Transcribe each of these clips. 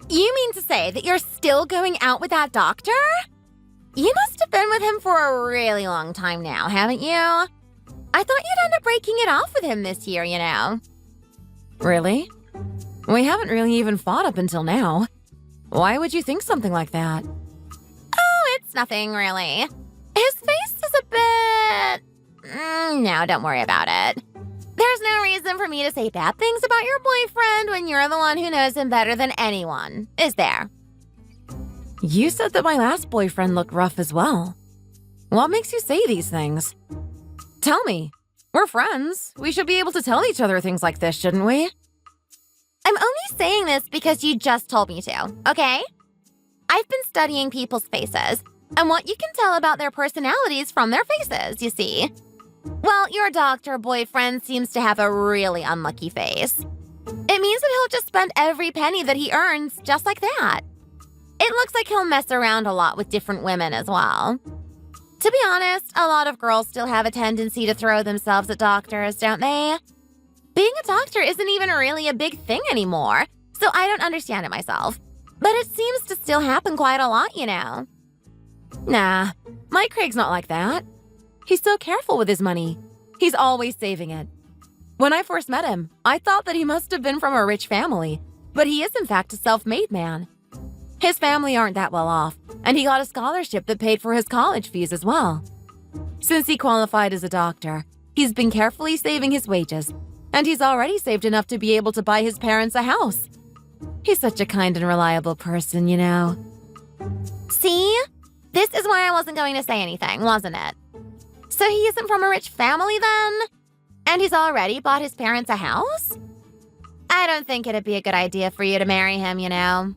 You mean to say that you're still going out with that doctor? You must have been with him for a really long time now, haven't you? I thought you'd end up breaking it off with him this year, you know. Really? We haven't really even fought up until now. Why would you think something like that? Oh, it's nothing, really. His face is a bit... No, don't worry about it. There's no reason for me to say bad things about your boyfriend when you're the one who knows him better than anyone, is there? You said that my last boyfriend looked rough as well. What makes you say these things? Tell me. We're friends. We should be able to tell each other things like this, shouldn't we? I'm only saying this because you just told me to, okay? I've been studying people's faces and what you can tell about their personalities from their faces, you see. Well, your doctor boyfriend seems to have a really unlucky face. It means that he'll just spend every penny that he earns just like that. It looks like he'll mess around a lot with different women as well. To be honest, a lot of girls still have a tendency to throw themselves at doctors, don't they? Being a doctor isn't even really a big thing anymore, so I don't understand it myself. But it seems to still happen quite a lot, you know. Nah, my Craig's not like that. He's so careful with his money. He's always saving it. When I first met him, I thought that he must have been from a rich family, but he is in fact a self-made man. His family aren't that well off, and he got a scholarship that paid for his college fees as well. Since he qualified as a doctor, he's been carefully saving his wages, and he's already saved enough to be able to buy his parents a house. He's such a kind and reliable person, you know. See? This is why I wasn't going to say anything, wasn't it? So he isn't from a rich family then? And he's already bought his parents a house? I don't think it'd be a good idea for you to marry him, you know.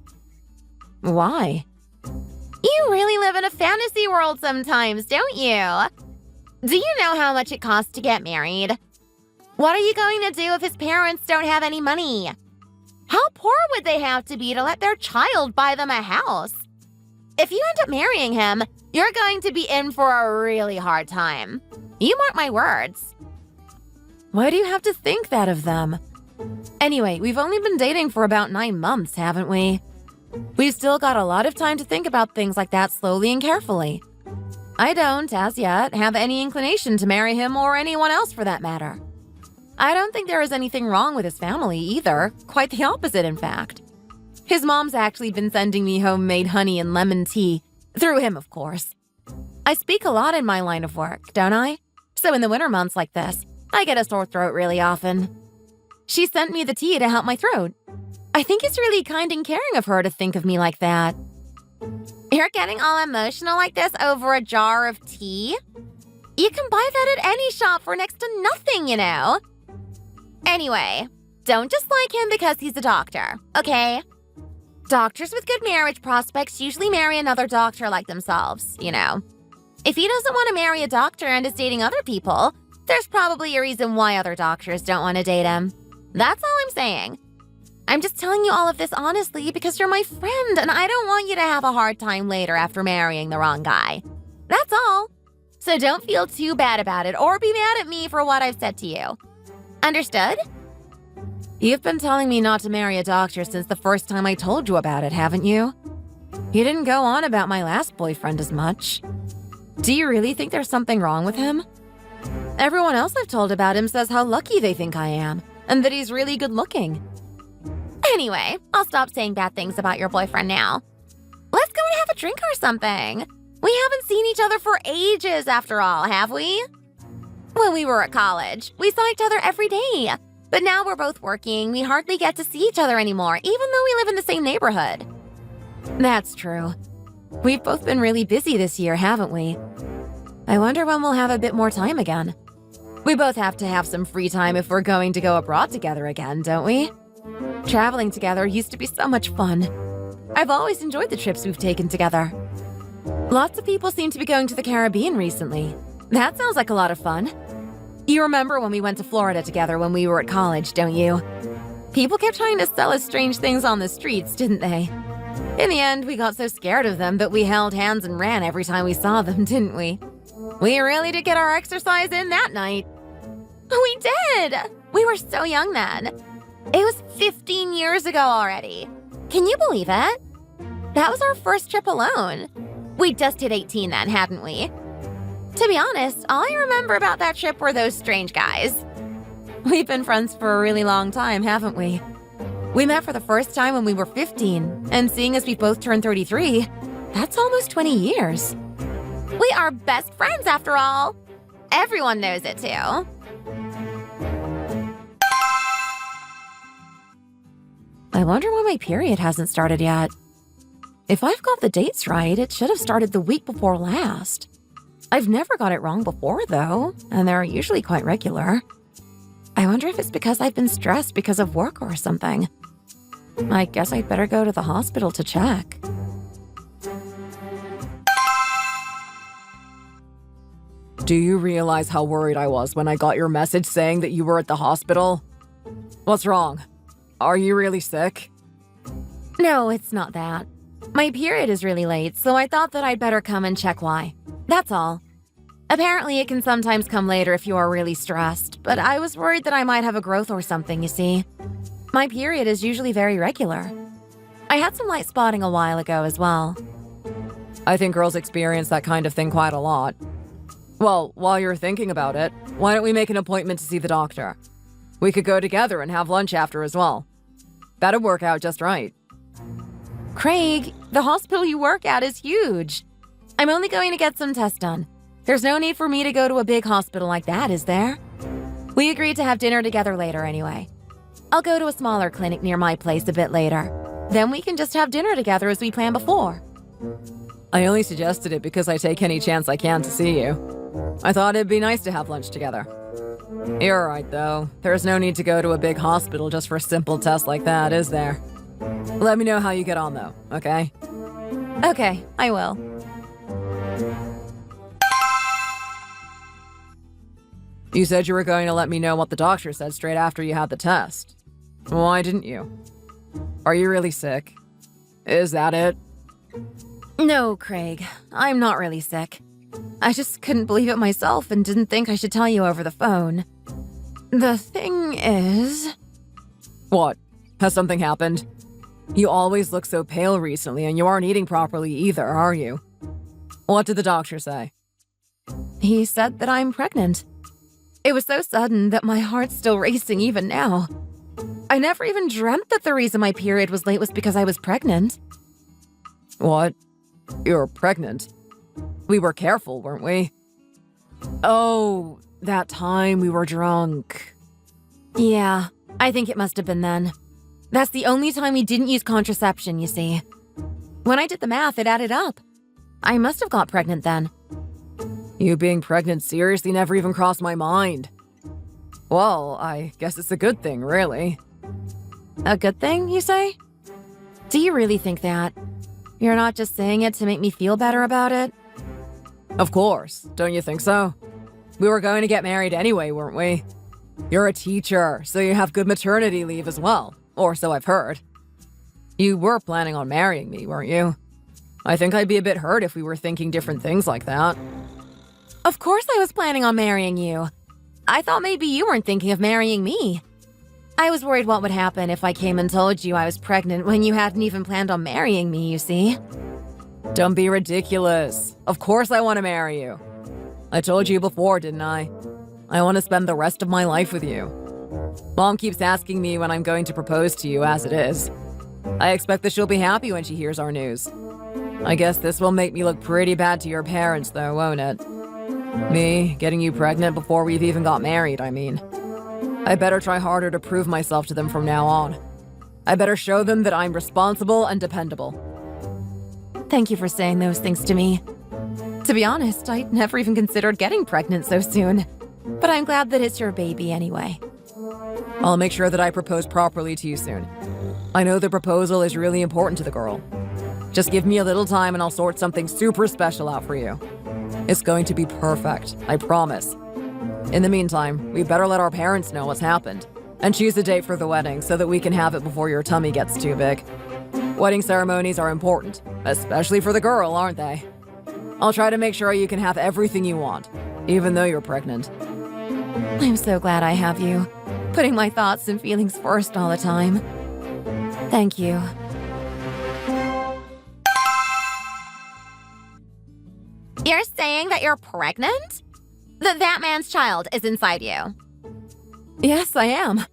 Why? You really live in a fantasy world sometimes, don't you? Do you know how much it costs to get married? What are you going to do if his parents don't have any money? How poor would they have to be to let their child buy them a house? If you end up marrying him, you're going to be in for a really hard time. You mark my words. Why do you have to think that of them? Anyway, we've only been dating for about 9 months, haven't we? We've still got a lot of time to think about things like that slowly and carefully. I don't, as yet, have any inclination to marry him or anyone else for that matter. I don't think there is anything wrong with his family either, quite the opposite in fact. His mom's actually been sending me homemade honey and lemon tea, through him of course. I speak a lot in my line of work, don't I? So in the winter months like this, I get a sore throat really often. She sent me the tea to help my throat. I think it's really kind and caring of her to think of me like that. You're getting all emotional like this over a jar of tea? You can buy that at any shop for next to nothing, you know. Anyway, don't dislike him because he's a doctor, okay? Doctors with good marriage prospects usually marry another doctor like themselves, you know. If he doesn't want to marry a doctor and is dating other people, there's probably a reason why other doctors don't want to date him. That's all I'm saying. I'm just telling you all of this honestly because you're my friend and I don't want you to have a hard time later after marrying the wrong guy. That's all. So don't feel too bad about it or be mad at me for what I've said to you. Understood? You've been telling me not to marry a doctor since the first time I told you about it, haven't you? You didn't go on about my last boyfriend as much. Do you really think there's something wrong with him? Everyone else I've told about him says how lucky they think I am, and that he's really good looking. Anyway, I'll stop saying bad things about your boyfriend now. Let's go and have a drink or something. We haven't seen each other for ages after all, have we? When we were at college, we saw each other every day. But now we're both working, we hardly get to see each other anymore, even though we live in the same neighborhood. That's true. We've both been really busy this year, haven't we? I wonder when we'll have a bit more time again. We both have to have some free time if we're going to go abroad together again, don't we? Traveling together used to be so much fun. I've always enjoyed the trips we've taken together. Lots of people seem to be going to the Caribbean recently. That sounds like a lot of fun. You remember when we went to Florida together when we were at college, don't you? People kept trying to sell us strange things on the streets, didn't they? In the end, we got so scared of them that we held hands and ran every time we saw them, didn't we? We really did get our exercise in that night. We did! We were so young then. It was 15 years ago already. Can you believe it? That was our first trip alone. We just hit 18 then, hadn't we? To be honest, all I remember about that trip were those strange guys. We've been friends for a really long time, haven't we? We met for the first time when we were 15, and seeing as we both turned 33, that's almost 20 years. We are best friends after all. Everyone knows it too. I wonder why my period hasn't started yet. If I've got the dates right, it should have started the week before last. I've never got it wrong before, though, and they're usually quite regular. I wonder if it's because I've been stressed because of work or something. I guess I'd better go to the hospital to check. Do you realize how worried I was when I got your message saying that you were at the hospital? What's wrong? Are you really sick? No, it's not that. My period is really late, so I thought that I'd better come and check why. That's all. Apparently, it can sometimes come later if you are really stressed, but I was worried that I might have a growth or something, you see. My period is usually very regular. I had some light spotting a while ago as well. I think girls experience that kind of thing quite a lot. Well, while you're thinking about it, why don't we make an appointment to see the doctor? We could go together and have lunch after as well. That'd work out just right. Craig, the hospital you work at is huge. I'm only going to get some tests done. There's no need for me to go to a big hospital like that, is there? We agreed to have dinner together later anyway. I'll go to a smaller clinic near my place a bit later. Then we can just have dinner together as we planned before. I only suggested it because I take any chance I can to see you. I thought it'd be nice to have lunch together. You're right, though. There's no need to go to a big hospital just for a simple test like that, is there? Let me know how you get on, though, okay? Okay, I will. You said you were going to let me know what the doctor said straight after you had the test. Why didn't you? Are you really sick? Is that it? No, Craig, I'm not really sick. I just couldn't believe it myself and didn't think I should tell you over the phone. The thing is... What? Has something happened? You always look so pale recently, and you aren't eating properly either, are you? What did the doctor say? He said that I'm pregnant. It was so sudden that my heart's still racing even now. I never even dreamt that the reason my period was late was because I was pregnant. What? You're pregnant? We were careful, weren't we? Oh, that time we were drunk. Yeah, I think it must have been then. That's the only time we didn't use contraception, you see. When I did the math, it added up. I must have got pregnant then. You being pregnant seriously never even crossed my mind. Well, I guess it's a good thing, really. A good thing, you say? Do you really think that? You're not just saying it to make me feel better about it? Of course, don't you think so? We were going to get married anyway, weren't we? You're a teacher, so you have good maternity leave as well, or so I've heard. You were planning on marrying me, weren't you? I think I'd be a bit hurt if we were thinking different things like that. Of course I was planning on marrying you. I thought maybe you weren't thinking of marrying me. I was worried what would happen if I came and told you I was pregnant when you hadn't even planned on marrying me, you see. Don't be ridiculous. Of course I want to marry you. I told you before, didn't I? I want to spend the rest of my life with you. Mom keeps asking me when I'm going to propose to you as it is. I expect that she'll be happy when she hears our news. I guess this will make me look pretty bad to your parents, though, won't it? Me getting you pregnant before we've even got married, I mean. I better try harder to prove myself to them from now on. I better show them that I'm responsible and dependable. Thank you for saying those things to me. To be honest, I'd never even considered getting pregnant so soon. But I'm glad that it's your baby anyway. I'll make sure that I propose properly to you soon. I know the proposal is really important to the girl. Just give me a little time and I'll sort something super special out for you. It's going to be perfect, I promise. In the meantime, we better let our parents know what's happened and choose a date for the wedding so that we can have it before your tummy gets too big. Wedding ceremonies are important, especially for the girl, aren't they? I'll try to make sure you can have everything you want, even though you're pregnant. I'm so glad I have you, putting my thoughts and feelings first all the time. Thank you. You're saying that you're pregnant? That man's child is inside you. Yes, I am.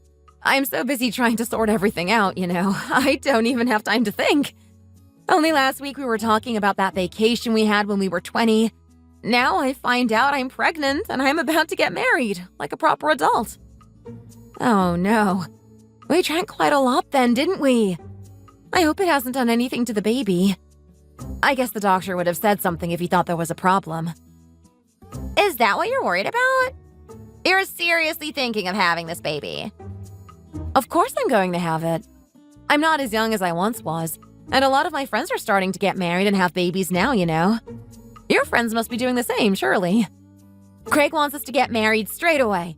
I'm so busy trying to sort everything out, I don't even have time to think. Only last week we were talking about that vacation we had when we were 20. Now I find out I'm pregnant and I'm about to get married, like a proper adult. Oh no. We drank quite a lot then, didn't we? I hope it hasn't done anything to the baby. I guess the doctor would have said something if he thought there was a problem. Is that what you're worried about? You're seriously thinking of having this baby. Of course I'm going to have it. I'm not as young as I once was, and a lot of my friends are starting to get married and have babies now, Your friends must be doing the same, surely. Craig wants us to get married straight away.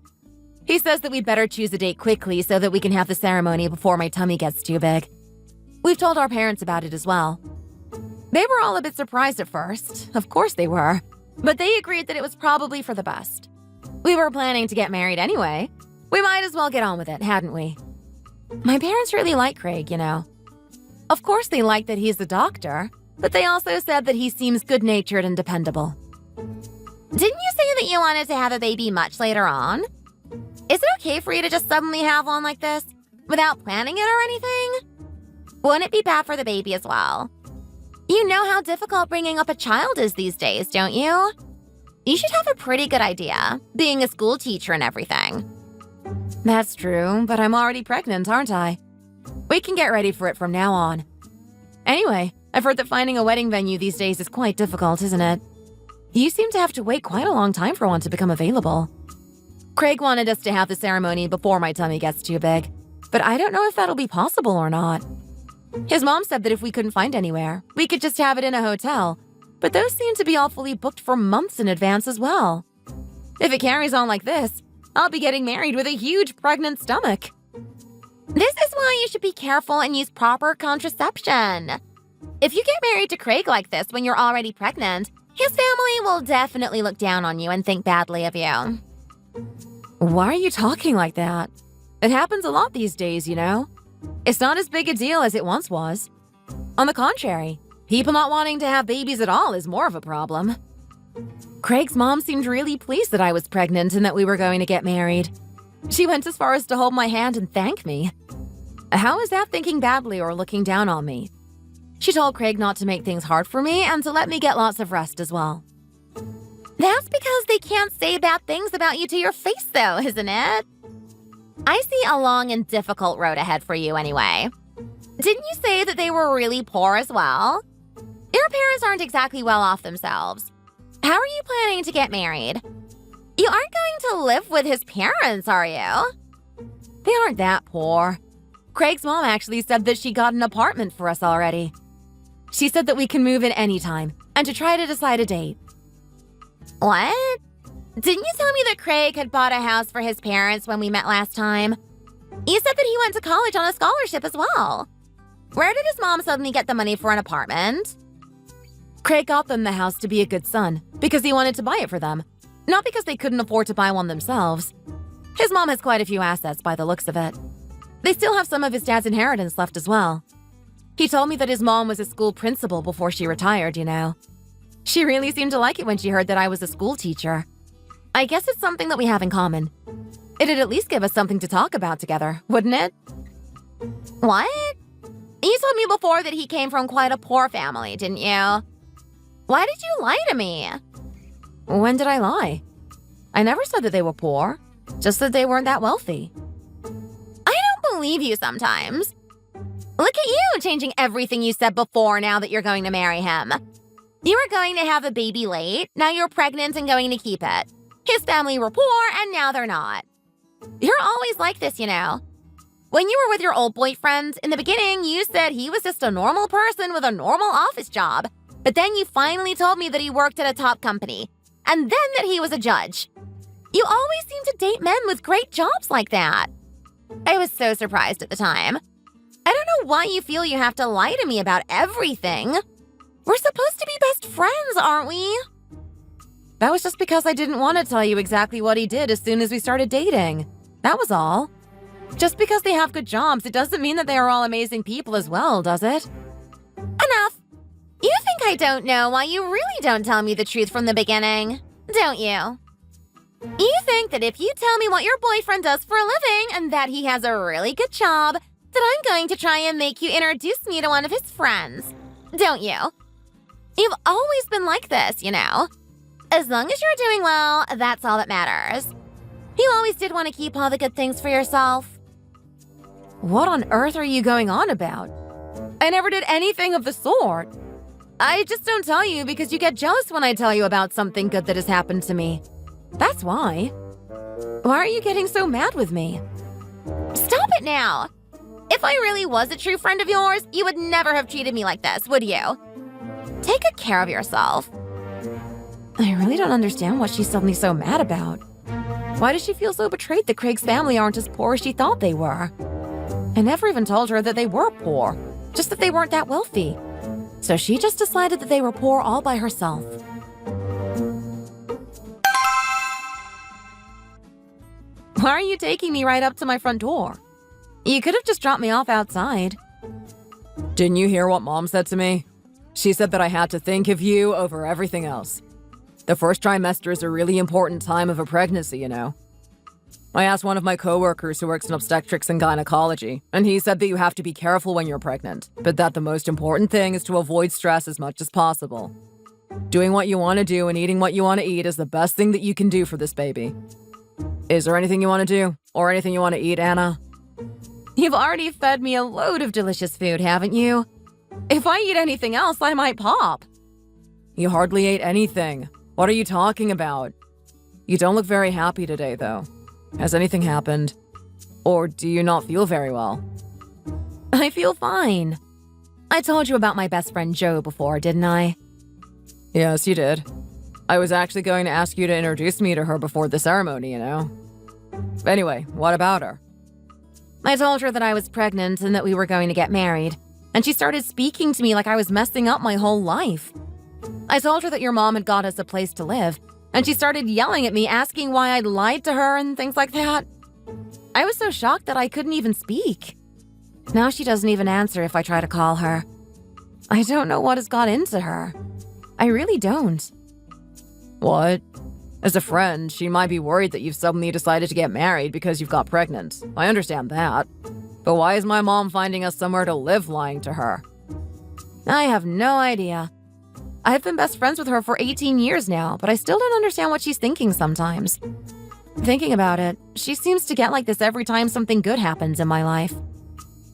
He says that we'd better choose a date quickly so that we can have the ceremony before my tummy gets too big. We've told our parents about it as well. They were all a bit surprised at first. Of course they were. But they agreed that it was probably for the best. We were planning to get married anyway. We might as well get on with it, hadn't we? My parents really like Craig, Of course they like that he's a doctor, but they also said that he seems good-natured and dependable. Didn't you say that you wanted to have a baby much later on? Is it okay for you to just suddenly have one like this, without planning it or anything? Wouldn't it be bad for the baby as well? You know how difficult bringing up a child is these days, don't you? You should have a pretty good idea, being a school teacher and everything. That's true, but I'm already pregnant, aren't I? We can get ready for it from now on. Anyway, I've heard that finding a wedding venue these days is quite difficult, isn't it? You seem to have to wait quite a long time for one to become available. Craig wanted us to have the ceremony before my tummy gets too big, but I don't know if that'll be possible or not. His mom said that if we couldn't find anywhere, we could just have it in a hotel, but those seem to be all fully booked for months in advance as well. If it carries on like this, I'll be getting married with a huge pregnant stomach. This is why you should be careful and use proper contraception. If you get married to Craig like this when you're already pregnant, his family will definitely look down on you and think badly of you. Why are you talking like that? It happens a lot these days, It's not as big a deal as it once was. On the contrary, people not wanting to have babies at all is more of a problem. Craig's mom seemed really pleased that I was pregnant and that we were going to get married. She went as far as to hold my hand and thank me. How is that thinking badly or looking down on me? She told Craig not to make things hard for me and to let me get lots of rest as well. That's because they can't say bad things about you to your face, though, isn't it? I see a long and difficult road ahead for you anyway. Didn't you say that they were really poor as well? Your parents aren't exactly well off themselves. How are you planning to get married? You aren't going to live with his parents, are you? They aren't that poor. Craig's mom actually said that she got an apartment for us already. She said that we can move in anytime and to try to decide a date. What? Didn't you tell me that Craig had bought a house for his parents when we met last time? You said that he went to college on a scholarship as well. Where did his mom suddenly get the money for an apartment? Craig got them the house to be a good son because he wanted to buy it for them, not because they couldn't afford to buy one themselves. His mom has quite a few assets by the looks of it. They still have some of his dad's inheritance left as well. He told me that his mom was a school principal before she retired, She really seemed to like it when she heard that I was a school teacher. I guess it's something that we have in common. It'd at least give us something to talk about together, wouldn't it? What? You told me before that he came from quite a poor family, didn't you? Why did you lie to me? When did I lie? I never said that they were poor, just that they weren't that wealthy. I don't believe you sometimes. Look at you changing everything you said before now that you're going to marry him. You were going to have a baby late, now you're pregnant and going to keep it. His family were poor and now they're not. You're always like this, When you were with your old boyfriend, in the beginning you said he was just a normal person with a normal office job. But then you finally told me that he worked at a top company. And then that he was a judge. You always seem to date men with great jobs like that. I was so surprised at the time. I don't know why you feel you have to lie to me about everything. We're supposed to be best friends, aren't we? That was just because I didn't want to tell you exactly what he did as soon as we started dating. That was all. Just because they have good jobs, it doesn't mean that they are all amazing people as well, does it? Enough. You think I don't know why you really don't tell me the truth from the beginning, don't you? You think that if you tell me what your boyfriend does for a living and that he has a really good job, that I'm going to try and make you introduce me to one of his friends, don't you? You've always been like this, you know. As long as you're doing well, that's all that matters. You always did want to keep all the good things for yourself. What on earth are you going on about? I never did anything of the sort. I just don't tell you because you get jealous when I tell you about something good that has happened to me. That's why. Why are you getting so mad with me? Stop it now! If I really was a true friend of yours, you would never have treated me like this, would you? Take good care of yourself. I really don't understand what she's suddenly so mad about. Why does she feel so betrayed that Craig's family aren't as poor as she thought they were? I never even told her that they were poor, just that they weren't that wealthy. So she just decided that they were poor all by herself. Why are you taking me right up to my front door? You could have just dropped me off outside. Didn't you hear what Mom said to me? She said that I had to think of you over everything else. The first trimester is a really important time of a pregnancy, you know. I asked one of my coworkers who works in obstetrics and gynecology, and he said that you have to be careful when you're pregnant, but that the most important thing is to avoid stress as much as possible. Doing what you want to do and eating what you want to eat is the best thing that you can do for this baby. Is there anything you want to do? Or anything you want to eat, Anna? You've already fed me a load of delicious food, haven't you? If I eat anything else, I might pop. You hardly ate anything. What are you talking about? You don't look very happy today, though. Has anything happened? Or do you not feel very well? I feel fine. I told you about my best friend Joe before, didn't I? Yes, you did. I was actually going to ask you to introduce me to her before the ceremony, you know. Anyway, what about her? I told her that I was pregnant and that we were going to get married, and she started speaking to me like I was messing up my whole life. I told her that your mom had got us a place to live, and she started yelling at me, asking why I'd lied to her and things like that. I was so shocked that I couldn't even speak. Now she doesn't even answer if I try to call her. I don't know what has got into her. I really don't. What? As a friend, she might be worried that you've suddenly decided to get married because you've got pregnant. I understand that. But why is my mom finding us somewhere to live lying to her? I have no idea. I've been best friends with her for 18 years now, but I still don't understand what she's thinking sometimes. Thinking about it, she seems to get like this every time something good happens in my life.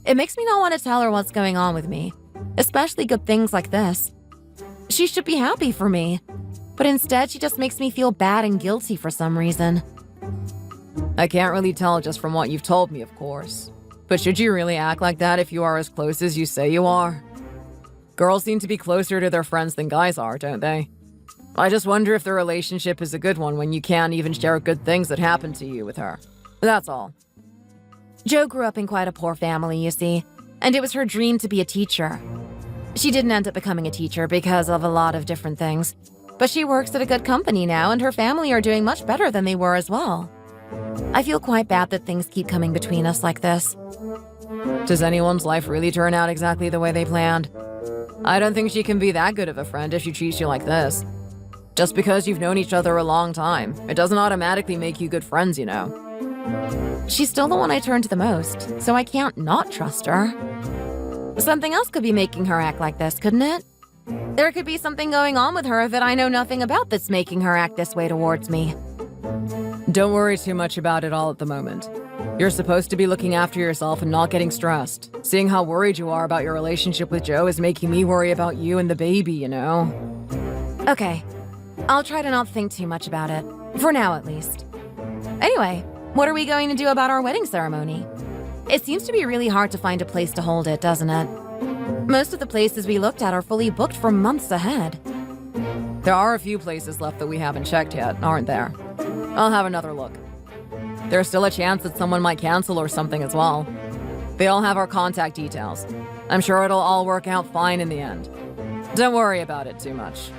It makes me not want to tell her what's going on with me, especially good things like this. She should be happy for me, but instead she just makes me feel bad and guilty for some reason. I can't really tell just from what you've told me, of course. But should you really act like that if you are as close as you say you are? Girls seem to be closer to their friends than guys are, don't they? I just wonder if the relationship is a good one when you can't even share good things that happened to you with her. That's all. Jo grew up in quite a poor family, you see, and it was her dream to be a teacher. She didn't end up becoming a teacher because of a lot of different things, but she works at a good company now and her family are doing much better than they were as well. I feel quite bad that things keep coming between us like this. Does anyone's life really turn out exactly the way they planned? I don't think she can be that good of a friend if she treats you like this. Just because you've known each other a long time, it doesn't automatically make you good friends, you know. She's still the one I turn to the most, so I can't not trust her. Something else could be making her act like this, couldn't it? There could be something going on with her that I know nothing about that's making her act this way towards me. Don't worry too much about it all at the moment. You're supposed to be looking after yourself and not getting stressed. Seeing how worried you are about your relationship with Jo is making me worry about you and the baby, you know? Okay, I'll try to not think too much about it. For now, at least. Anyway, what are we going to do about our wedding ceremony? It seems to be really hard to find a place to hold it, doesn't it? Most of the places we looked at are fully booked for months ahead. There are a few places left that we haven't checked yet, aren't there? I'll have another look. There's still a chance that someone might cancel or something as well. They all have our contact details. I'm sure it'll all work out fine in the end. Don't worry about it too much.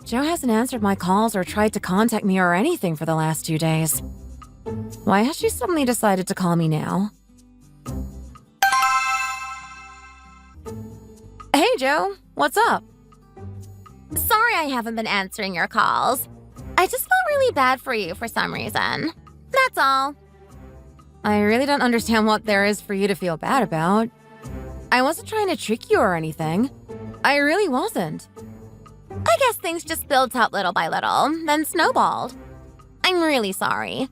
Jo hasn't answered my calls or tried to contact me or anything for the last 2 days. Why has she suddenly decided to call me now? Hey, Joe. What's up? Sorry I haven't been answering your calls. I just felt really bad for you for some reason. That's all. I really don't understand what there is for you to feel bad about. I wasn't trying to trick you or anything. I really wasn't. I guess things just built up little by little, then snowballed. I'm really sorry.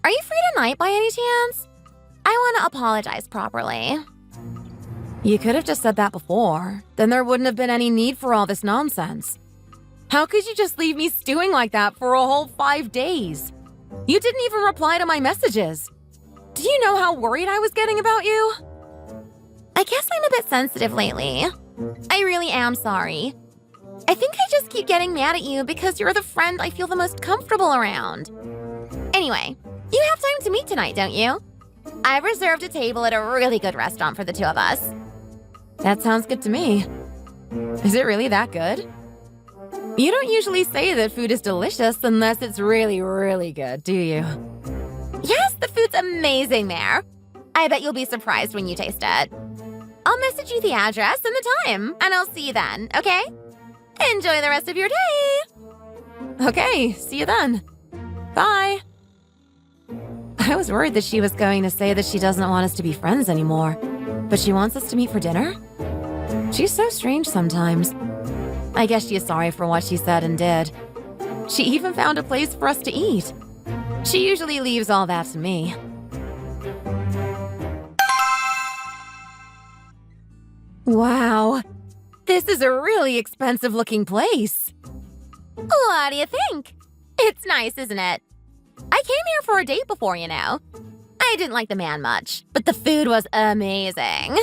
Are you free tonight by any chance? I want to apologize properly. You could have just said that before. Then there wouldn't have been any need for all this nonsense. How could you just leave me stewing like that for a whole 5 days? You didn't even reply to my messages. Do you know how worried I was getting about you? I guess I'm a bit sensitive lately. I really am sorry. I think I just keep getting mad at you because you're the friend I feel the most comfortable around. Anyway, you have time to meet tonight, don't you? I've reserved a table at a really good restaurant for the two of us. That sounds good to me. Is it really that good? You don't usually say that food is delicious unless it's really, really good, do you? Yes, the food's amazing there. I bet you'll be surprised when you taste it. I'll message you the address and the time, and I'll see you then, okay? Enjoy the rest of your day! Okay, see you then. Bye. I was worried that she was going to say that she doesn't want us to be friends anymore, but she wants us to meet for dinner? She's so strange sometimes. I guess she is sorry for what she said and did. She even found a place for us to eat. She usually leaves all that to me. Wow, this is a really expensive-looking place. What do you think? It's nice, isn't it? I came here for a date before, you know. I didn't like the man much, but the food was amazing.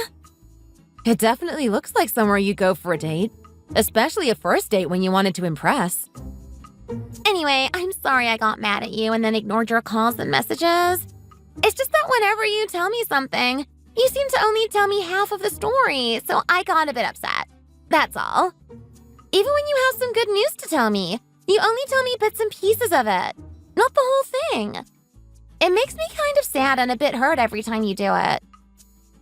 It definitely looks like somewhere you'd go for a date, especially a first date when you wanted to impress. Anyway, I'm sorry I got mad at you and then ignored your calls and messages. It's just that whenever you tell me something, you seem to only tell me half of the story, so I got a bit upset. That's all. Even when you have some good news to tell me, you only tell me bits and pieces of it, not the whole thing. It makes me kind of sad and a bit hurt every time you do it.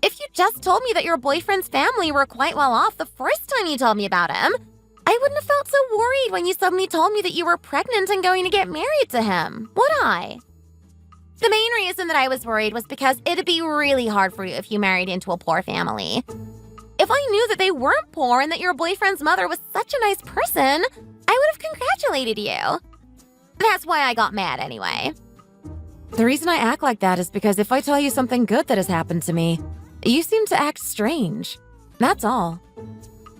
If you just told me that your boyfriend's family were quite well off the first time you told me about him, I wouldn't have felt so worried when you suddenly told me that you were pregnant and going to get married to him, would I? The main reason that I was worried was because it'd be really hard for you if you married into a poor family. If I knew that they weren't poor and that your boyfriend's mother was such a nice person, I would have congratulated you. That's why I got mad anyway. The reason I act like that is because if I tell you something good that has happened to me, you seem to act strange. That's all.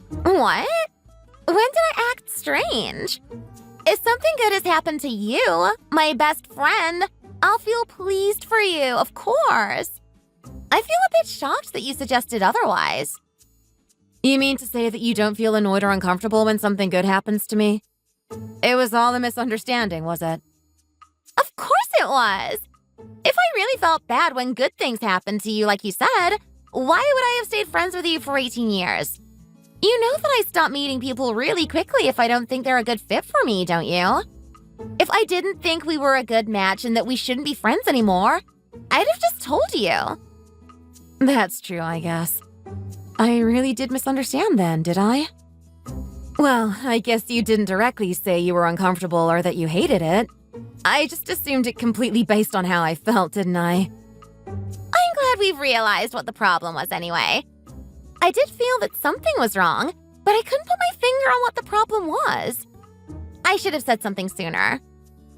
What? When did I act strange? If something good has happened to you, my best friend, I'll feel pleased for you, of course. I feel a bit shocked that you suggested otherwise. You mean to say that you don't feel annoyed or uncomfortable when something good happens to me? It was all a misunderstanding, was it? Of course it was. If I really felt bad when good things happened to you like you said, why would I have stayed friends with you for 18 years? You know that I stop meeting people really quickly if I don't think they're a good fit for me, don't you? If I didn't think we were a good match and that we shouldn't be friends anymore, I'd have just told you. That's true, I guess. I really did misunderstand then, did I? Well, I guess you didn't directly say you were uncomfortable or that you hated it. I just assumed it completely based on how I felt, didn't I? I'm glad we've realized what the problem was anyway. I did feel that something was wrong, but I couldn't put my finger on what the problem was. I should have said something sooner.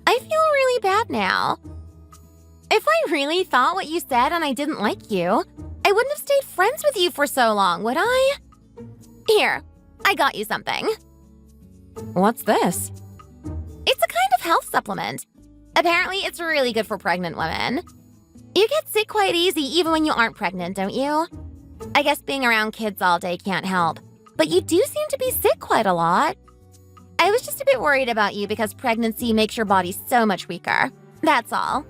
I feel really bad now. If I really thought what you said and I didn't like you, I wouldn't have stayed friends with you for so long, would I? Here, I got you something. What's this? It's a kind of health supplement. Apparently, it's really good for pregnant women. You get sick quite easy even when you aren't pregnant, don't you? I guess being around kids all day can't help, but you do seem to be sick quite a lot. I was just a bit worried about you because pregnancy makes your body so much weaker. That's all.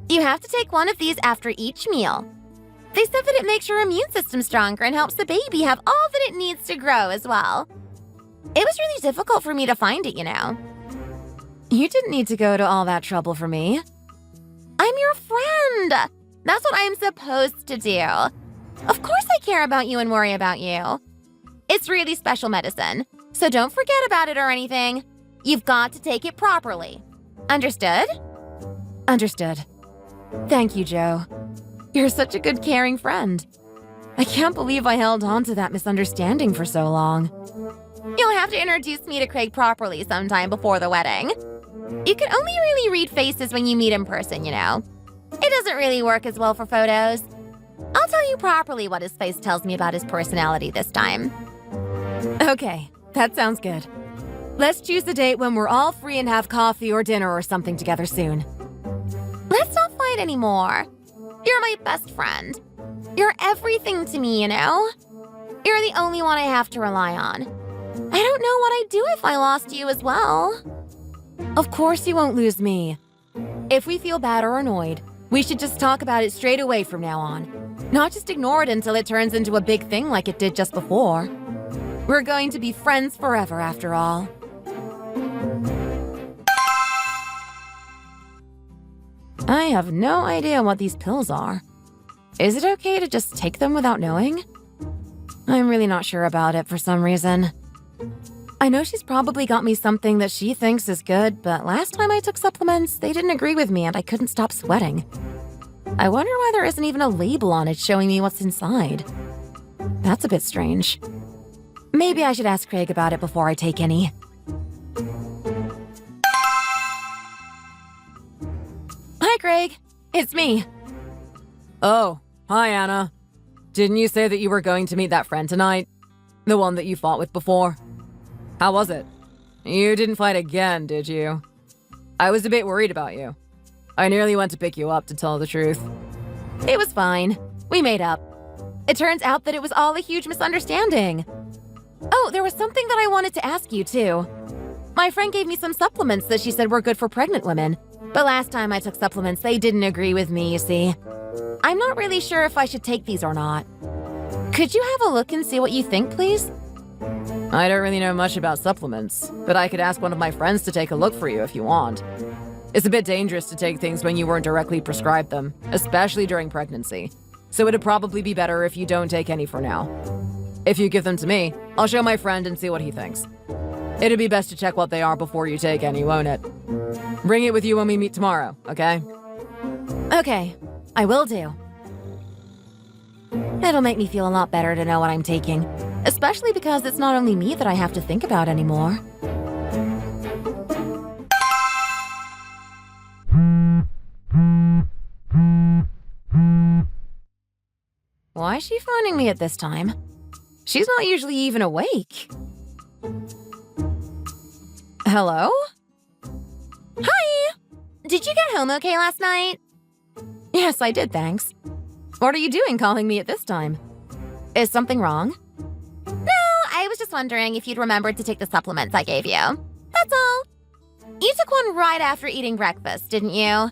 You have to take one of these after each meal. They said that it makes your immune system stronger and helps the baby have all that it needs to grow as well. It was really difficult for me to find it, you know. You didn't need to go to all that trouble for me. I I'm your friend. That's what I'm supposed to do. Of course I care about you and worry about you. It's really special medicine, so don't forget about it or anything. You've got to take it properly. Understood? Understood. Thank you, Joe. You're such a good, caring friend. I can't believe I held on to that misunderstanding for so long. You'll have to introduce me to Craig properly sometime before the wedding. You can only really read faces when you meet in person, you know. It doesn't really work as well for photos. I'll tell you properly what his face tells me about his personality this time. Okay, that sounds good. Let's choose a date when we're all free and have coffee or dinner or something together soon. Let's not fight anymore. You're my best friend. You're everything to me, you know? You're the only one I have to rely on. I don't know what I'd do if I lost you as well. Of course you won't lose me. If we feel bad or annoyed, we should just talk about it straight away from now on. Not just ignore it until it turns into a big thing like it did just before. We're going to be friends forever after all. I have no idea what these pills are. Is it okay to just take them without knowing? I'm really not sure about it for some reason. I know she's probably got me something that she thinks is good, but last time I took supplements, they didn't agree with me and I couldn't stop sweating. I wonder why there isn't even a label on it showing me what's inside. That's a bit strange. Maybe I should ask Craig about it before I take any. Hi, Craig. It's me. Oh, hi, Anna. Didn't you say that you were going to meet that friend tonight? The one that you fought with before? How was it? You didn't fight again, did you? I was a bit worried about you. I nearly went to pick you up, to tell the truth. It was fine. We made up. It turns out that it was all a huge misunderstanding. Oh, there was something that I wanted to ask you, too. My friend gave me some supplements that she said were good for pregnant women. But last time I took supplements, they didn't agree with me, you see. I'm not really sure if I should take these or not. Could you have a look and see what you think, please? I don't really know much about supplements, but I could ask one of my friends to take a look for you if you want. It's a bit dangerous to take things when you weren't directly prescribed them, especially during pregnancy. So it'd probably be better if you don't take any for now. If you give them to me, I'll show my friend and see what he thinks. It'd be best to check what they are before you take any, won't it? Bring it with you when we meet tomorrow, okay? Okay, I will do. It'll make me feel a lot better to know what I'm taking, especially because it's not only me that I have to think about anymore. Why is she phoning me at this time? She's not usually even awake. Hello? Hi! Did you get home okay last night? Yes, I did, thanks. What are you doing calling me at this time? Is something wrong? No, I was just wondering if you'd remembered to take the supplements I gave you. That's all. You took one right after eating breakfast, didn't you?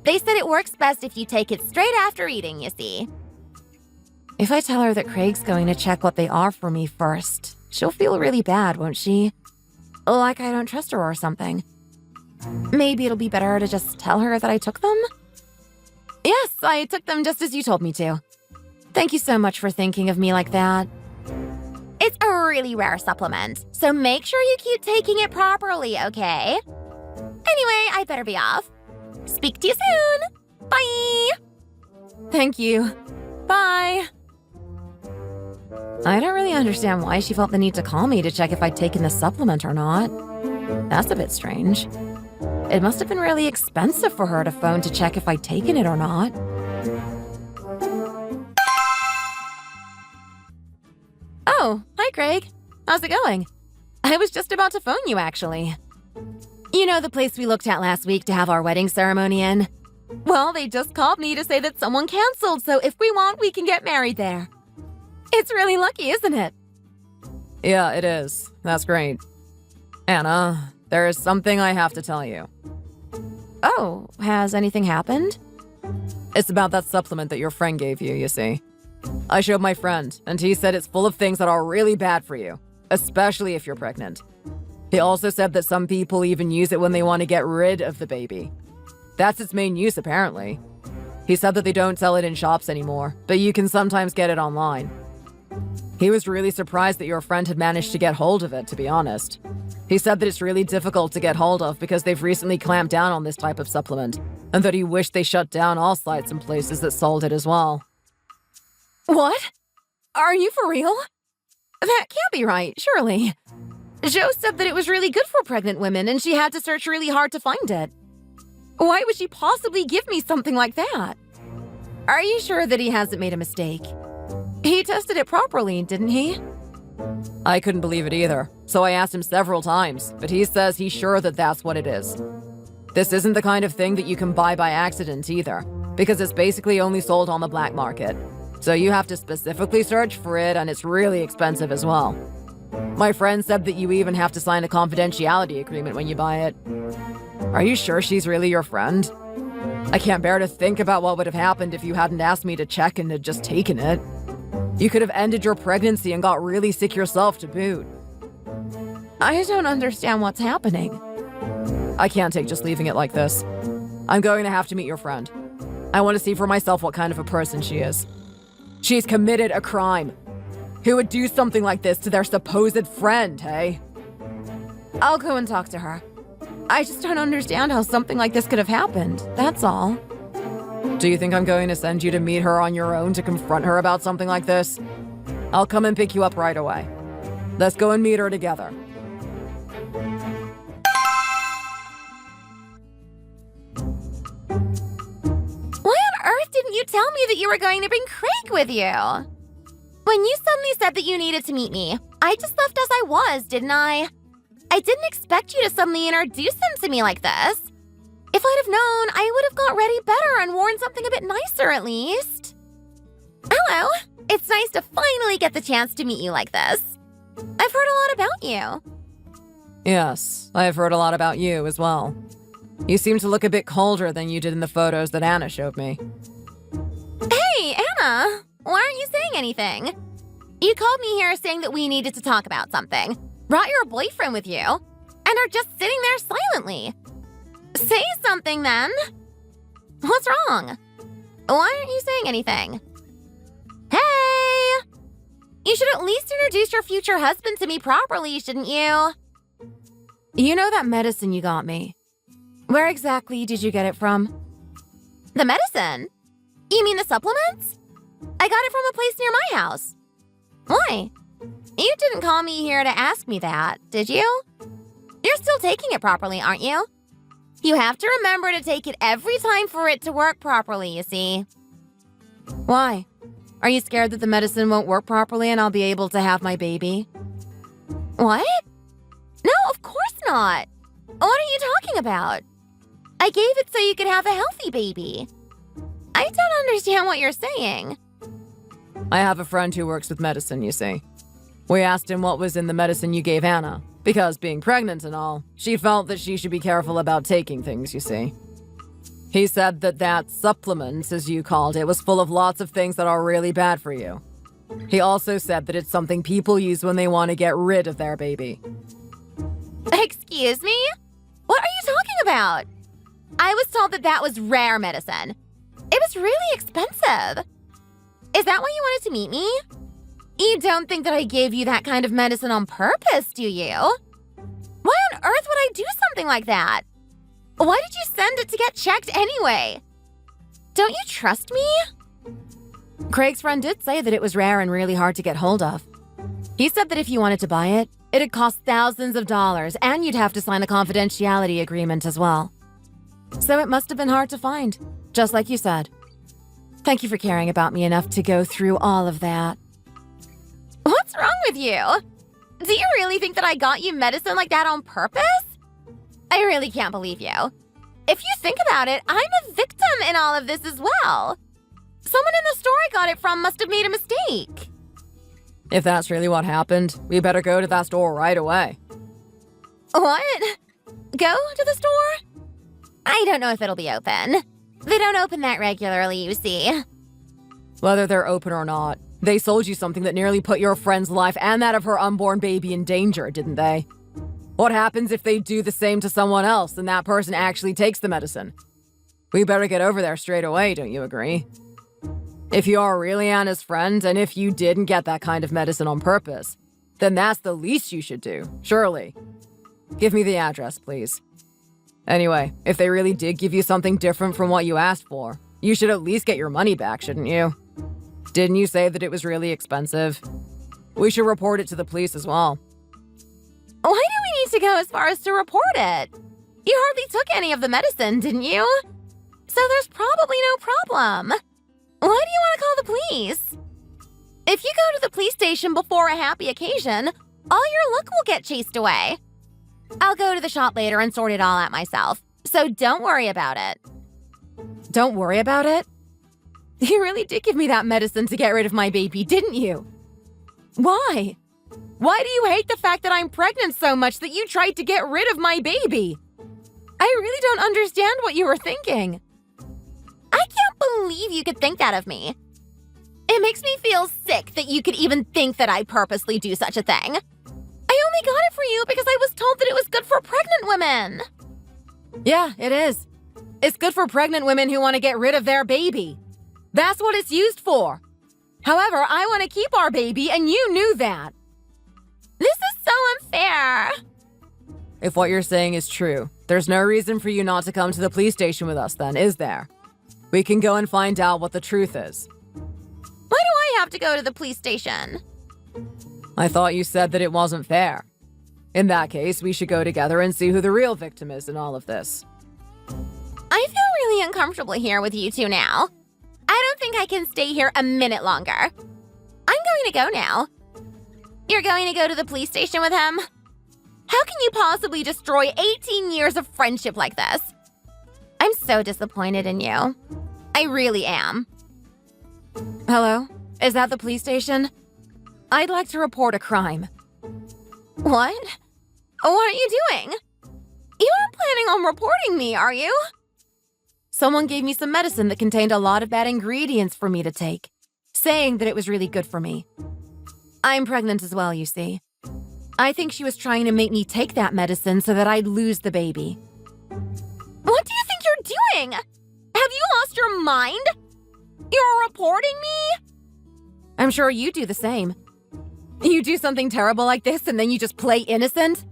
They said it works best if you take it straight after eating, you see. If I tell her that Craig's going to check what they are for me first, she'll feel really bad, won't she? Like I don't trust her or something. Maybe it'll be better to just tell her that I took them? Yes, I took them just as you told me to. Thank you so much for thinking of me like that. It's a really rare supplement, so make sure you keep taking it properly, okay? Anyway, I better be off. Speak to you soon. Bye! Thank you. Bye! I don't really understand why she felt the need to call me to check if I'd taken the supplement or not. That's a bit strange. It must have been really expensive for her to phone to check if I'd taken it or not. Oh, hi, Craig. How's it going? I was just about to phone you, actually. You know the place we looked at last week to have our wedding ceremony in? Well, they just called me to say that someone canceled, so if we want, we can get married there. It's really lucky, isn't it? Yeah, it is. That's great. Anna, there is something I have to tell you. Oh, has anything happened? It's about that supplement that your friend gave you, you see. I showed my friend, and he said it's full of things that are really bad for you, especially if you're pregnant. He also said that some people even use it when they want to get rid of the baby. That's its main use, apparently. He said that they don't sell it in shops anymore, but you can sometimes get it online. He was really surprised that your friend had managed to get hold of it, to be honest. He said that it's really difficult to get hold of because they've recently clamped down on this type of supplement, and that he wished they shut down all sites and places that sold it as well. What? Are you for real? That can't be right, surely. Joe said that it was really good for pregnant women and she had to search really hard to find it. Why would she possibly give me something like that? Are you sure that he hasn't made a mistake? He tested it properly, didn't he? I couldn't believe it either, so I asked him several times, but he says he's sure that that's what it is. This isn't the kind of thing that you can buy by accident either, because it's basically only sold on the black market. So you have to specifically search for it, and it's really expensive as well. My friend said that you even have to sign a confidentiality agreement when you buy it. Are you sure she's really your friend? I can't bear to think about what would have happened if you hadn't asked me to check and had just taken it. You could have ended your pregnancy and got really sick yourself to boot. I don't understand what's happening. I can't take just leaving it like this. I'm going to have to meet your friend. I want to see for myself what kind of a person she is. She's committed a crime. Who would do something like this to their supposed friend, hey? I'll go and talk to her. I just don't understand how something like this could have happened, that's all. Do you think I'm going to send you to meet her on your own to confront her about something like this? I'll come and pick you up right away. Let's go and meet her together. Why on earth didn't you tell me that you were going to bring Craig with you? When you suddenly said that you needed to meet me, I just left as I was, didn't I? I didn't expect you to suddenly introduce him to me like this. If I'd have known, I would have got ready better and worn something a bit nicer at least. Hello, it's nice to finally get the chance to meet you like this. I've heard a lot about you. Yes, I have heard a lot about you as well. You seem to look a bit colder than you did in the photos that Anna showed me. Hey, Anna, why aren't you saying anything? You called me here saying that we needed to talk about something, brought your boyfriend with you, and are just sitting there silently. Say something then. What's wrong? Why aren't you saying anything? Hey! You should at least introduce your future husband to me properly, shouldn't you? You know that medicine you got me? Where exactly did you get it from? The medicine? You mean the supplements? I got it from a place near my house. Why? You didn't call me here to ask me that, did you? You're still taking it properly, aren't you? You have to remember to take it every time for it to work properly, you see. Why? Are you scared that the medicine won't work properly and I'll be able to have my baby? What? No, of course not. What are you talking about? I gave it so you could have a healthy baby. I don't understand what you're saying. I have a friend who works with medicine, you see. We asked him what was in the medicine you gave Anna, because being pregnant and all, she felt that she should be careful about taking things, you see. He said that that supplement, as you called it, was full of lots of things that are really bad for you. He also said that it's something people use when they want to get rid of their baby. Excuse me? What are you talking about? I was told that that was rare medicine. It was really expensive. Is that why you wanted to meet me? You don't think that I gave you that kind of medicine on purpose, do you? Why on earth would I do something like that? Why did you send it to get checked anyway? Don't you trust me? Craig's friend did say that it was rare and really hard to get hold of. He said that if you wanted to buy it, it'd cost thousands of dollars and you'd have to sign a confidentiality agreement as well. So it must have been hard to find, just like you said. Thank you for caring about me enough to go through all of that. What's wrong with you? Do you really think that I got you medicine like that on purpose? I really can't believe you. If you think about it, I'm a victim in all of this as well. Someone in the store I got it from must have made a mistake. If that's really what happened, we better go to that store right away. What? Go to the store? I don't know if it'll be open. They don't open that regularly, you see. Whether they're open or not, they sold you something that nearly put your friend's life and that of her unborn baby in danger, didn't they? What happens if they do the same to someone else and that person actually takes the medicine? We better get over there straight away, don't you agree? If you are really Anna's friend, and if you didn't get that kind of medicine on purpose, then that's the least you should do, surely. Give me the address, please. Anyway, if they really did give you something different from what you asked for, you should at least get your money back, shouldn't you? Didn't you say that it was really expensive? We should report it to the police as well. Why do we need to go as far as to report it? You hardly took any of the medicine, didn't you? So there's probably no problem. Why do you want to call the police? If you go to the police station before a happy occasion, all your luck will get chased away. I'll go to the shop later and sort it all out myself, so don't worry about it. Don't worry about it? You really did give me that medicine to get rid of my baby, didn't you? Why? Why do you hate the fact that I'm pregnant so much that you tried to get rid of my baby? I really don't understand what you were thinking. I can't believe you could think that of me. It makes me feel sick that you could even think that I purposely do such a thing. I only got it for you because I was told that it was good for pregnant women. Yeah, it is. It's good for pregnant women who want to get rid of their baby. That's what it's used for. However, I want to keep our baby, and you knew that. This is so unfair. If what you're saying is true, there's no reason for you not to come to the police station with us then, is there? We can go and find out what the truth is. Why do I have to go to the police station? I thought you said that it wasn't fair. In that case, we should go together and see who the real victim is in all of this. I feel really uncomfortable here with you two now. I don't think I can stay here a minute longer. I'm going to go now. You're going to go to the police station with him? How can you possibly destroy 18 years of friendship like this? I'm so disappointed in you. I really am. Hello? Is that the police station? I'd like to report a crime. What? What are you doing? You aren't planning on reporting me, are you? Someone gave me some medicine that contained a lot of bad ingredients for me to take, saying that it was really good for me. I'm pregnant as well, you see. I think she was trying to make me take that medicine so that I'd lose the baby. What do you think you're doing? Have you lost your mind? You're reporting me? I'm sure you do the same. You do something terrible like this and then you just play innocent?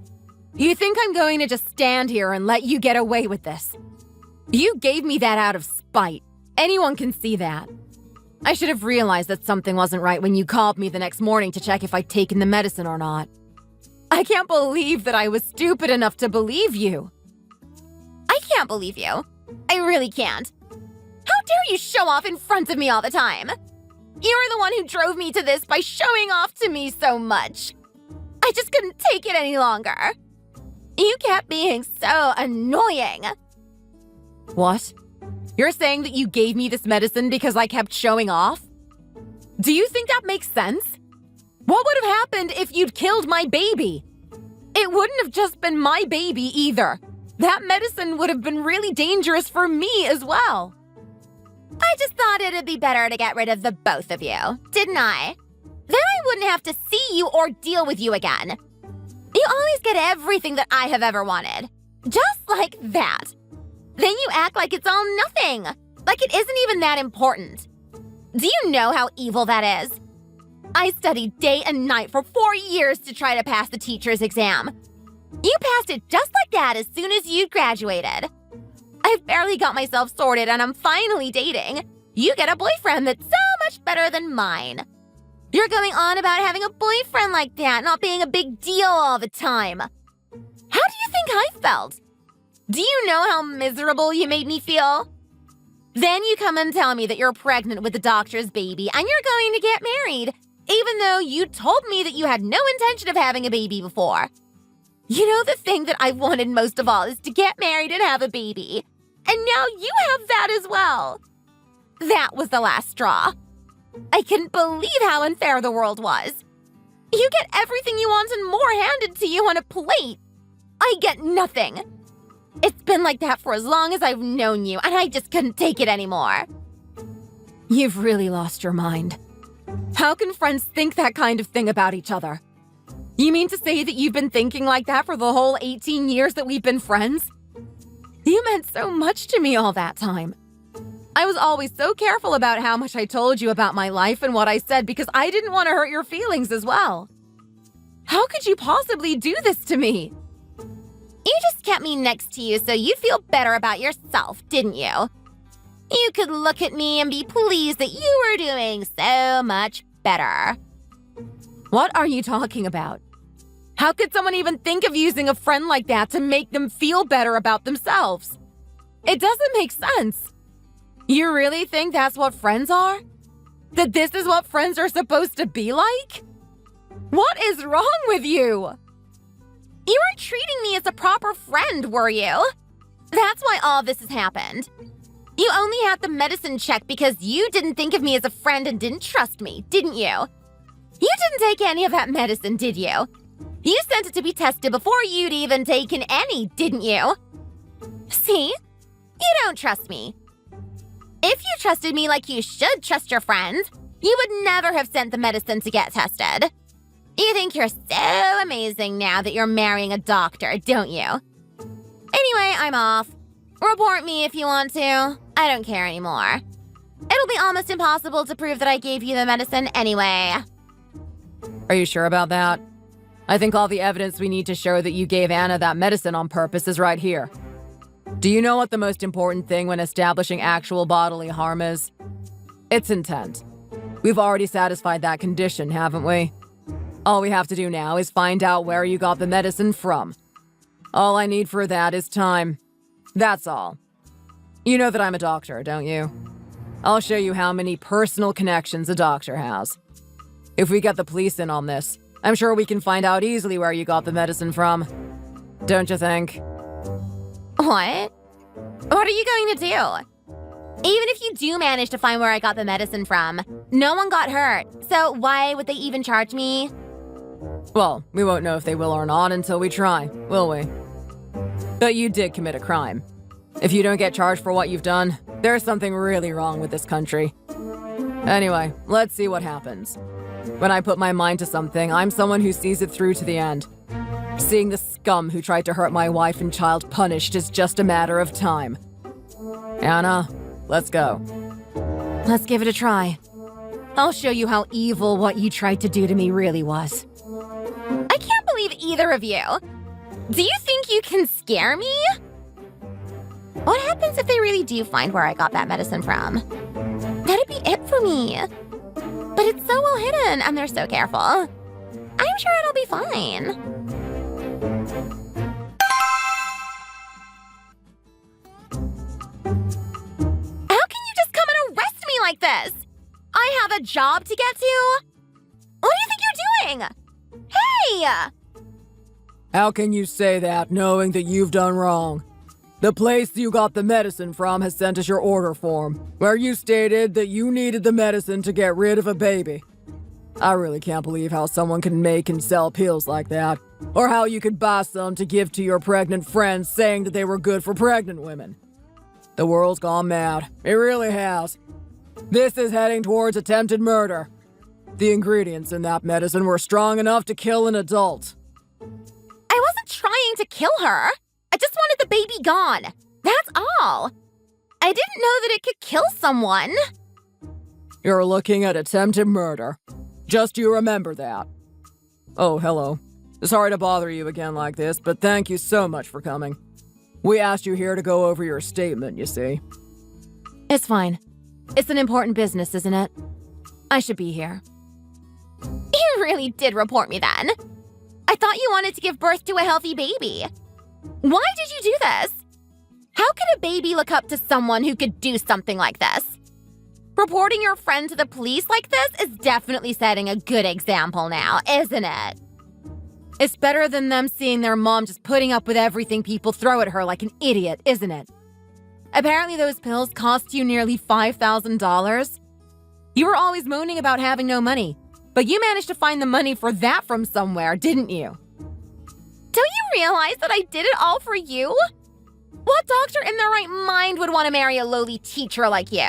You think I'm going to just stand here and let you get away with this? You gave me that out of spite. Anyone can see that. I should have realized that something wasn't right when you called me the next morning to check if I'd taken the medicine or not. I can't believe that I was stupid enough to believe you. I can't believe you. I really can't. How dare you show off in front of me all the time? You're the one who drove me to this by showing off to me so much. I just couldn't take it any longer. You kept being so annoying. What? You're saying that you gave me this medicine because I kept showing off? Do you think that makes sense? What would have happened if you'd killed my baby? It wouldn't have just been my baby either. That medicine would have been really dangerous for me as well. I just thought it'd be better to get rid of the both of you, didn't I? Then I wouldn't have to see you or deal with you again. You always get everything that I have ever wanted. Just like that. Then you act like it's all nothing. Like it isn't even that important. Do you know how evil that is? I studied day and night for 4 years to try to pass the teacher's exam. You passed it just like that as soon as you graduated. I've barely got myself sorted and I'm finally dating. You get a boyfriend that's so much better than mine. You're going on about having a boyfriend like that not being a big deal all the time. How do you think I felt? Do you know how miserable you made me feel? Then you come and tell me that you're pregnant with the doctor's baby and you're going to get married, even though you told me that you had no intention of having a baby before. You know, the thing that I've wanted most of all is to get married and have a baby. And now you have that as well. That was the last straw. I couldn't believe how unfair the world was. You get everything you want and more handed to you on a plate. I get nothing. It's been like that for as long as I've known you, and I just couldn't take it anymore. You've really lost your mind. How can friends think that kind of thing about each other? You mean to say that you've been thinking like that for the whole 18 years that we've been friends? You meant so much to me all that time. I was always so careful about how much I told you about my life and what I said because I didn't want to hurt your feelings as well. How could you possibly do this to me? You just kept me next to you so you'd feel better about yourself, didn't you? You could look at me and be pleased that you were doing so much better. What are you talking about? How could someone even think of using a friend like that to make them feel better about themselves? It doesn't make sense. You really think that's what friends are? That this is what friends are supposed to be like? What is wrong with you? You weren't treating me as a proper friend, were you? That's why all this has happened. You only had the medicine check because you didn't think of me as a friend and didn't trust me, didn't you? You didn't take any of that medicine, did you? You sent it to be tested before you'd even taken any, didn't you? See? You don't trust me. If you trusted me like you should trust your friends, you would never have sent the medicine to get tested. You think you're so amazing now that you're marrying a doctor, don't you? Anyway, I'm off. Report me if you want to. I don't care anymore. It'll be almost impossible to prove that I gave you the medicine anyway. Are you sure about that? I think all the evidence we need to show that you gave Anna that medicine on purpose is right here. Do you know what the most important thing when establishing actual bodily harm is? It's intent. We've already satisfied that condition, haven't we? All we have to do now is find out where you got the medicine from. All I need for that is time. That's all. You know that I'm a doctor, don't you? I'll show you how many personal connections a doctor has. If we get the police in on this, I'm sure we can find out easily where you got the medicine from. Don't you think? What? What are you going to do? Even if you do manage to find where I got the medicine from, no one got hurt. So why would they even charge me? Well, we won't know if they will or not until we try, will we? But you did commit a crime. If you don't get charged for what you've done, there's something really wrong with this country. Anyway, let's see what happens. When I put my mind to something, I'm someone who sees it through to the end. Seeing the scum who tried to hurt my wife and child punished is just a matter of time. Anna, let's go. Let's give it a try. I'll show you how evil what you tried to do to me really was. I can't believe either of you. Do you think you can scare me? What happens if they really do find where I got that medicine from? That'd be it for me. But it's so well hidden and they're so careful. I'm sure it'll be fine. How can you just come and arrest me like this? I have a job to get to. What do you think you're doing? Hey! How can you say that knowing that you've done wrong? The place you got the medicine from has sent us your order form, where you stated that you needed the medicine to get rid of a baby. I really can't believe how someone can make and sell pills like that, or how you could buy some to give to your pregnant friends saying that they were good for pregnant women. The world's gone mad. It really has. This is heading towards attempted murder. The ingredients in that medicine were strong enough to kill an adult. I wasn't trying to kill her. I just wanted the baby gone. That's all. I didn't know that it could kill someone. You're looking at attempted murder. Just you remember that. Oh, hello. Sorry to bother you again like this, but thank you so much for coming. We asked you here to go over your statement, you see. It's fine. It's an important business, isn't it? I should be here. You really did report me then. I thought you wanted to give birth to a healthy baby. Why did you do this? How could a baby look up to someone who could do something like this? Reporting your friend to the police like this is definitely setting a good example now, isn't it? It's better than them seeing their mom just putting up with everything people throw at her like an idiot, isn't it? Apparently those pills cost you nearly $5,000. You were always moaning about having no money, but you managed to find the money for that from somewhere, didn't you? Don't you realize that I did it all for you? What doctor in their right mind would want to marry a lowly teacher like you?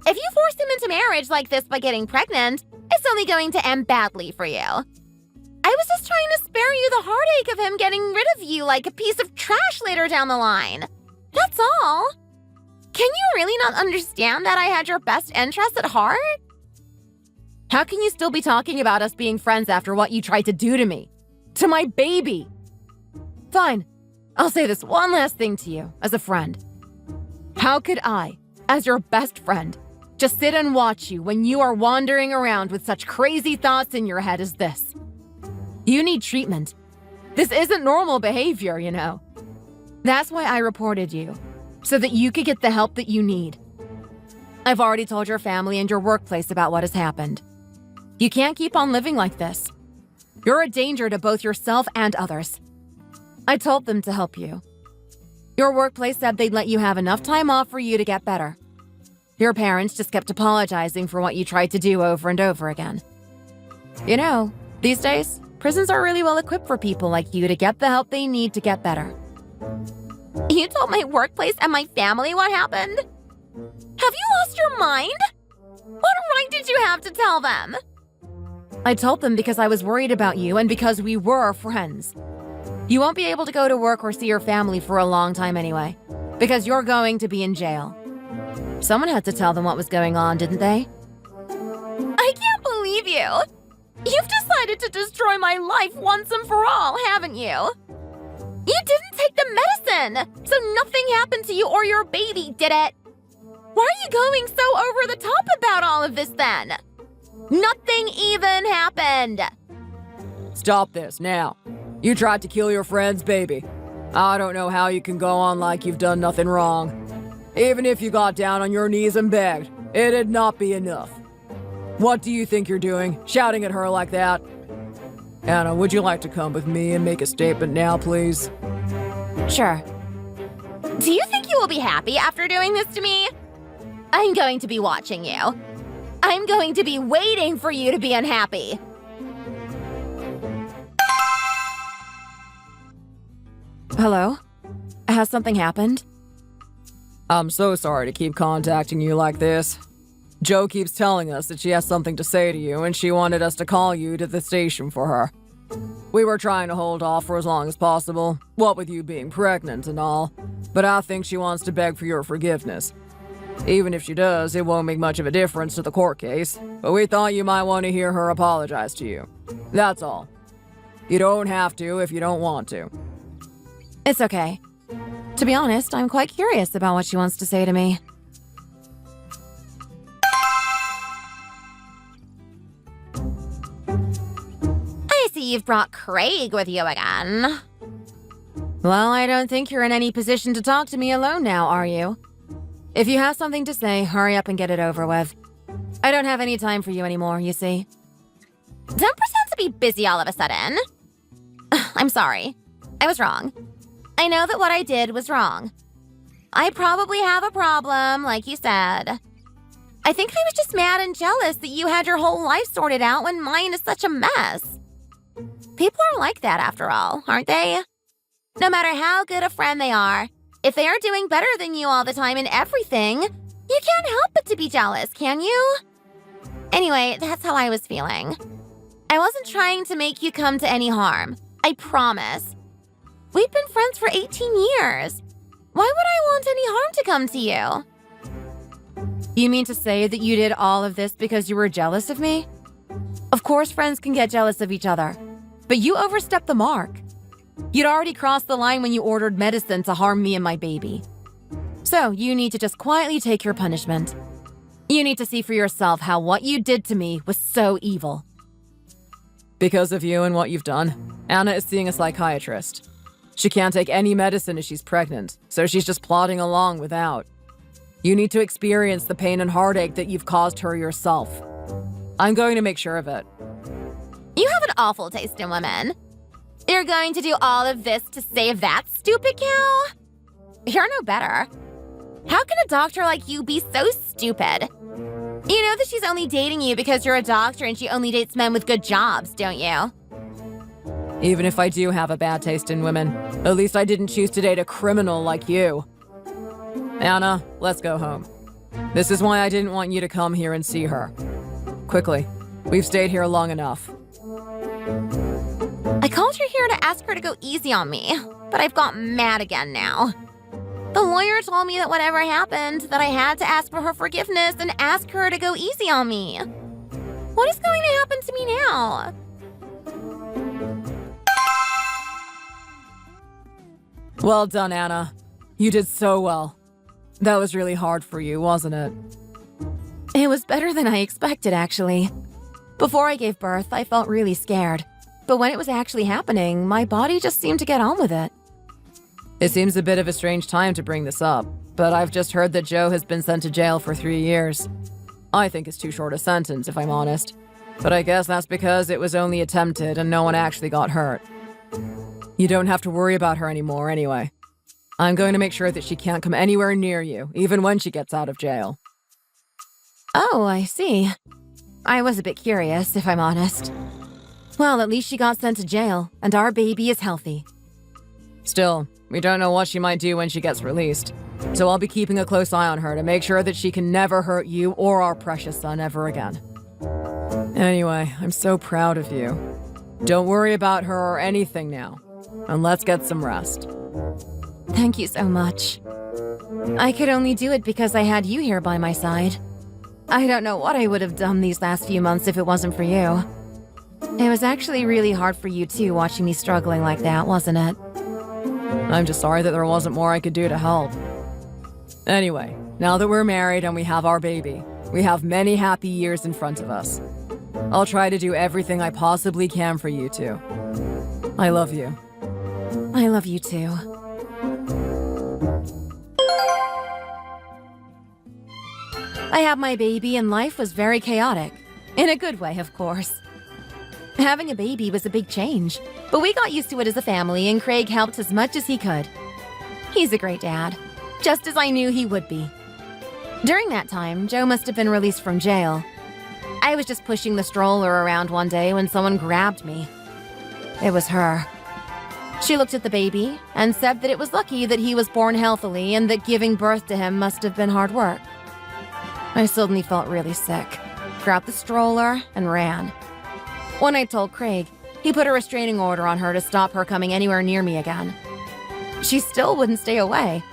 If you force him into marriage like this by getting pregnant, it's only going to end badly for you. I was just trying to spare you the heartache of him getting rid of you like a piece of trash later down the line. That's all. Can you really not understand that I had your best interests at heart? How can you still be talking about us being friends after what you tried to do to me? To my baby? Fine. I'll say this one last thing to you, as a friend. How could I, as your best friend, just sit and watch you when you are wandering around with such crazy thoughts in your head as this? You need treatment. This isn't normal behavior, you know. That's why I reported you, so that you could get the help that you need. I've already told your family and your workplace about what has happened. You can't keep on living like this. You're a danger to both yourself and others. I told them to help you. Your workplace said they'd let you have enough time off for you to get better. Your parents just kept apologizing for what you tried to do over and over again. You know, these days, prisons are really well equipped for people like you to get the help they need to get better. You told my workplace and my family what happened? Have you lost your mind? What right did you have to tell them? I told them because I was worried about you and because we were friends. You won't be able to go to work or see your family for a long time anyway, because you're going to be in jail. Someone had to tell them what was going on, didn't they? I can't believe you. You've decided to destroy my life once and for all, haven't you? You didn't take the medicine, so nothing happened to you or your baby, did it? Why are you going so over the top about all of this then? Nothing even happened. Stop this, now. You tried to kill your friend's baby. I don't know how you can go on like you've done nothing wrong. Even if you got down on your knees and begged, it'd not be enough. What do you think you're doing, shouting at her like that? Anna, would you like to come with me and make a statement now, please? Sure. Do you think you will be happy after doing this to me? I'm going to be watching you. I'm going to be waiting for you to be unhappy. Hello? Has something happened? I'm so sorry to keep contacting you like this. Jo keeps telling us that she has something to say to you and she wanted us to call you to the station for her. We were trying to hold off for as long as possible, what with you being pregnant and all, but I think she wants to beg for your forgiveness. Even if she does, it won't make much of a difference to the court case, but we thought you might want to hear her apologize to you. That's all. You don't have to if you don't want to. It's okay. To be honest, I'm quite curious about what she wants to say to me. I see you've brought Craig with you again. Well, I don't think you're in any position to talk to me alone now, are you? If you have something to say, hurry up and get it over with. I don't have any time for you anymore, you see. Don't pretend to be busy all of a sudden. I'm sorry. I was wrong. I know that what I did was wrong. I probably have a problem, like you said. I think I was just mad and jealous that you had your whole life sorted out when mine is such a mess. People are like that after all, aren't they? No matter how good a friend they are, if they are doing better than you all the time in everything, you can't help but to be jealous, can you? Anyway, that's how I was feeling. I wasn't trying to make you come to any harm. I promise. We've been friends for 18 years. Why would I want any harm to come to you? You mean to say that you did all of this because you were jealous of me? Of course friends can get jealous of each other, but you overstepped the mark. You'd already crossed the line when you ordered medicine to harm me and my baby. So you need to just quietly take your punishment. You need to see for yourself how what you did to me was so evil. Because of you and what you've done, Anna is seeing a psychiatrist. She can't take any medicine as she's pregnant, so she's just plodding along without. You need to experience the pain and heartache that you've caused her yourself. I'm going to make sure of it. You have an awful taste in women. You're going to do all of this to save that stupid cow? You're no better. How can a doctor like you be so stupid? You know that she's only dating you because you're a doctor and she only dates men with good jobs, don't you? Even if I do have a bad taste in women, at least I didn't choose to date a criminal like you. Anna, let's go home. This is why I didn't want you to come here and see her. Quickly, we've stayed here long enough. I called you here to ask her to go easy on me, but I've got mad again now. The lawyer told me that whatever happened, that I had to ask for her forgiveness and ask her to go easy on me. What is going to happen to me now? Well done, Anna. You did so well. That was really hard for you, wasn't it? It was better than I expected, actually. Before I gave birth, I felt really scared. But when it was actually happening, my body just seemed to get on with it. It seems a bit of a strange time to bring this up, but I've just heard that Joe has been sent to jail for 3 years. I think it's too short a sentence, if I'm honest. But I guess that's because it was only attempted and no one actually got hurt. You don't have to worry about her anymore anyway. I'm going to make sure that she can't come anywhere near you, even when she gets out of jail. Oh, I see. I was a bit curious, if I'm honest. Well, at least she got sent to jail, and our baby is healthy. Still, we don't know what she might do when she gets released. So I'll be keeping a close eye on her to make sure that she can never hurt you or our precious son ever again. Anyway, I'm so proud of you. Don't worry about her or anything now. And let's get some rest. Thank you so much. I could only do it because I had you here by my side. I don't know what I would have done these last few months if it wasn't for you. It was actually really hard for you too, watching me struggling like that, wasn't it? I'm just sorry that there wasn't more I could do to help. Anyway, now that we're married and we have our baby, we have many happy years in front of us. I'll try to do everything I possibly can for you two. I love you. I love you too. I had my baby and life was very chaotic. In a good way, of course. Having a baby was a big change, but we got used to it as a family and Craig helped as much as he could. He's a great dad, just as I knew he would be. During that time, Joe must have been released from jail. I was just pushing the stroller around one day when someone grabbed me. It was her. She looked at the baby and said that it was lucky that he was born healthily and that giving birth to him must have been hard work. I suddenly felt really sick, grabbed the stroller, and ran. When I told Craig, he put a restraining order on her to stop her coming anywhere near me again. She still wouldn't stay away,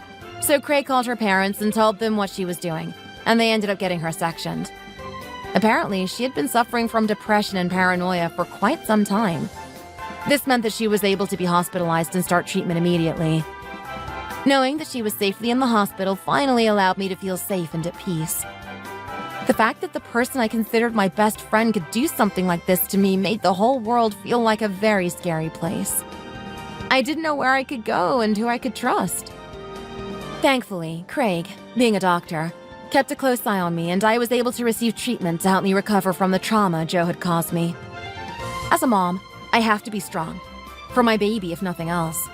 so Craig called her parents and told them what she was doing, and they ended up getting her sectioned. Apparently, she had been suffering from depression and paranoia for quite some time. This meant that she was able to be hospitalized and start treatment immediately. Knowing that she was safely in the hospital finally allowed me to feel safe and at peace. The fact that the person I considered my best friend could do something like this to me made the whole world feel like a very scary place. I didn't know where I could go and who I could trust. Thankfully, Craig, being a doctor, kept a close eye on me and I was able to receive treatment to help me recover from the trauma Joe had caused me. As a mom, I have to be strong. For my baby, if nothing else.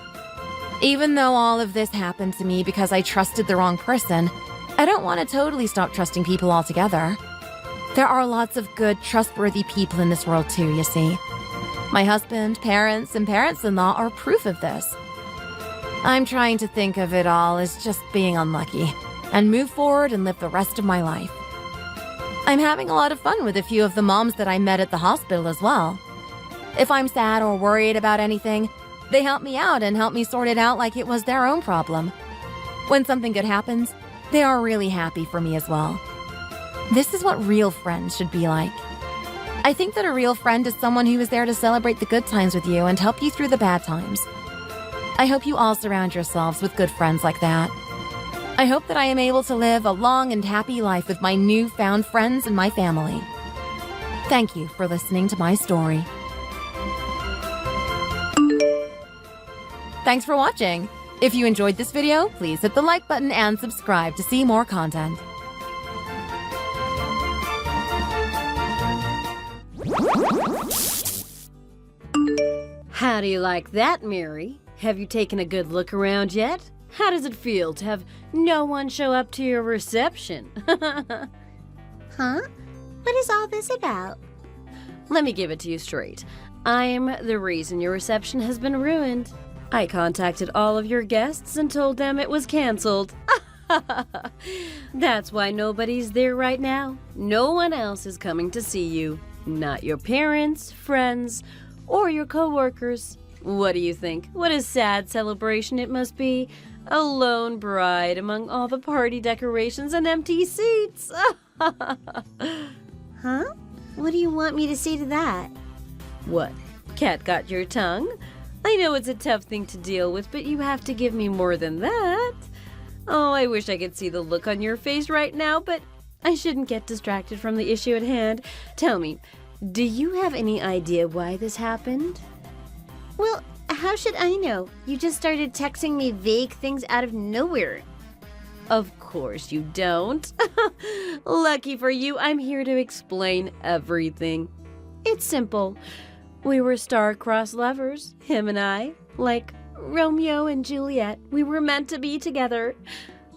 Even though all of this happened to me because I trusted the wrong person, I don't want to totally stop trusting people altogether. There are lots of good, trustworthy people in this world too, you see. My husband, parents, and parents-in-law are proof of this. I'm trying to think of it all as just being unlucky, and move forward and live the rest of my life. I'm having a lot of fun with a few of the moms that I met at the hospital as well. If I'm sad or worried about anything, they help me out and help me sort it out like it was their own problem. When something good happens, they are really happy for me as well. This is what real friends should be like. I think that a real friend is someone who is there to celebrate the good times with you and help you through the bad times. I hope you all surround yourselves with good friends like that. I hope that I am able to live a long and happy life with my newfound friends and my family. Thank you for listening to my story. Thanks for watching. If you enjoyed this video, please hit the like button and subscribe to see more content. How do you like that, Mary? Have you taken a good look around yet? How does it feel to have no one show up to your reception? Huh? What is all this about? Let me give it to you straight. I'm the reason your reception has been ruined. I contacted all of your guests and told them it was canceled. That's why nobody's there right now. No one else is coming to see you. Not your parents, friends, or your coworkers. What do you think? What a sad celebration it must be. A lone bride among all the party decorations and empty seats. Huh? What do you want me to say to that? What? Cat got your tongue? I know it's a tough thing to deal with, but you have to give me more than that. Oh, I wish I could see the look on your face right now, but I shouldn't get distracted from the issue at hand. Tell me, do you have any idea why this happened? Well, how should I know? You just started texting me vague things out of nowhere. Of course you don't. Lucky for you, I'm here to explain everything. It's simple. We were star-crossed lovers, him and I. Like Romeo and Juliet, we were meant to be together.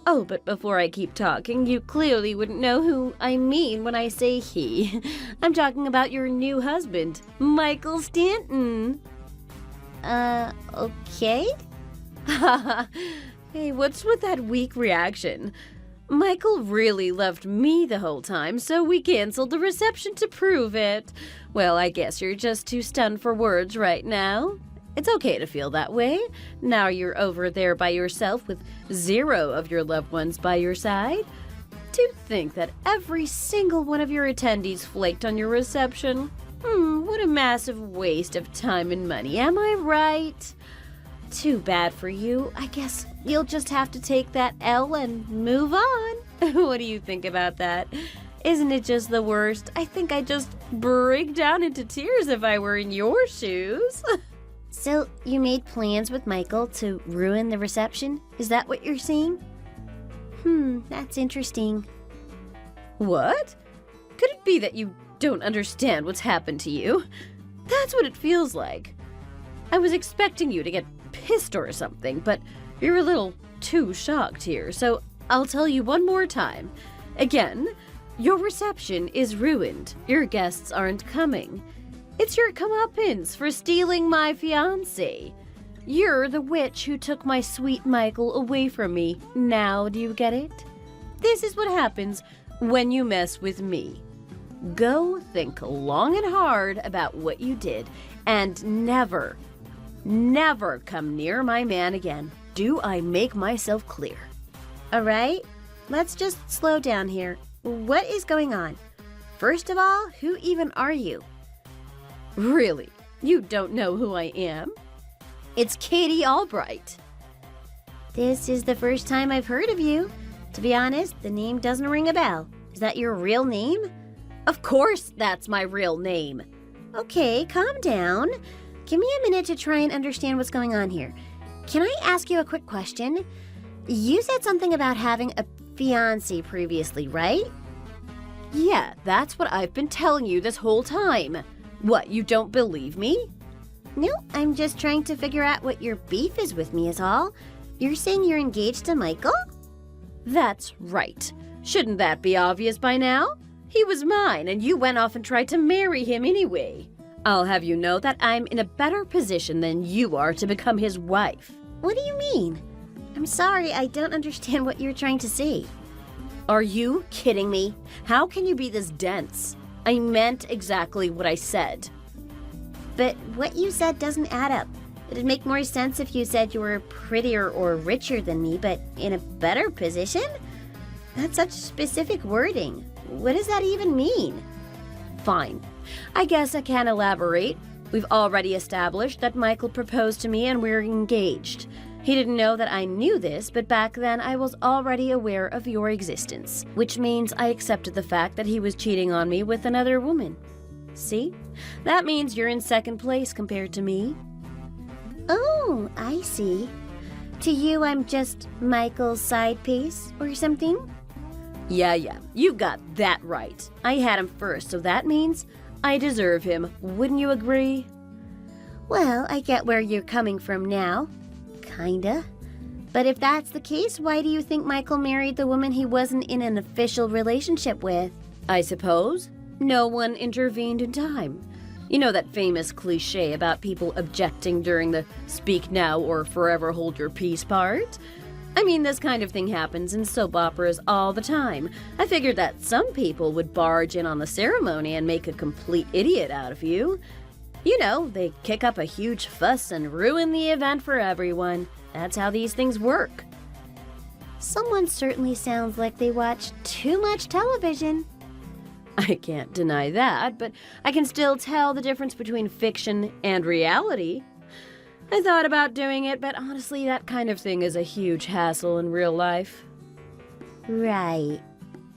Oh, but before I keep talking, you clearly wouldn't know who I mean when I say he. I'm talking about your new husband, Michael Stanton. Okay? Hey, what's with that weak reaction? Michael really loved me the whole time, so we canceled the reception to prove it. Well, I guess you're just too stunned for words right now. It's okay to feel that way. Now you're over there by yourself with 0 of your loved ones by your side. To think that every single one of your attendees flaked on your reception. What a massive waste of time and money, am I right? Too bad for you. I guess you'll just have to take that L and move on. What do you think about that? Isn't it just the worst? I think I'd just break down into tears if I were in your shoes. So, you made plans with Michael to ruin the reception? Is that what you're saying? That's interesting. What? Could it be that you don't understand what's happened to you? That's what it feels like. I was expecting you to get pissed or something, but you're a little too shocked here, so I'll tell you one more time. Again, your reception is ruined. Your guests aren't coming. It's your comeuppance for stealing my fiancé. You're the witch who took my sweet Michael away from me. Now do you get it? This is what happens when you mess with me. Go think long and hard about what you did, and never come near my man again. Do I make myself clear? All right, let's just slow down here. What is going on? First of all, who even are you? Really? You don't know who I am? It's Katie Albright. This is the first time I've heard of you. To be honest, the name doesn't ring a bell. Is that your real name? Of course that's my real name. Okay, calm down. Give me a minute to try and understand what's going on here. Can I ask you a quick question? You said something about having a fiancé previously, right? Yeah, that's what I've been telling you this whole time. What, you don't believe me? No, I'm just trying to figure out what your beef is with me is all. You're saying you're engaged to Michael? That's right. Shouldn't that be obvious by now? He was mine, and you went off and tried to marry him anyway. I'll have you know that I'm in a better position than you are to become his wife. What do you mean? I'm sorry, I don't understand what you're trying to say. Are you kidding me? How can you be this dense? I meant exactly what I said. But what you said doesn't add up. It'd make more sense if you said you were prettier or richer than me, but in a better position? That's such specific wording. What does that even mean? Fine. I guess I can elaborate. We've already established that Michael proposed to me and we're engaged. He didn't know that I knew this, but back then I was already aware of your existence, which means I accepted the fact that he was cheating on me with another woman. See? That means you're in second place compared to me. Oh, I see. To you, I'm just Michael's side piece or something? Yeah, you got that right. I had him first, so that means I deserve him. Wouldn't you agree? Well, I get where you're coming from now. Kinda. But if that's the case, why do you think Michael married the woman he wasn't in an official relationship with? I suppose no one intervened in time. You know that famous cliche about people objecting during the speak now or forever hold your peace part? I mean, this kind of thing happens in soap operas all the time. I figured that some people would barge in on the ceremony and make a complete idiot out of you. You know, they kick up a huge fuss and ruin the event for everyone. That's how these things work. Someone certainly sounds like they watch too much television. I can't deny that, but I can still tell the difference between fiction and reality. I thought about doing it, but honestly, that kind of thing is a huge hassle in real life. Right.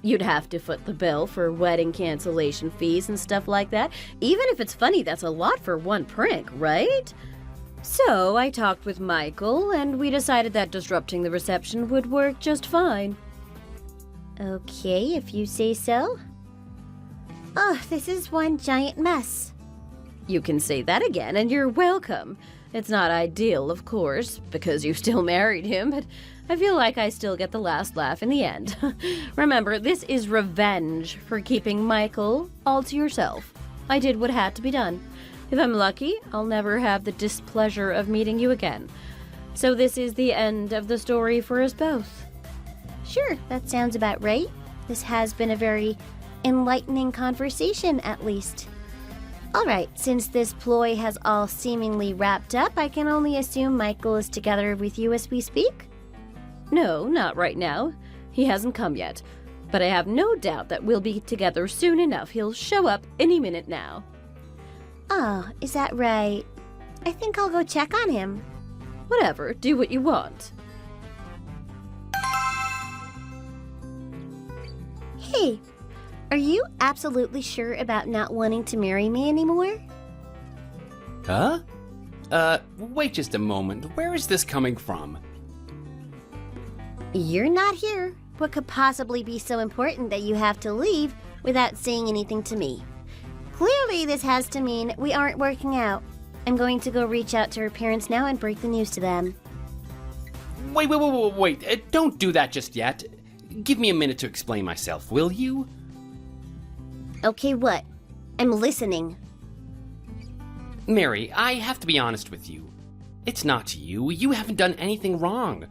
You'd have to foot the bill for wedding cancellation fees and stuff like that. Even if it's funny, that's a lot for one prank, right? So I talked with Michael, and we decided that disrupting the reception would work just fine. Okay, if you say so. Oh, this is one giant mess. You can say that again, and you're welcome. It's not ideal, of course, because you still married him, but I feel like I still get the last laugh in the end. Remember, this is revenge for keeping Michael all to yourself. I did what had to be done. If I'm lucky, I'll never have the displeasure of meeting you again. So this is the end of the story for us both. Sure, that sounds about right. This has been a very enlightening conversation, at least. All right, since this ploy has all seemingly wrapped up, I can only assume Michael is together with you as we speak? No, not right now. He hasn't come yet. But I have no doubt that we'll be together soon enough. He'll show up any minute now. Oh, is that right? I think I'll go check on him. Whatever, do what you want. Hey, are you absolutely sure about not wanting to marry me anymore? Huh? Wait just a moment. Where is this coming from? You're not here. What could possibly be so important that you have to leave without saying anything to me? Clearly, this has to mean we aren't working out. I'm going to go reach out to her parents now and break the news to them. Wait. Don't do that just yet. Give me a minute to explain myself, will you? Okay, what? I'm listening. Mary, I have to be honest with you. It's not you. You haven't done anything wrong.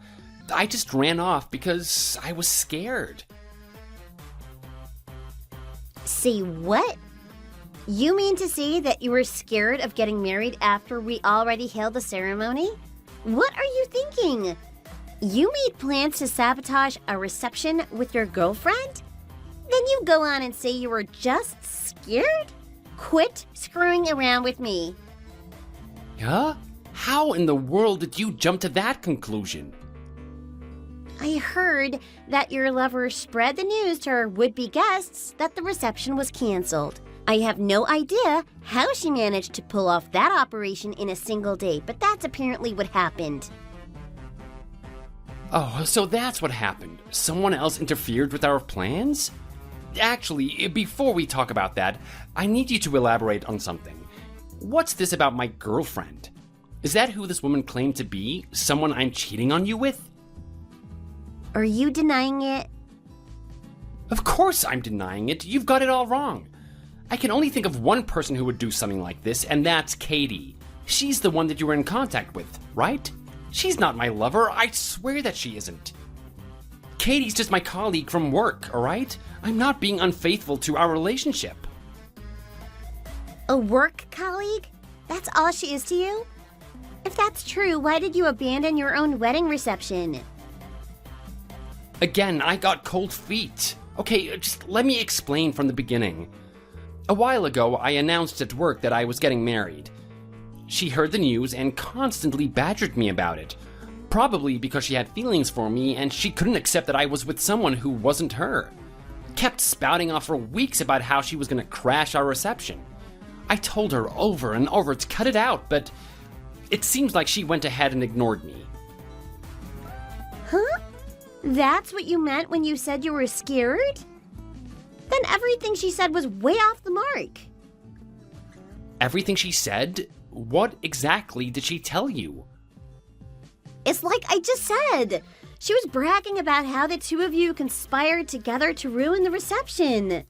I just ran off because I was scared. Say what? You mean to say that you were scared of getting married after we already held the ceremony? What are you thinking? You made plans to sabotage a reception with your girlfriend? Then you go on and say you were just scared? Quit screwing around with me. Huh? How in the world did you jump to that conclusion? I heard that your lover spread the news to her would-be guests that the reception was canceled. I have no idea how she managed to pull off that operation in a single day, but that's apparently what happened. Oh, so that's what happened. Someone else interfered with our plans? Actually, before we talk about that, I need you to elaborate on something. What's this about my girlfriend? Is that who this woman claimed to be? Someone I'm cheating on you with? Are you denying it? Of course I'm denying it. You've got it all wrong. I can only think of one person who would do something like this, and that's Katie. She's the one that you were in contact with, right? She's not my lover. I swear that she isn't. Katie's just my colleague from work, all right? I'm not being unfaithful to our relationship. A work colleague? That's all she is to you? If that's true, why did you abandon your own wedding reception? Again, I got cold feet. Okay, just let me explain from the beginning. A while ago, I announced at work that I was getting married. She heard the news and constantly badgered me about it. Probably because she had feelings for me and she couldn't accept that I was with someone who wasn't her. Kept spouting off for weeks about how she was going to crash our reception. I told her over and over to cut it out, but it seems like she went ahead and ignored me. Huh? That's what you meant when you said you were scared? Then everything she said was way off the mark. Everything she said? What exactly did she tell you? It's like I just said. She was bragging about how the two of you conspired together to ruin the reception.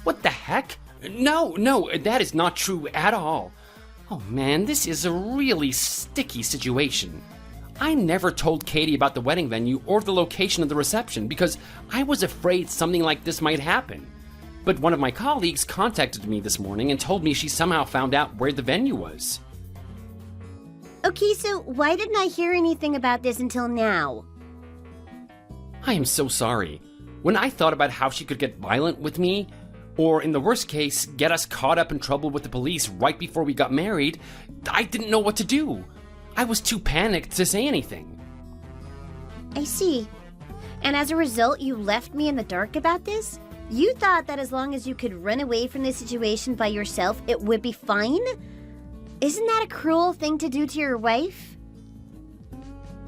What the heck? No, that is not true at all. Oh man, this is a really sticky situation. I never told Katie about the wedding venue or the location of the reception because I was afraid something like this might happen. But one of my colleagues contacted me this morning and told me she somehow found out where the venue was. Okay, so why didn't I hear anything about this until now? I am so sorry. When I thought about how she could get violent with me, or in the worst case, get us caught up in trouble with the police right before we got married, I didn't know what to do. I was too panicked to say anything. I see. And as a result, you left me in the dark about this? You thought that as long as you could run away from the situation by yourself, it would be fine? Isn't that a cruel thing to do to your wife?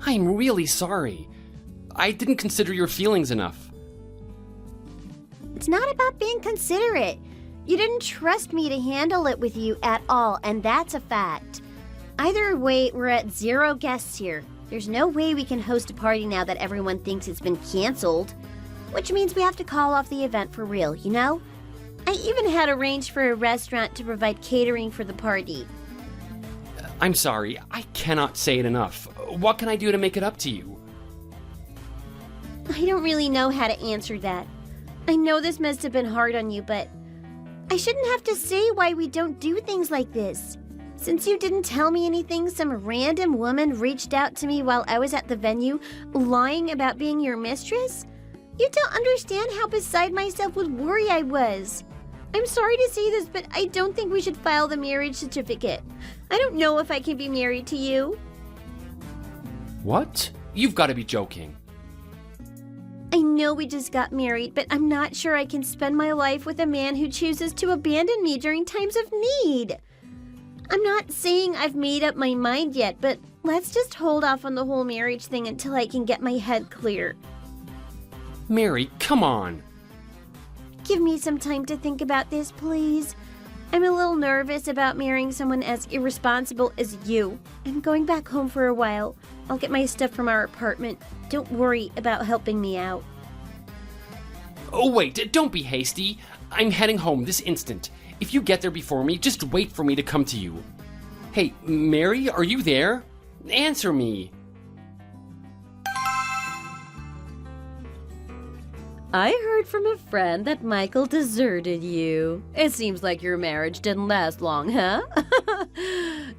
I'm really sorry. I didn't consider your feelings enough. It's not about being considerate. You didn't trust me to handle it with you at all, and that's a fact. Either way, we're at 0 guests here. There's no way we can host a party now that everyone thinks it's been canceled. Which means we have to call off the event for real, you know? I even had arranged for a restaurant to provide catering for the party. I'm sorry. I cannot say it enough. What can I do to make it up to you? I don't really know how to answer that. I know this must have been hard on you, but I shouldn't have to say why we don't do things like this. Since you didn't tell me anything, some random woman reached out to me while I was at the venue, lying about being your mistress? You don't understand how beside myself with worry I was. I'm sorry to say this, but I don't think we should file the marriage certificate. I don't know if I can be married to you. What? You've got to be joking. I know we just got married, but I'm not sure I can spend my life with a man who chooses to abandon me during times of need. I'm not saying I've made up my mind yet, but let's just hold off on the whole marriage thing until I can get my head clear. Mary, come on. Give me some time to think about this, please. I'm a little nervous about marrying someone as irresponsible as you. I'm going back home for a while. I'll get my stuff from our apartment. Don't worry about helping me out. Oh, wait, don't be hasty. I'm heading home this instant. If you get there before me, just wait for me to come to you. Hey, Mary, are you there? Answer me. I heard from a friend that Michael deserted you. It seems like your marriage didn't last long, huh?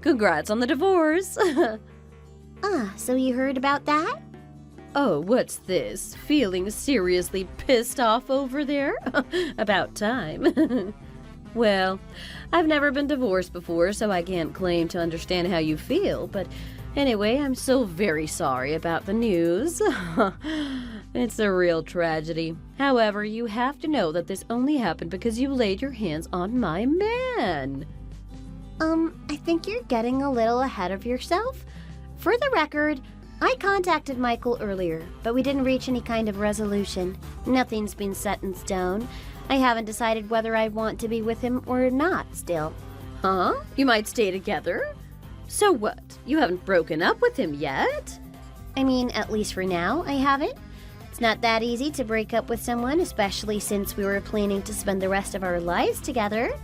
Congrats on the divorce. So you heard about that? Oh, what's this? Feeling seriously pissed off over there? About time. Well, I've never been divorced before, so I can't claim to understand how you feel, but anyway, I'm so very sorry about the news. It's a real tragedy. However, you have to know that this only happened because you laid your hands on my man. I think you're getting a little ahead of yourself. For the record, I contacted Michael earlier, but we didn't reach any kind of resolution. Nothing's been set in stone. I haven't decided whether I want to be with him or not still. Huh? You might stay together? So what? You haven't broken up with him yet? I mean, at least for now, I haven't. It's not that easy to break up with someone, especially since we were planning to spend the rest of our lives together.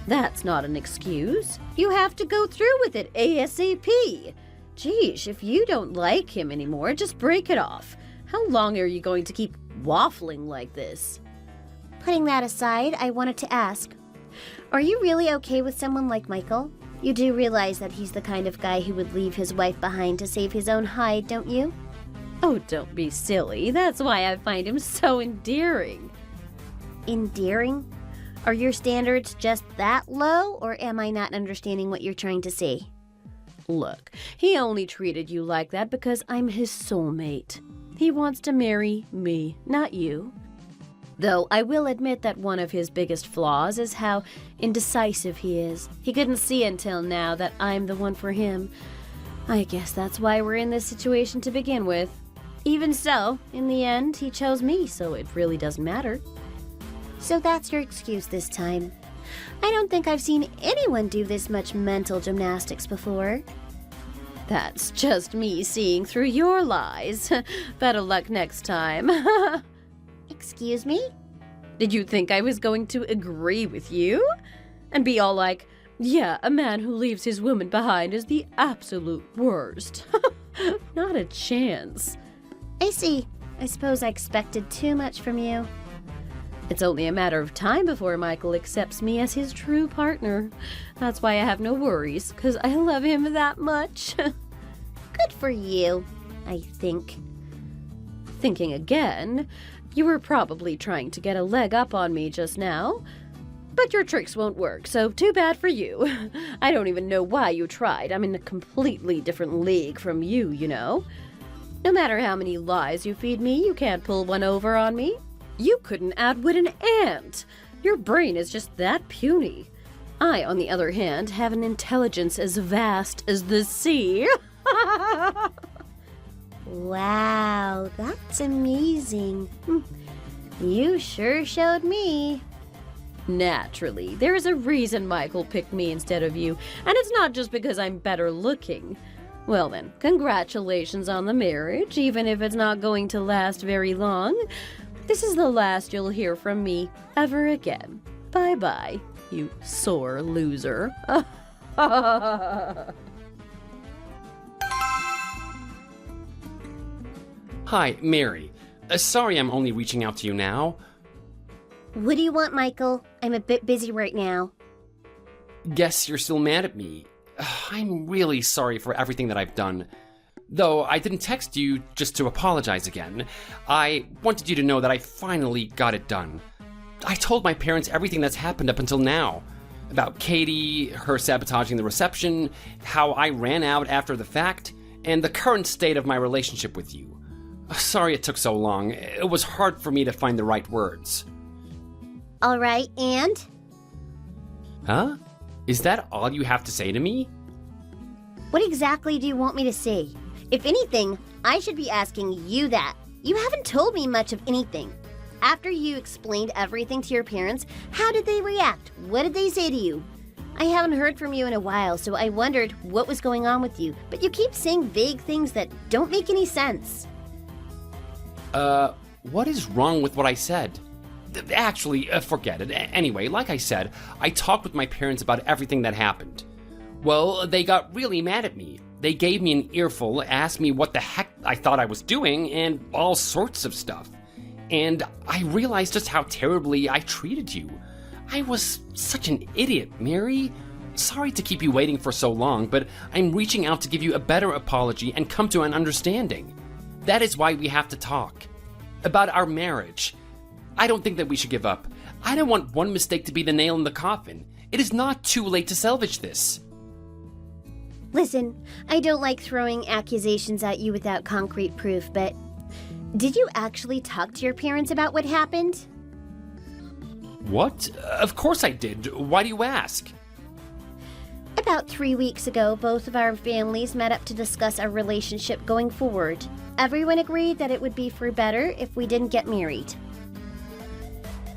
That's not an excuse. You have to go through with it ASAP. Geesh, if you don't like him anymore, just break it off. How long are you going to keep waffling like this? Putting that aside, I wanted to ask, are you really okay with someone like Michael? You do realize that he's the kind of guy who would leave his wife behind to save his own hide, don't you? Oh, don't be silly. That's why I find him so endearing. Endearing? Are your standards just that low, or am I not understanding what you're trying to say? Look, he only treated you like that because I'm his soulmate. He wants to marry me, not you. Though I will admit that one of his biggest flaws is how indecisive he is. He couldn't see until now that I'm the one for him. I guess that's why we're in this situation to begin with. Even so, in the end, he chose me, so it really doesn't matter. So that's your excuse this time. I don't think I've seen anyone do this much mental gymnastics before. That's just me seeing through your lies. Better luck next time. Excuse me? Did you think I was going to agree with you? And be all like, yeah, a man who leaves his woman behind is the absolute worst. Not a chance. I see. I suppose I expected too much from you. It's only a matter of time before Michael accepts me as his true partner. That's why I have no worries, because I love him that much. Good for you, I think. thinking again, you were probably trying to get a leg up on me just now. But your tricks won't work, so too bad for you. I don't even know why you tried. I'm in a completely different league from you, you know. No matter how many lies you feed me, you can't pull one over on me. You couldn't outwit an ant. Your brain is just that puny. I, on the other hand, have an intelligence as vast as the sea. Wow, that's amazing. You sure showed me. Naturally, there is a reason Michael picked me instead of you, and it's not just because I'm better looking. Well then, congratulations on the marriage, even if it's not going to last very long. This is the last you'll hear from me ever again. Bye-bye, you sore loser. Hi, Mary. Sorry I'm only reaching out to you now. What do you want, Michael? I'm a bit busy right now. Guess you're still mad at me. I'm really sorry for everything that I've done. Though I didn't text you just to apologize again. I wanted you to know that I finally got it done. I told my parents everything that's happened up until now. About Katie, her sabotaging the reception, how I ran out after the fact, and the current state of my relationship with you. Sorry it took so long. It was hard for me to find the right words. All right, and? Huh? Is that all you have to say to me? What exactly do you want me to say? If anything, I should be asking you that. You haven't told me much of anything. After you explained everything to your parents, how did they react? What did they say to you? I haven't heard from you in a while, so I wondered what was going on with you, but you keep saying vague things that don't make any sense. What is wrong with what I said? Actually, forget it. Anyway, like I said, I talked with my parents about everything that happened. Well, they got really mad at me. They gave me an earful, asked me what the heck I thought I was doing, and all sorts of stuff. And I realized just how terribly I treated you. I was such an idiot, Mary. Sorry to keep you waiting for so long, but I'm reaching out to give you a better apology and come to an understanding. That is why we have to talk. About our marriage. I don't think that we should give up. I don't want one mistake to be the nail in the coffin. It is not too late to salvage this. Listen, I don't like throwing accusations at you without concrete proof, but did you actually talk to your parents about what happened? What? Of course I did. Why do you ask? About 3 weeks ago, both of our families met up to discuss our relationship going forward. Everyone agreed that it would be for better if we didn't get married.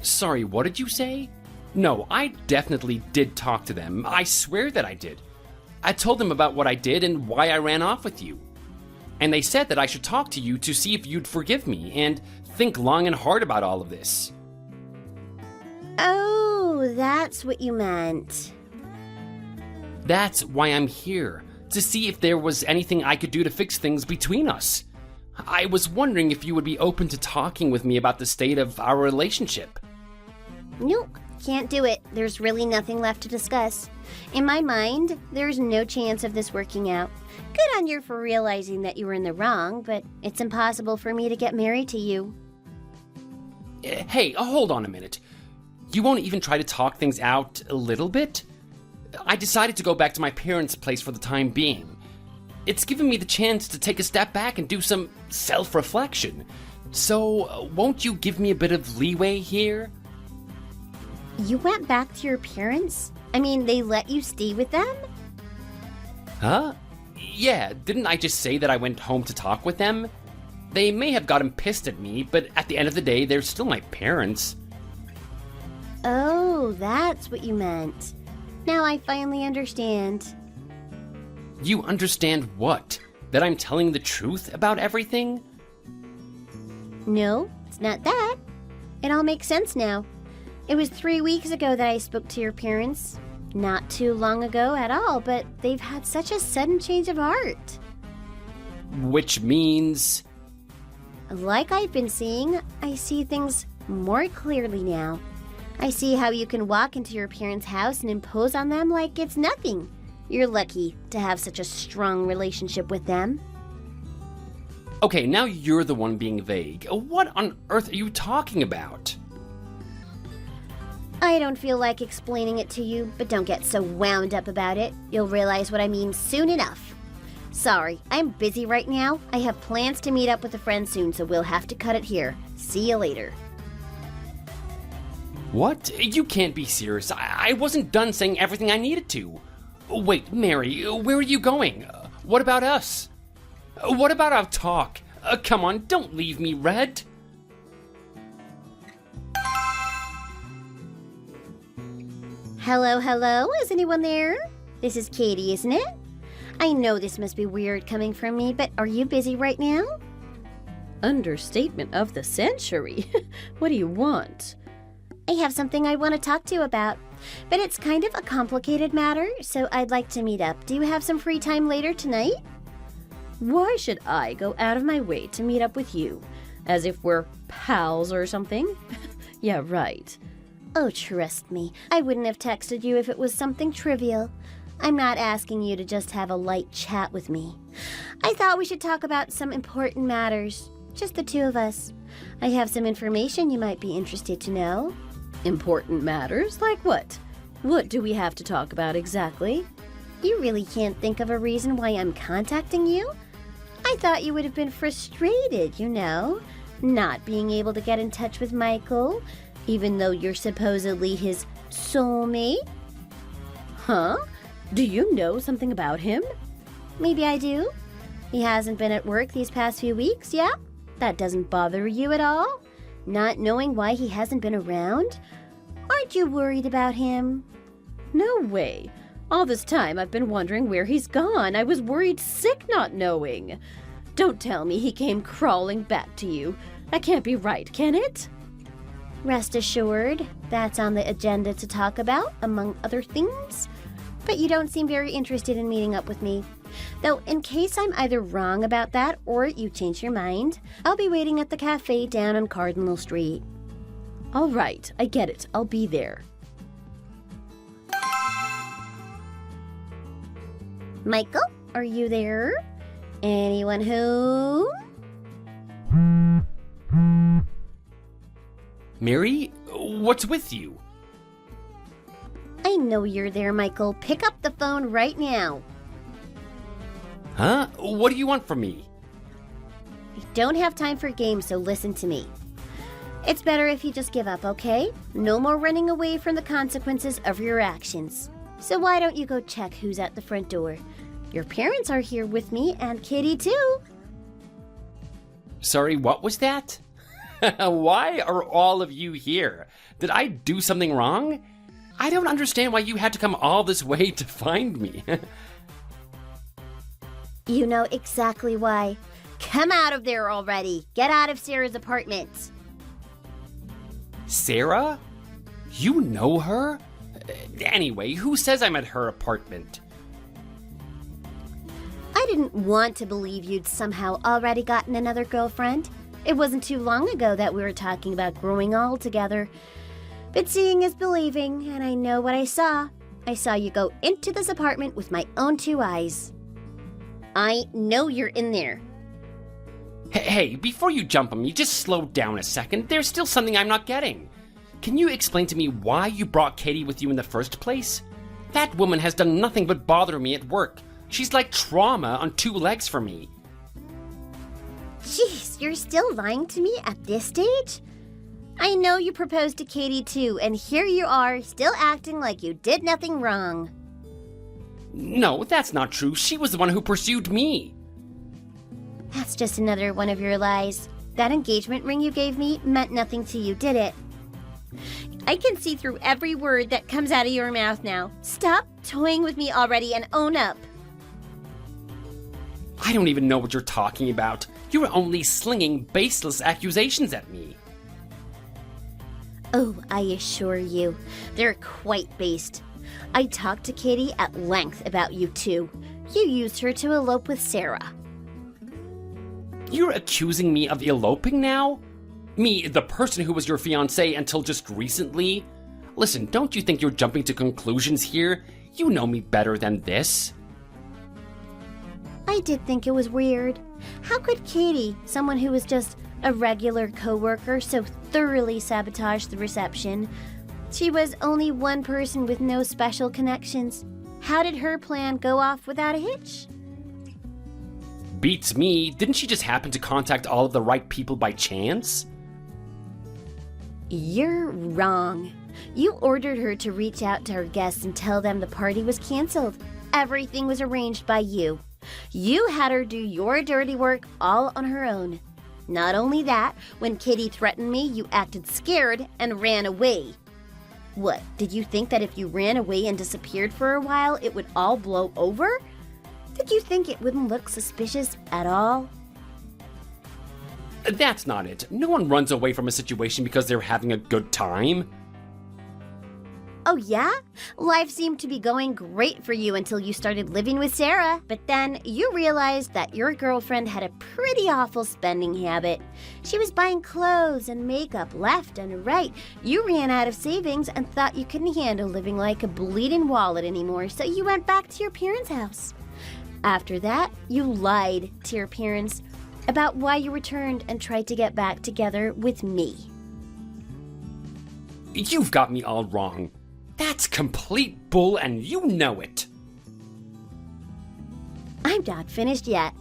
Sorry, what did you say? No, I definitely did talk to them. I swear that I did. I told them about what I did and why I ran off with you. And they said that I should talk to you to see if you'd forgive me and think long and hard about all of this. Oh, that's what you meant. That's why I'm here, to see if there was anything I could do to fix things between us. I was wondering if you would be open to talking with me about the state of our relationship. Nope, can't do it. There's really nothing left to discuss. In my mind, there's no chance of this working out. Good on you for realizing that you were in the wrong, but it's impossible for me to get married to you. Hey, hold on a minute. You won't even try to talk things out a little bit? I decided to go back to my parents' place for the time being. It's given me the chance to take a step back and do some self-reflection. So, won't you give me a bit of leeway here? You went back to your parents? I mean, they let you stay with them? Huh? Yeah, didn't I just say that I went home to talk with them? They may have gotten pissed at me, but at the end of the day, they're still my parents. Oh, that's what you meant. Now I finally understand. You understand what? That I'm telling the truth about everything? No, it's not that. It all makes sense now. It was 3 weeks ago that I spoke to your parents. Not too long ago at all, but they've had such a sudden change of heart. Which means... Like I've been seeing, I see things more clearly now. I see how you can walk into your parents' house and impose on them like it's nothing. You're lucky to have such a strong relationship with them. Okay, now you're the one being vague. What on earth are you talking about? I don't feel like explaining it to you, but don't get so wound up about it. You'll realize what I mean soon enough. Sorry, I'm busy right now. I have plans to meet up with a friend soon, so we'll have to cut it here. See you later. What? You can't be serious. I wasn't done saying everything I needed to. Wait, Mary, where are you going? What about us? What about our talk? Come on, don't leave me, Red. Hello, hello? Is anyone there? This is Katie, isn't it? I know this must be weird coming from me, but are you busy right now? Understatement of the century. What do you want? I have something I want to talk to you about, but it's kind of a complicated matter, so I'd like to meet up. Do you have some free time later tonight? Why should I go out of my way to meet up with you? As if we're pals or something? Yeah, right. Oh, trust me, I wouldn't have texted you if it was something trivial. I'm not asking you to just have a light chat with me. I thought we should talk about some important matters, just the two of us. I have some information you might be interested to know. Important matters? Like what? What do we have to talk about exactly? You really can't think of a reason why I'm contacting you? I thought you would have been frustrated, not being able to get in touch with Michael, even though you're supposedly his soulmate. Huh? Do you know something about him? Maybe I do. He hasn't been at work these past few weeks, yeah? That doesn't bother you at all? Not knowing why he hasn't been around? Aren't you worried about him? No way. All this time I've been wondering where he's gone. I was worried sick not knowing. Don't tell me he came crawling back to you. That can't be right, can it? Rest assured, that's on the agenda to talk about, among other things. But you don't seem very interested in meeting up with me. Though, in case I'm either wrong about that or you change your mind, I'll be waiting at the cafe down on Cardinal Street. All right, I get it. I'll be there. Michael, are you there? Anyone home? Mary, what's with you? I know you're there, Michael. Pick up the phone right now. Huh? What do you want from me? I don't have time for games, so listen to me. It's better if you just give up, okay? No more running away from the consequences of your actions. So why don't you go check who's at the front door? Your parents are here with me, and Kitty too. Sorry, what was that? Why are all of you here? Did I do something wrong? I don't understand why you had to come all this way to find me. You know exactly why. Come out of there already. Get out of Sarah's apartment. Sarah? You know her? Anyway, who says I'm at her apartment? I didn't want to believe you'd somehow already gotten another girlfriend. It wasn't too long ago that we were talking about growing old together. But seeing is believing, and I know what I saw. I saw you go into this apartment with my own two eyes. I know you're in there. Hey, before you jump on me, just slow down a second. There's still something I'm not getting. Can you explain to me why you brought Katie with you in the first place? That woman has done nothing but bother me at work. She's like trauma on two legs for me. Jeez, you're still lying to me at this stage? I know you proposed to Katie too, and here you are, still acting like you did nothing wrong. No, that's not true. She was the one who pursued me. That's just another one of your lies. That engagement ring you gave me meant nothing to you, did it? I can see through every word that comes out of your mouth now. Stop toying with me already and own up. I don't even know what you're talking about. You were only slinging baseless accusations at me. Oh, I assure you, they're quite based. I talked to Katie at length about you two. You used her to elope with Sarah. You're accusing me of eloping now? Me, the person who was your fiancé until just recently? Listen, don't you think you're jumping to conclusions here? You know me better than this. I did think it was weird. How could Katie, someone who was just a regular coworker, so thoroughly sabotage the reception? She was only one person with no special connections. How did her plan go off without a hitch? Beats me. Didn't she just happen to contact all of the right people by chance? You're wrong. You ordered her to reach out to her guests and tell them the party was canceled. Everything was arranged by you. You had her do your dirty work all on her own. Not only that, when Kitty threatened me, you acted scared and ran away. What, did you think that if you ran away and disappeared for a while, it would all blow over? Did you think it wouldn't look suspicious at all? That's not it. No one runs away from a situation because they're having a good time. Oh yeah? Life seemed to be going great for you until you started living with Sarah, but then you realized that your girlfriend had a pretty awful spending habit. She was buying clothes and makeup left and right. You ran out of savings and thought you couldn't handle living like a bleeding wallet anymore, so you went back to your parents' house. After that, you lied to your parents about why you returned and tried to get back together with me. You've got me all wrong. That's complete bull and you know it. I'm not finished yet.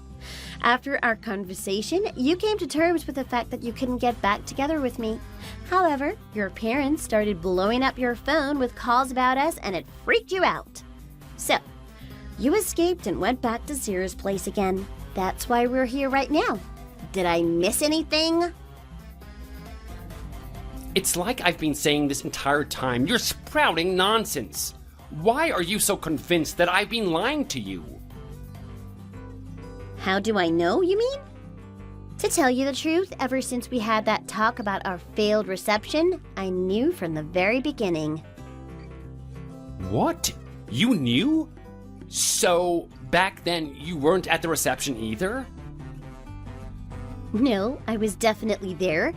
After our conversation, you came to terms with the fact that you couldn't get back together with me. However, your parents started blowing up your phone with calls about us and it freaked you out. So, you escaped and went back to Sarah's place again. That's why we're here right now. Did I miss anything? It's like I've been saying this entire time. You're sprouting nonsense. Why are you so convinced that I've been lying to you? How do I know, you mean? To tell you the truth, ever since we had that talk about our failed reception, I knew from the very beginning. What? You knew? So, back then, you weren't at the reception either? No, I was definitely there.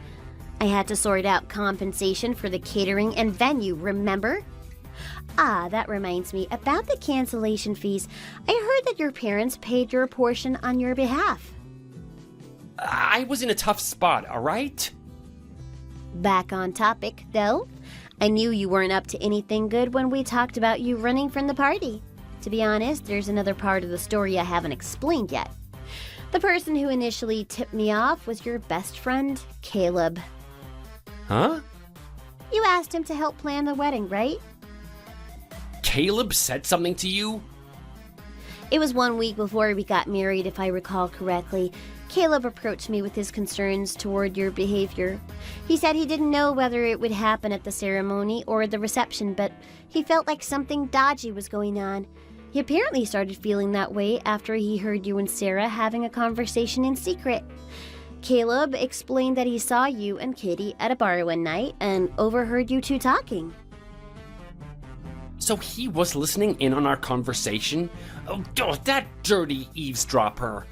I had to sort out compensation for the catering and venue, remember? Ah, that reminds me, about the cancellation fees. I heard that your parents paid your portion on your behalf. I was in a tough spot, alright? Back on topic, though. I knew you weren't up to anything good when we talked about you running from the party. To be honest, there's another part of the story I haven't explained yet. The person who initially tipped me off was your best friend, Caleb. Huh? You asked him to help plan the wedding, right? Caleb said something to you? It was 1 week before we got married, if I recall correctly. Caleb approached me with his concerns toward your behavior. He said he didn't know whether it would happen at the ceremony or the reception, but he felt like something dodgy was going on. He apparently started feeling that way after he heard you and Sarah having a conversation in secret. Caleb explained that he saw you and Katie at a bar one night and overheard you two talking. So he was listening in on our conversation? Oh, that dirty eavesdropper.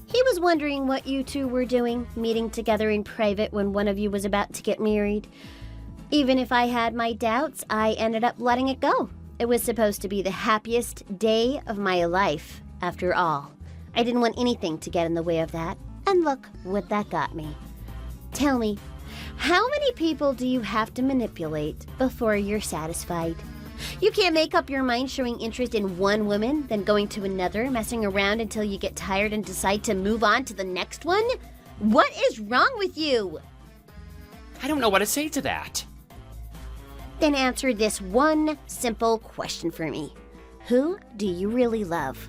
He was wondering what you two were doing, meeting together in private when one of you was about to get married. Even if I had my doubts, I ended up letting it go. It was supposed to be the happiest day of my life, after all. I didn't want anything to get in the way of that, and look what that got me. Tell me, how many people do you have to manipulate before you're satisfied? You can't make up your mind showing interest in one woman, then going to another, messing around until you get tired and decide to move on to the next one? What is wrong with you? I don't know what to say to that. Then answer this one simple question for me. Who do you really love?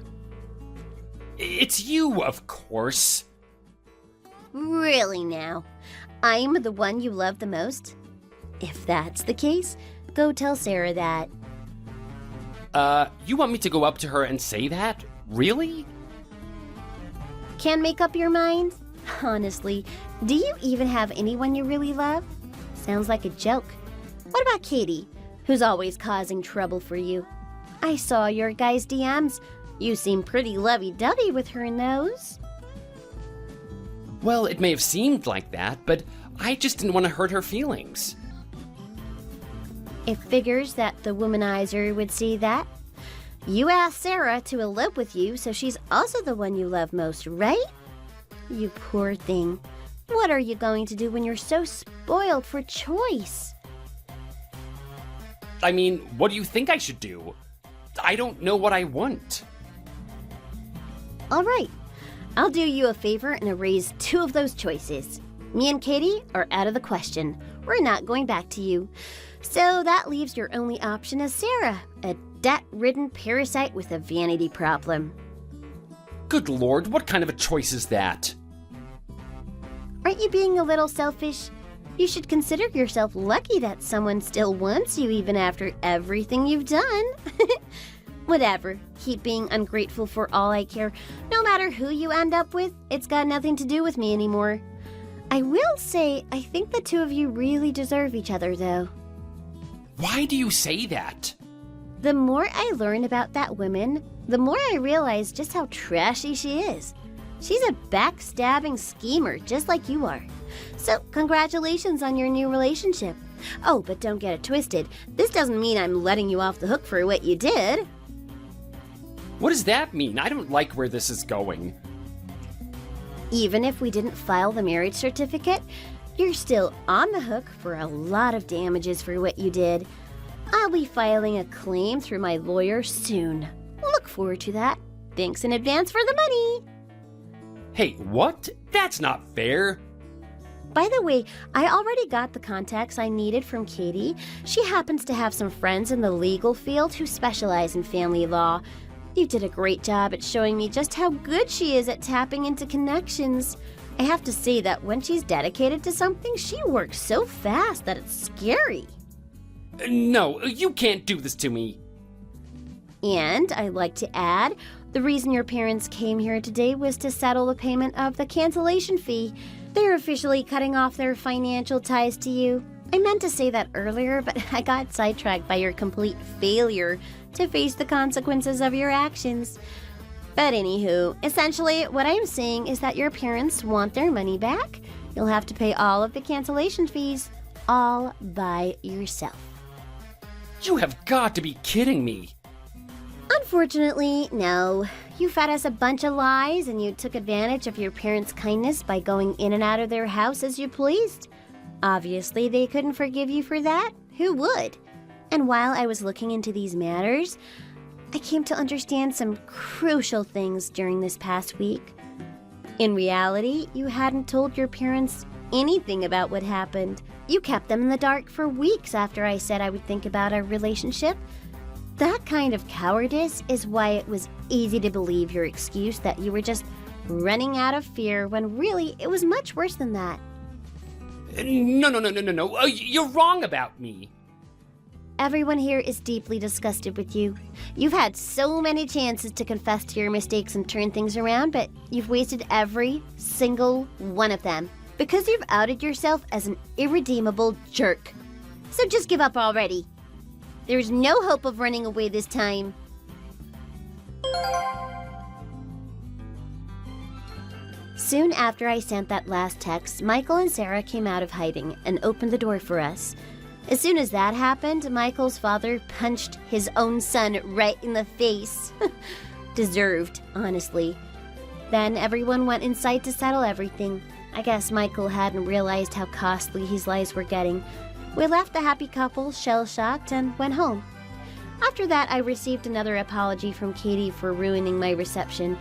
It's you, of course. Really now? I'm the one you love the most? If that's the case, go tell Sarah that. You want me to go up to her and say that? Really? Can't make up your mind? Honestly, do you even have anyone you really love? Sounds like a joke. What about Katie, who's always causing trouble for you? I saw your guys' DMs. You seem pretty lovey-dovey with her in those. Well, it may have seemed like that, but I just didn't want to hurt her feelings. It figures that the womanizer would see that. You asked Sarah to elope with you, so she's also the one you love most, right? You poor thing. What are you going to do when you're so spoiled for choice? I mean, what do you think I should do? I don't know what I want. All right, I'll do you a favor and erase 2 of those choices. Me and Katie are out of the question. We're not going back to you. So that leaves your only option as Sarah, a debt-ridden parasite with a vanity problem. Good lord, what kind of a choice is that? Aren't you being a little selfish? You should consider yourself lucky that someone still wants you even after everything you've done. Whatever. Keep being ungrateful for all I care. No matter who you end up with, it's got nothing to do with me anymore. I will say, I think the 2 of you really deserve each other, though. Why do you say that? The more I learn about that woman, the more I realize just how trashy she is. She's a backstabbing schemer, just like you are. So, congratulations on your new relationship. Oh, but don't get it twisted. This doesn't mean I'm letting you off the hook for what you did. What does that mean? I don't like where this is going. Even if we didn't file the marriage certificate, you're still on the hook for a lot of damages for what you did. I'll be filing a claim through my lawyer soon. Look forward to that. Thanks in advance for the money. Hey, what? That's not fair. By the way, I already got the contacts I needed from Katie. She happens to have some friends in the legal field who specialize in family law. You did a great job at showing me just how good she is at tapping into connections. I have to say that when she's dedicated to something, she works so fast that it's scary. No, you can't do this to me. And I'd like to add, the reason your parents came here today was to settle the payment of the cancellation fee. They're officially cutting off their financial ties to you. I meant to say that earlier, but I got sidetracked by your complete failure to face the consequences of your actions. But anywho, essentially what I'm saying is that your parents want their money back. You'll have to pay all of the cancellation fees all by yourself. You have got to be kidding me. Unfortunately, no. You fed us a bunch of lies and you took advantage of your parents' kindness by going in and out of their house as you pleased. Obviously, they couldn't forgive you for that. Who would? And while I was looking into these matters, I came to understand some crucial things during this past week. In reality, you hadn't told your parents anything about what happened. You kept them in the dark for weeks after I said I would think about our relationship. That kind of cowardice is why it was easy to believe your excuse that you were just running out of fear when really it was much worse than that. No. You're wrong about me. Everyone here is deeply disgusted with you. You've had so many chances to confess to your mistakes and turn things around, but you've wasted every single one of them because you've outed yourself as an irredeemable jerk. So just give up already. There's no hope of running away this time. Soon after I sent that last text, Michael and Sarah came out of hiding and opened the door for us. As soon as that happened, Michael's father punched his own son right in the face. Deserved, honestly. Then everyone went inside to settle everything. I guess Michael hadn't realized how costly his lies were getting. We left the happy couple shell-shocked and went home. After that, I received another apology from Katie for ruining my reception.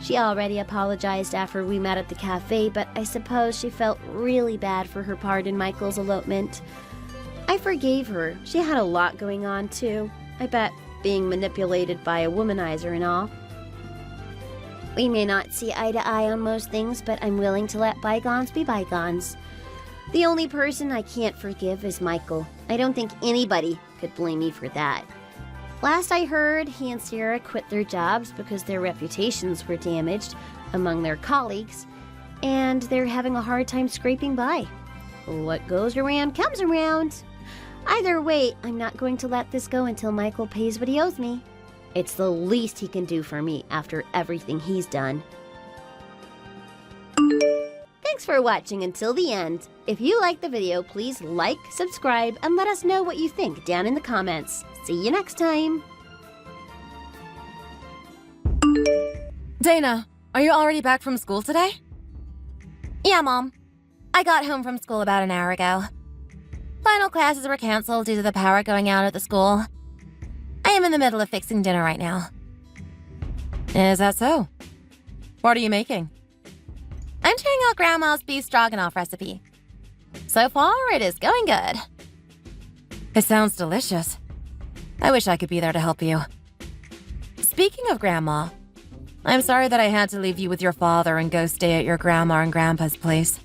She already apologized after we met at the cafe, but I suppose she felt really bad for her part in Michael's elopement. I forgave her. She had a lot going on, too. I bet being manipulated by a womanizer and all. We may not see eye to eye on most things, but I'm willing to let bygones be bygones. The only person I can't forgive is Michael. I don't think anybody could blame me for that. Last I heard, he and Sarah quit their jobs because their reputations were damaged among their colleagues, and they're having a hard time scraping by. What goes around comes around. Either way, I'm not going to let this go until Michael pays what he owes me. It's the least he can do for me after everything he's done. Thanks for watching until the end. If you liked the video, please like, subscribe, and let us know what you think down in the comments. See you next time! Dana, are you already back from school today? Yeah, Mom. I got home from school about an hour ago. Final classes were canceled due to the power going out at the school. I am in the middle of fixing dinner right now. Is that so? What are you making? I'm trying out Grandma's beef stroganoff recipe. So far, it is going good. It sounds delicious. I wish I could be there to help you. Speaking of Grandma, I'm sorry that I had to leave you with your father and go stay at your grandma and grandpa's place.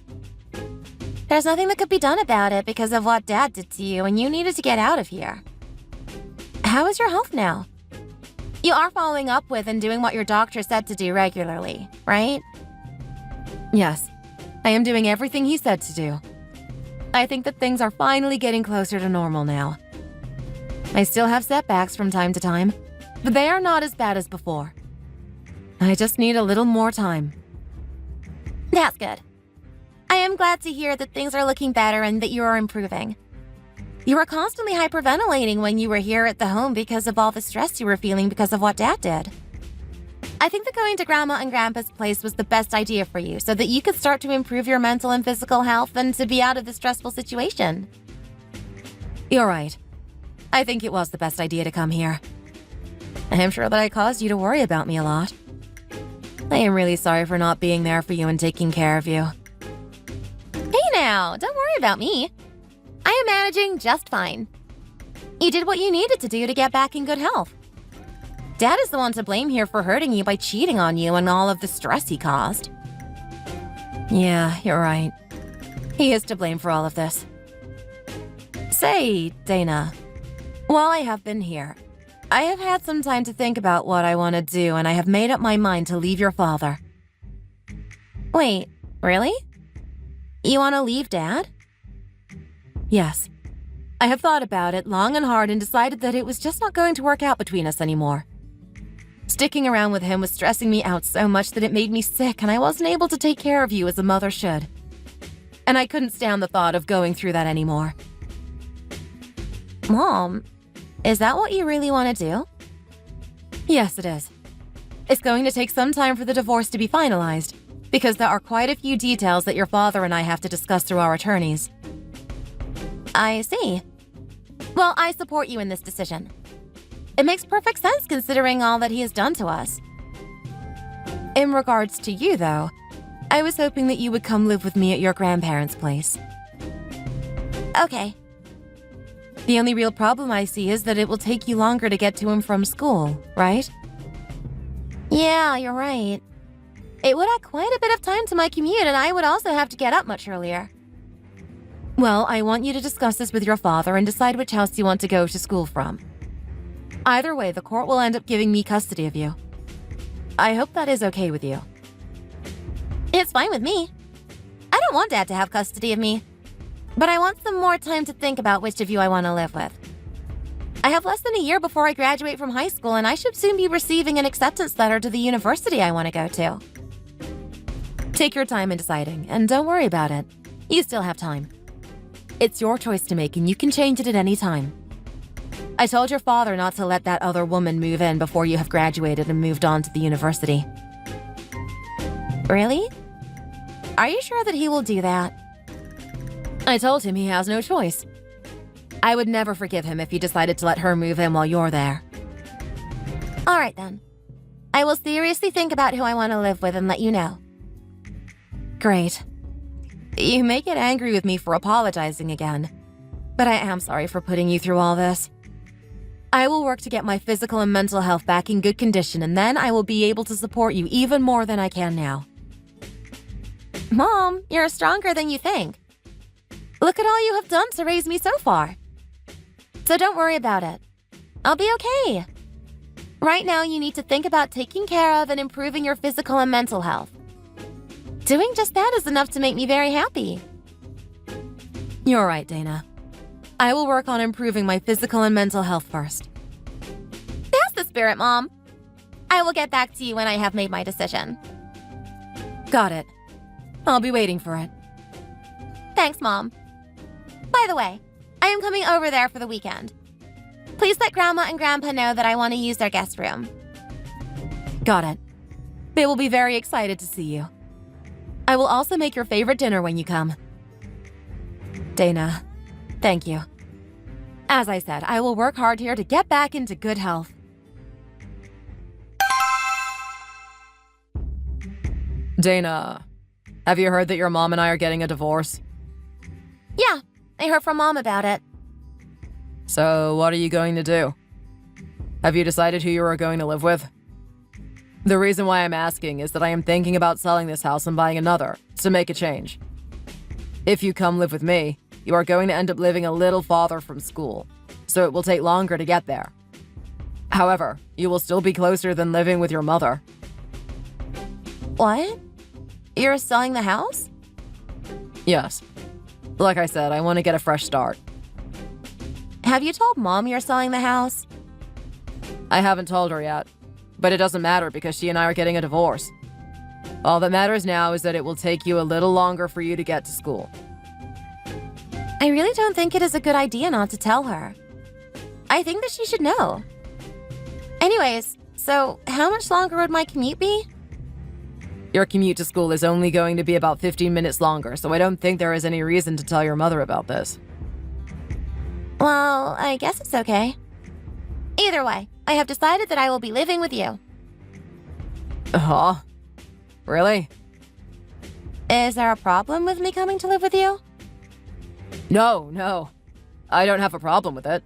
There's nothing that could be done about it because of what Dad did to you, and you needed to get out of here. How is your health now? You are following up with and doing what your doctor said to do regularly, right? Yes, I am doing everything he said to do. I think that things are finally getting closer to normal now. I still have setbacks from time to time, but they are not as bad as before. I just need a little more time. That's good. I am glad to hear that things are looking better and that you are improving. You were constantly hyperventilating when you were here at the home because of all the stress you were feeling because of what Dad did. I think that going to Grandma and Grandpa's place was the best idea for you so that you could start to improve your mental and physical health and to be out of the stressful situation. You're right. I think it was the best idea to come here. I am sure that I caused you to worry about me a lot. I am really sorry for not being there for you and taking care of you. Hey now, don't worry about me. I am managing just fine. You did what you needed to do to get back in good health. Dad is the one to blame here for hurting you by cheating on you and all of the stress he caused. Yeah, you're right. He is to blame for all of this. Say, Dana, while I have been here, I have had some time to think about what I want to do, and I have made up my mind to leave your father. Wait, really? You want to leave Dad? Yes. I have thought about it long and hard and decided that it was just not going to work out between us anymore. Sticking around with him was stressing me out so much that it made me sick, and I wasn't able to take care of you as a mother should. And I couldn't stand the thought of going through that anymore. Mom, is that what you really want to do? Yes, it is. It's going to take some time for the divorce to be finalized, because there are quite a few details that your father and I have to discuss through our attorneys. I see. Well, I support you in this decision. It makes perfect sense considering all that he has done to us. In regards to you, though, I was hoping that you would come live with me at your grandparents' place. Okay. The only real problem I see is that it will take you longer to get to him from school, right? Yeah, you're right. It would add quite a bit of time to my commute, and I would also have to get up much earlier. Well, I want you to discuss this with your father and decide which house you want to go to school from. Either way, the court will end up giving me custody of you. I hope that is okay with you. It's fine with me. I don't want Dad to have custody of me, but I want some more time to think about which of you I want to live with. I have less than a year before I graduate from high school, and I should soon be receiving an acceptance letter to the university I want to go to. Take your time in deciding, and don't worry about it. You still have time. It's your choice to make, and you can change it at any time. I told your father not to let that other woman move in before you have graduated and moved on to the university. Really? Are you sure that he will do that? I told him he has no choice. I would never forgive him if he decided to let her move in while you're there. All right, then. I will seriously think about who I want to live with and let you know. Great. You may get angry with me for apologizing again, but I am sorry for putting you through all this. I will work to get my physical and mental health back in good condition, and then I will be able to support you even more than I can now. Mom, you're stronger than you think. Look at all you have done to raise me so far. So don't worry about it. I'll be okay. Right now, you need to think about taking care of and improving your physical and mental health. Doing just that is enough to make me very happy. You're right, Dana. I will work on improving my physical and mental health first. That's the spirit, Mom. I will get back to you when I have made my decision. Got it. I'll be waiting for it. Thanks, Mom. By the way, I am coming over there for the weekend. Please let Grandma and Grandpa know that I want to use their guest room. Got it. They will be very excited to see you. I will also make your favorite dinner when you come. Dana, thank you. As I said, I will work hard here to get back into good health. Dana, have you heard that your mom and I are getting a divorce? Yeah, I heard from Mom about it. So, what are you going to do? Have you decided who you are going to live with? The reason why I'm asking is that I am thinking about selling this house and buying another, to make a change. If you come live with me, you are going to end up living a little farther from school, so it will take longer to get there. However, you will still be closer than living with your mother. What? You're selling the house? Yes. Like I said, I want to get a fresh start. Have you told Mom you're selling the house? I haven't told her yet, but it doesn't matter because she and I are getting a divorce. All that matters now is that it will take you a little longer for you to get to school. I really don't think it is a good idea not to tell her. I think that she should know. Anyways, so how much longer would my commute be? Your commute to school is only going to be about 15 minutes longer, so I don't think there is any reason to tell your mother about this. Well, I guess it's okay. Either way, I have decided that I will be living with you. Huh? Really? Is there a problem with me coming to live with you? No. I don't have a problem with it.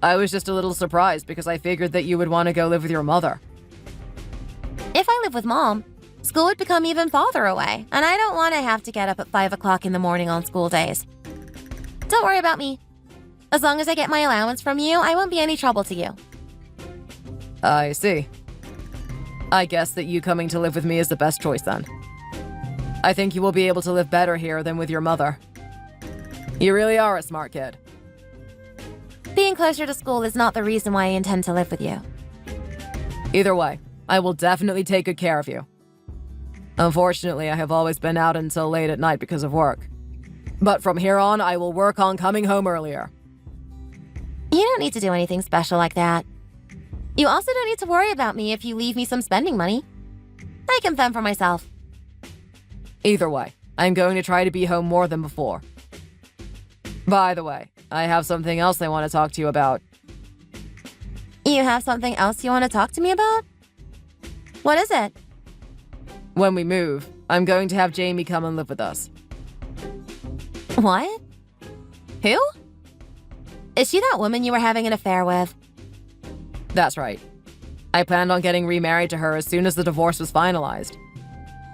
I was just a little surprised because I figured that you would want to go live with your mother. If I live with Mom, school would become even farther away, and I don't want to have to get up at 5 o'clock in the morning on school days. Don't worry about me. As long as I get my allowance from you, I won't be any trouble to you. I see. I guess that you coming to live with me is the best choice then. I think you will be able to live better here than with your mother. You really are a smart kid. Being closer to school is not the reason why I intend to live with you. Either way, I will definitely take good care of you. Unfortunately, I have always been out until late at night because of work. But from here on, I will work on coming home earlier. You don't need to do anything special like that. You also don't need to worry about me if you leave me some spending money. I can fend for myself. Either way, I'm going to try to be home more than before. By the way, I have something else I want to talk to you about. You have something else you want to talk to me about? What is it? When we move, I'm going to have Jamie come and live with us. What? Who? Is she that woman you were having an affair with? That's right. I planned on getting remarried to her as soon as the divorce was finalized.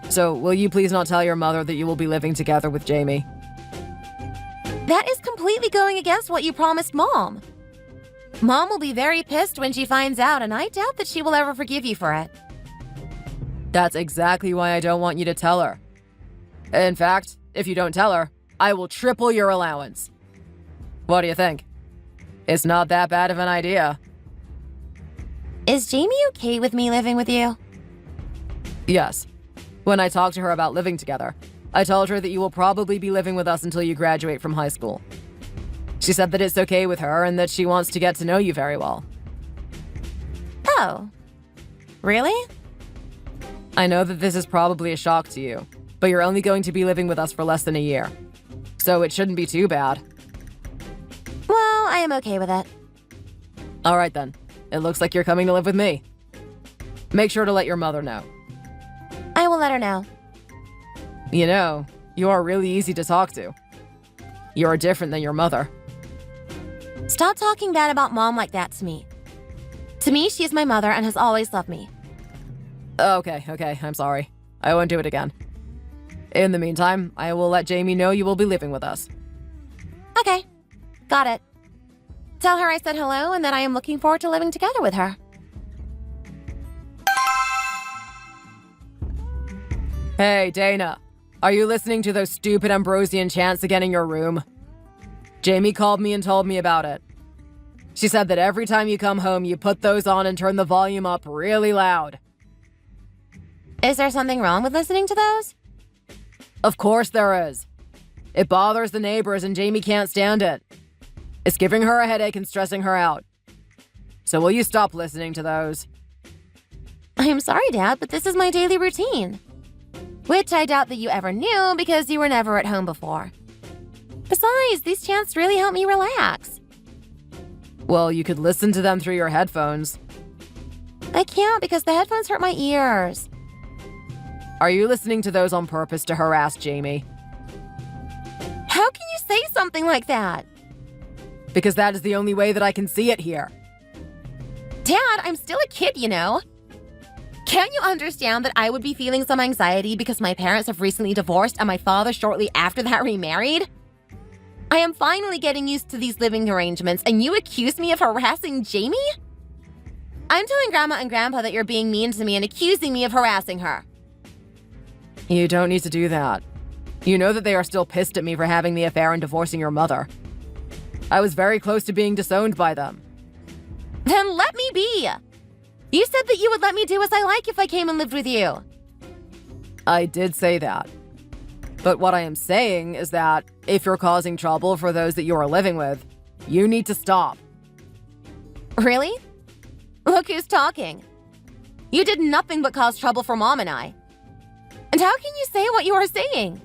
So, will you please not tell your mother that you will be living together with Jamie? That is completely going against what you promised Mom. Mom will be very pissed when she finds out, and I doubt that she will ever forgive you for it. That's exactly why I don't want you to tell her. In fact, if you don't tell her, I will triple your allowance. What do you think? It's not that bad of an idea. Is Jamie okay with me living with you? Yes. When I talked to her about living together, I told her that you will probably be living with us until you graduate from high school. She said that it's okay with her and that she wants to get to know you very well. Oh. Really? I know that this is probably a shock to you, but you're only going to be living with us for less than a year. So it shouldn't be too bad. Well, I am okay with it. All right then. It looks like you're coming to live with me. Make sure to let your mother know. I will let her know. You know, you are really easy to talk to. You are different than your mother. Stop talking bad about Mom like that to me. To me, she is my mother and has always loved me. Okay, I'm sorry. I won't do it again. In the meantime, I will let Jamie know you will be living with us. Okay, got it. Tell her I said hello and that I am looking forward to living together with her. Hey, Dana. Are you listening to those stupid Ambrosian chants again in your room? Jamie called me and told me about it. She said that every time you come home, you put those on and turn the volume up really loud. Is there something wrong with listening to those? Of course there is. It bothers the neighbors and Jamie can't stand it. It's giving her a headache and stressing her out. So will you stop listening to those? I'm sorry, Dad, but this is my daily routine. Which I doubt that you ever knew because you were never at home before. Besides, these chants really help me relax. Well, you could listen to them through your headphones. I can't because the headphones hurt my ears. Are you listening to those on purpose to harass Jamie? How can you say something like that? Because that is the only way that I can see it here. Dad, I'm still a kid, you know. Can't you understand that I would be feeling some anxiety because my parents have recently divorced and my father shortly after that remarried? I am finally getting used to these living arrangements and you accuse me of harassing Jamie? I'm telling Grandma and Grandpa that you're being mean to me and accusing me of harassing her. You don't need to do that. You know that they are still pissed at me for having the affair and divorcing your mother. I was very close to being disowned by them. Then let me be. You said that you would let me do as I like if I came and lived with you. I did say that. But what I am saying is that if you're causing trouble for those that you are living with, you need to stop. Really? Look who's talking. You did nothing but cause trouble for Mom and I. And how can you say what you are saying?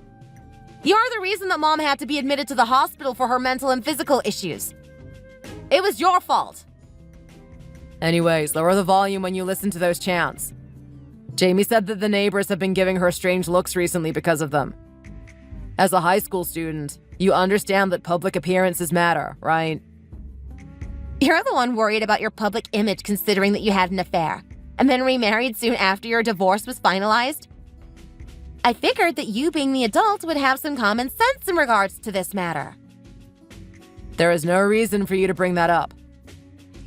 You're the reason that Mom had to be admitted to the hospital for her mental and physical issues. It was your fault. Anyways, lower the volume when you listen to those chants. Jamie said that the neighbors have been giving her strange looks recently because of them. As a high school student, you understand that public appearances matter, right? You're the one worried about your public image considering that you had an affair, and then remarried soon after your divorce was finalized? I figured that you being the adult would have some common sense in regards to this matter. There is no reason for you to bring that up.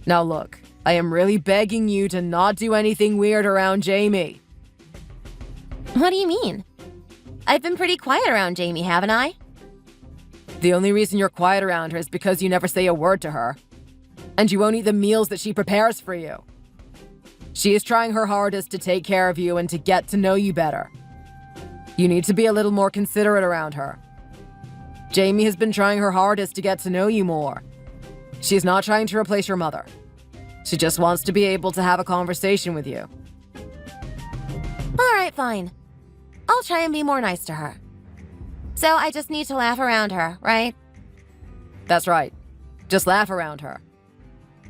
Now look, I am really begging you to not do anything weird around Jamie. What do you mean? I've been pretty quiet around Jamie, haven't I? The only reason you're quiet around her is because you never say a word to her. And you won't eat the meals that she prepares for you. She is trying her hardest to take care of you and to get to know you better. You need to be a little more considerate around her. Jamie has been trying her hardest to get to know you more. She is not trying to replace your mother. She just wants to be able to have a conversation with you. All right, fine. I'll try and be more nice to her. So I just need to laugh around her, right? That's right. Just laugh around her.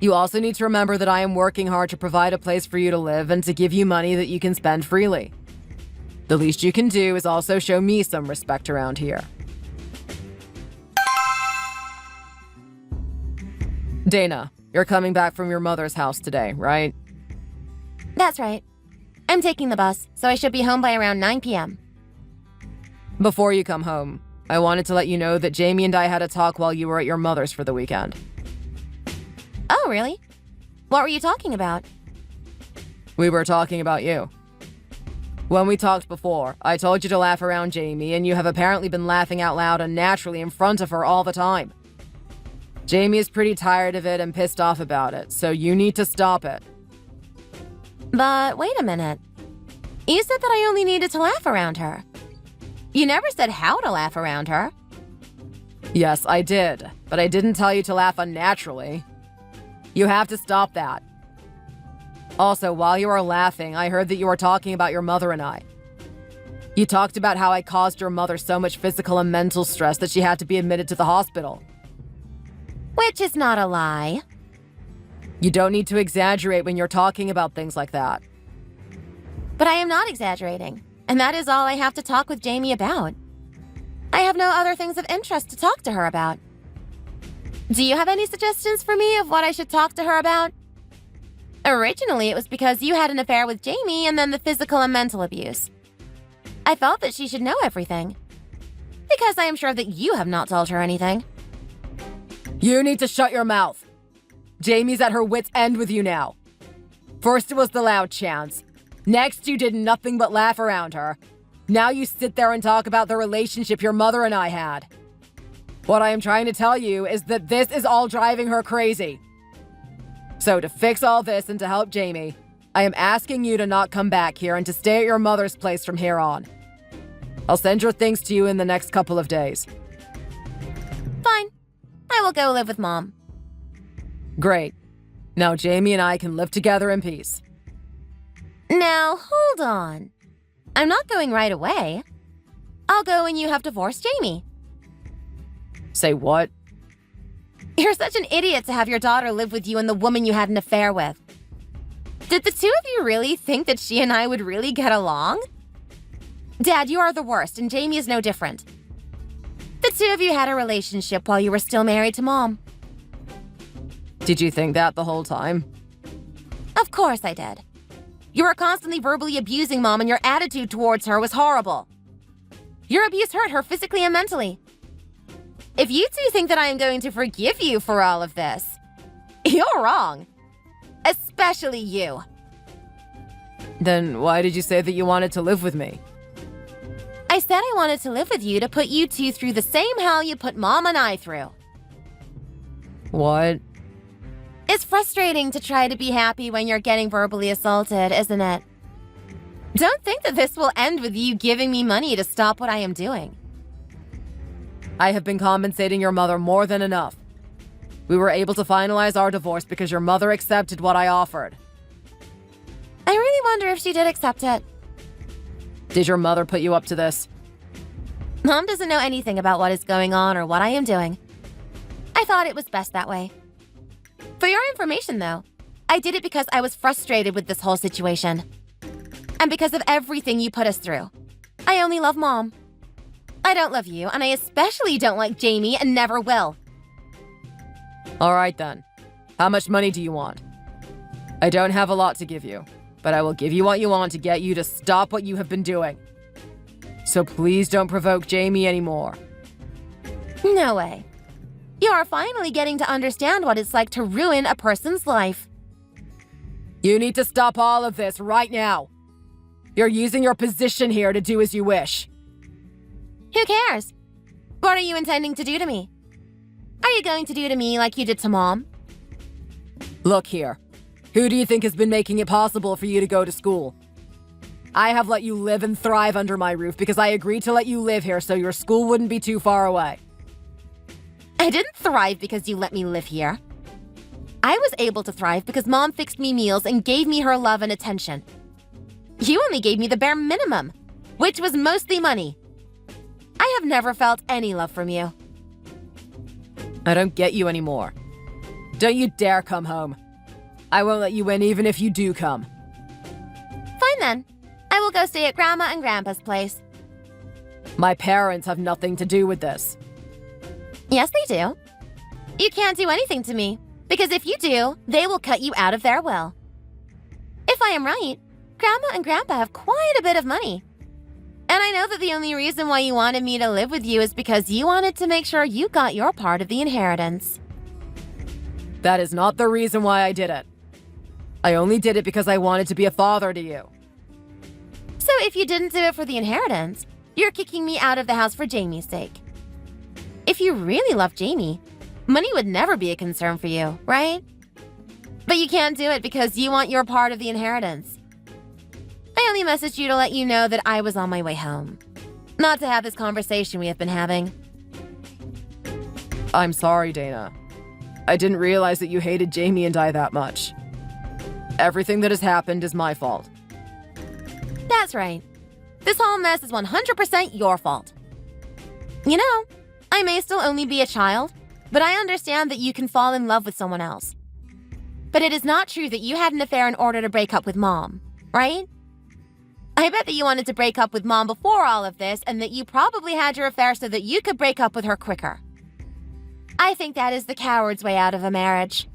You also need to remember that I am working hard to provide a place for you to live and to give you money that you can spend freely. The least you can do is also show me some respect around here. Dana, you're coming back from your mother's house today, right? That's right. I'm taking the bus, so I should be home by around 9 p.m. Before you come home, I wanted to let you know that Jamie and I had a talk while you were at your mother's for the weekend. Oh, really? What were you talking about? We were talking about you. When we talked before, I told you to laugh around Jamie, and you have apparently been laughing out loud unnaturally in front of her all the time. Jamie is pretty tired of it and pissed off about it, so you need to stop it. But wait a minute. You said that I only needed to laugh around her. You never said how to laugh around her. Yes, I did, but I didn't tell you to laugh unnaturally. You have to stop that. Also, while you are laughing, I heard that you were talking about your mother and I. You talked about how I caused your mother so much physical and mental stress that she had to be admitted to the hospital. Which is not a lie. You don't need to exaggerate when you're talking about things like that. But I am not exaggerating, and that is all I have to talk with Jamie about. I have no other things of interest to talk to her about. Do you have any suggestions for me of what I should talk to her about? Originally, it was because you had an affair with Jamie and then the physical and mental abuse. I felt that she should know everything. Because I am sure that you have not told her anything. You need to shut your mouth. Jamie's at her wit's end with you now. First it was the loud chants. Next you did nothing but laugh around her. Now you sit there and talk about the relationship your mother and I had. What I am trying to tell you is that this is all driving her crazy. So to fix all this and to help Jamie, I am asking you to not come back here and to stay at your mother's place from here on. I'll send your things to you in the next couple of days. Fine. I will go live with Mom. Great. Now Jamie and I can live together in peace. Now, hold on. I'm not going right away. I'll go when you have divorced Jamie. Say what? You're such an idiot to have your daughter live with you and the woman you had an affair with. Did the two of you really think that she and I would really get along? Dad, you are the worst, and Jamie is no different. The two of you had a relationship while you were still married to Mom. Did you think that the whole time? Of course I did. You were constantly verbally abusing Mom, and your attitude towards her was horrible. Your abuse hurt her physically and mentally. If you two think that I am going to forgive you for all of this, you're wrong. Especially you. Then why did you say that you wanted to live with me? I said I wanted to live with you to put you two through the same hell you put Mom and I through. What? It's frustrating to try to be happy when you're getting verbally assaulted, isn't it? Don't think that this will end with you giving me money to stop what I am doing. I have been compensating your mother more than enough. We were able to finalize our divorce because your mother accepted what I offered. I really wonder if she did accept it. Did your mother put you up to this? Mom doesn't know anything about what is going on or what I am doing. I thought it was best that way. For your information, though, I did it because I was frustrated with this whole situation. And because of everything you put us through. I only love Mom. I don't love you, and I especially don't like Jamie and never will. All right then. How much money do you want? I don't have a lot to give you, but I will give you what you want to get you to stop what you have been doing. So please don't provoke Jamie anymore. No way. You are finally getting to understand what it's like to ruin a person's life. You need to stop all of this right now. You're using your position here to do as you wish. Who cares? What are you intending to do to me? Are you going to do to me like you did to Mom? Look here. Who do you think has been making it possible for you to go to school? I have let you live and thrive under my roof because I agreed to let you live here so your school wouldn't be too far away. I didn't thrive because you let me live here. I was able to thrive because Mom fixed me meals and gave me her love and attention. You only gave me the bare minimum, which was mostly money. I have never felt any love from you. I don't get you anymore. Don't you dare come home. I won't let you in even if you do come. Fine then. I will go stay at Grandma and Grandpa's place. My parents have nothing to do with this. Yes, they do. You can't do anything to me, because if you do, they will cut you out of their will. If I am right, Grandma and Grandpa have quite a bit of money. And I know that the only reason why you wanted me to live with you is because you wanted to make sure you got your part of the inheritance. That is not the reason why I did it. I only did it because I wanted to be a father to you. So if you didn't do it for the inheritance, you're kicking me out of the house for Jamie's sake. If you really love Jamie, money would never be a concern for you, right? But you can't do it because you want your part of the inheritance. I only messaged you to let you know that I was on my way home. Not to have this conversation we have been having. I'm sorry, Dana. I didn't realize that you hated Jamie and I that much. Everything that has happened is my fault. That's right. This whole mess is 100% your fault. You know, I may still only be a child, but I understand that you can fall in love with someone else. But it is not true that you had an affair in order to break up with Mom, right? I bet that you wanted to break up with Mom before all of this, and that you probably had your affair so that you could break up with her quicker. I think that is the coward's way out of a marriage.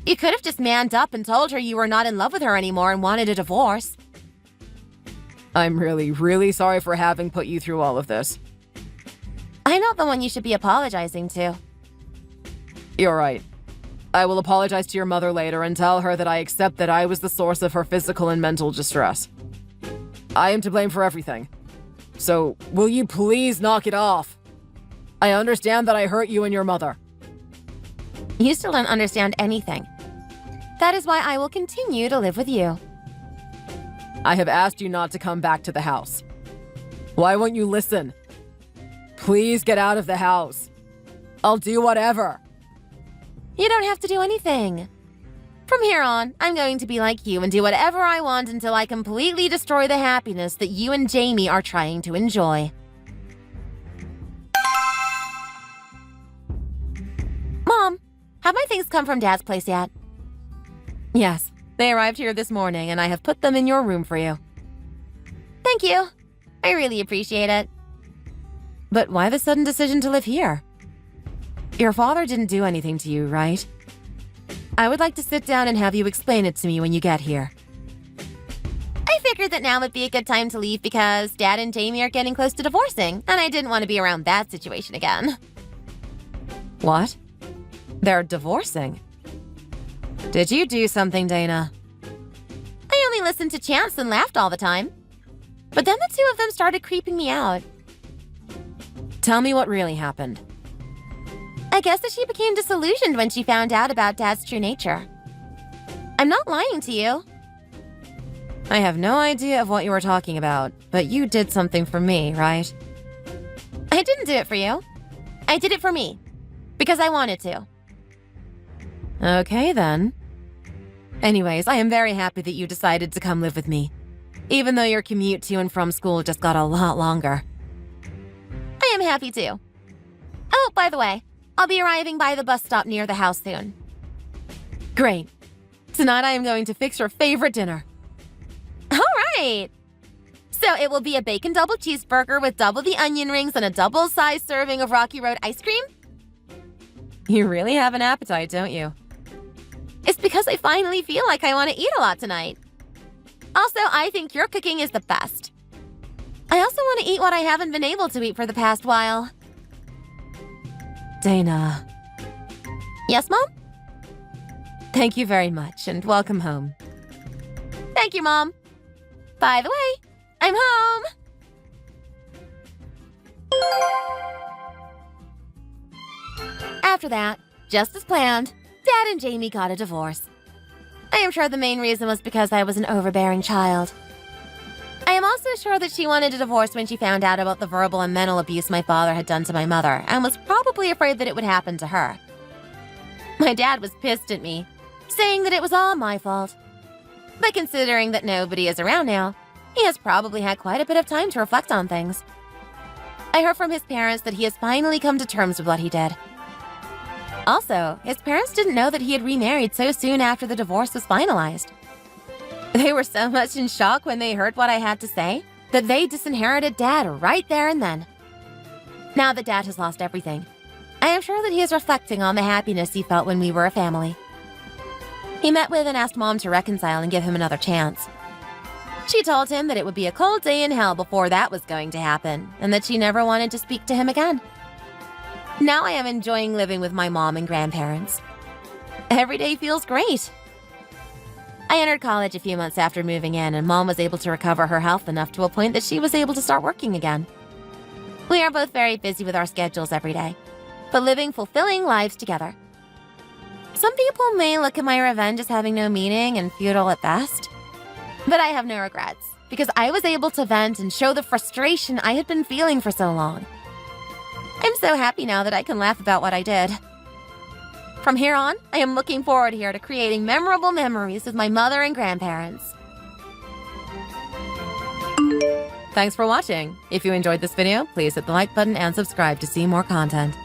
You could have just manned up and told her you were not in love with her anymore and wanted a divorce. I'm really, really sorry for having put you through all of this. I'm not the one you should be apologizing to. You're right. I will apologize to your mother later and tell her that I accept that I was the source of her physical and mental distress. I am to blame for everything. So, will you please knock it off? I understand that I hurt you and your mother. You still don't understand anything. That is why I will continue to live with you. I have asked you not to come back to the house. Why won't you listen? Please get out of the house. I'll do whatever. You don't have to do anything. From here on, I'm going to be like you and do whatever I want until I completely destroy the happiness that you and Jamie are trying to enjoy. Mom, have my things come from Dad's place yet? Yes, they arrived here this morning and I have put them in your room for you. Thank you. I really appreciate it. But why the sudden decision to live here? Your father didn't do anything to you, right? I would like to sit down and have you explain it to me when you get here. I figured that now would be a good time to leave because Dad and Jamie are getting close to divorcing, and I didn't want to be around that situation again. What? They're divorcing? Did you do something, Dana? I only listened to chants and laughed all the time. But then the two of them started creeping me out. Tell me what really happened. I guess that she became disillusioned when she found out about Dad's true nature. I'm not lying to you. I have no idea of what you were talking about, but you did something for me, right? I didn't do it for you. I did it for me. Because I wanted to. Okay, then. Anyways, I am very happy that you decided to come live with me, even though your commute to and from school just got a lot longer. I am happy too. Oh, by the way, I'll be arriving by the bus stop near the house soon. Great. Tonight I am going to fix your favorite dinner. All right. So it will be a bacon double cheeseburger with double the onion rings and a double-sized serving of Rocky Road ice cream? You really have an appetite, don't you? It's because I finally feel like I want to eat a lot tonight. Also, I think your cooking is the best. I also want to eat what I haven't been able to eat for the past while. Dana. Yes, Mom? Thank you very much, and welcome home. Thank you, Mom. By the way, I'm home. After that, just as planned, Dad and Jamie got a divorce. I am sure the main reason was because I was an overbearing child. I am also sure that she wanted a divorce when she found out about the verbal and mental abuse my father had done to my mother and was probably afraid that it would happen to her. My dad was pissed at me, saying that it was all my fault. But considering that nobody is around now, he has probably had quite a bit of time to reflect on things. I heard from his parents that he has finally come to terms with what he did. Also, his parents didn't know that he had remarried so soon after the divorce was finalized. They were so much in shock when they heard what I had to say that they disinherited Dad right there and then. Now that Dad has lost everything, I am sure that he is reflecting on the happiness he felt when we were a family. He met with and asked Mom to reconcile and give him another chance. She told him that it would be a cold day in hell before that was going to happen, and that she never wanted to speak to him again. Now I am enjoying living with my mom and grandparents. Every day feels great. I entered college a few months after moving in, and Mom was able to recover her health enough to a point that she was able to start working again. We are both very busy with our schedules every day, but living fulfilling lives together. Some people may look at my revenge as having no meaning and futile at best, but I have no regrets because I was able to vent and show the frustration I had been feeling for so long. I'm so happy now that I can laugh about what I did. From here on, I am looking forward here to creating memorable memories with my mother and grandparents. Thanks for watching. If you enjoyed this video, please hit the like button and subscribe to see more content.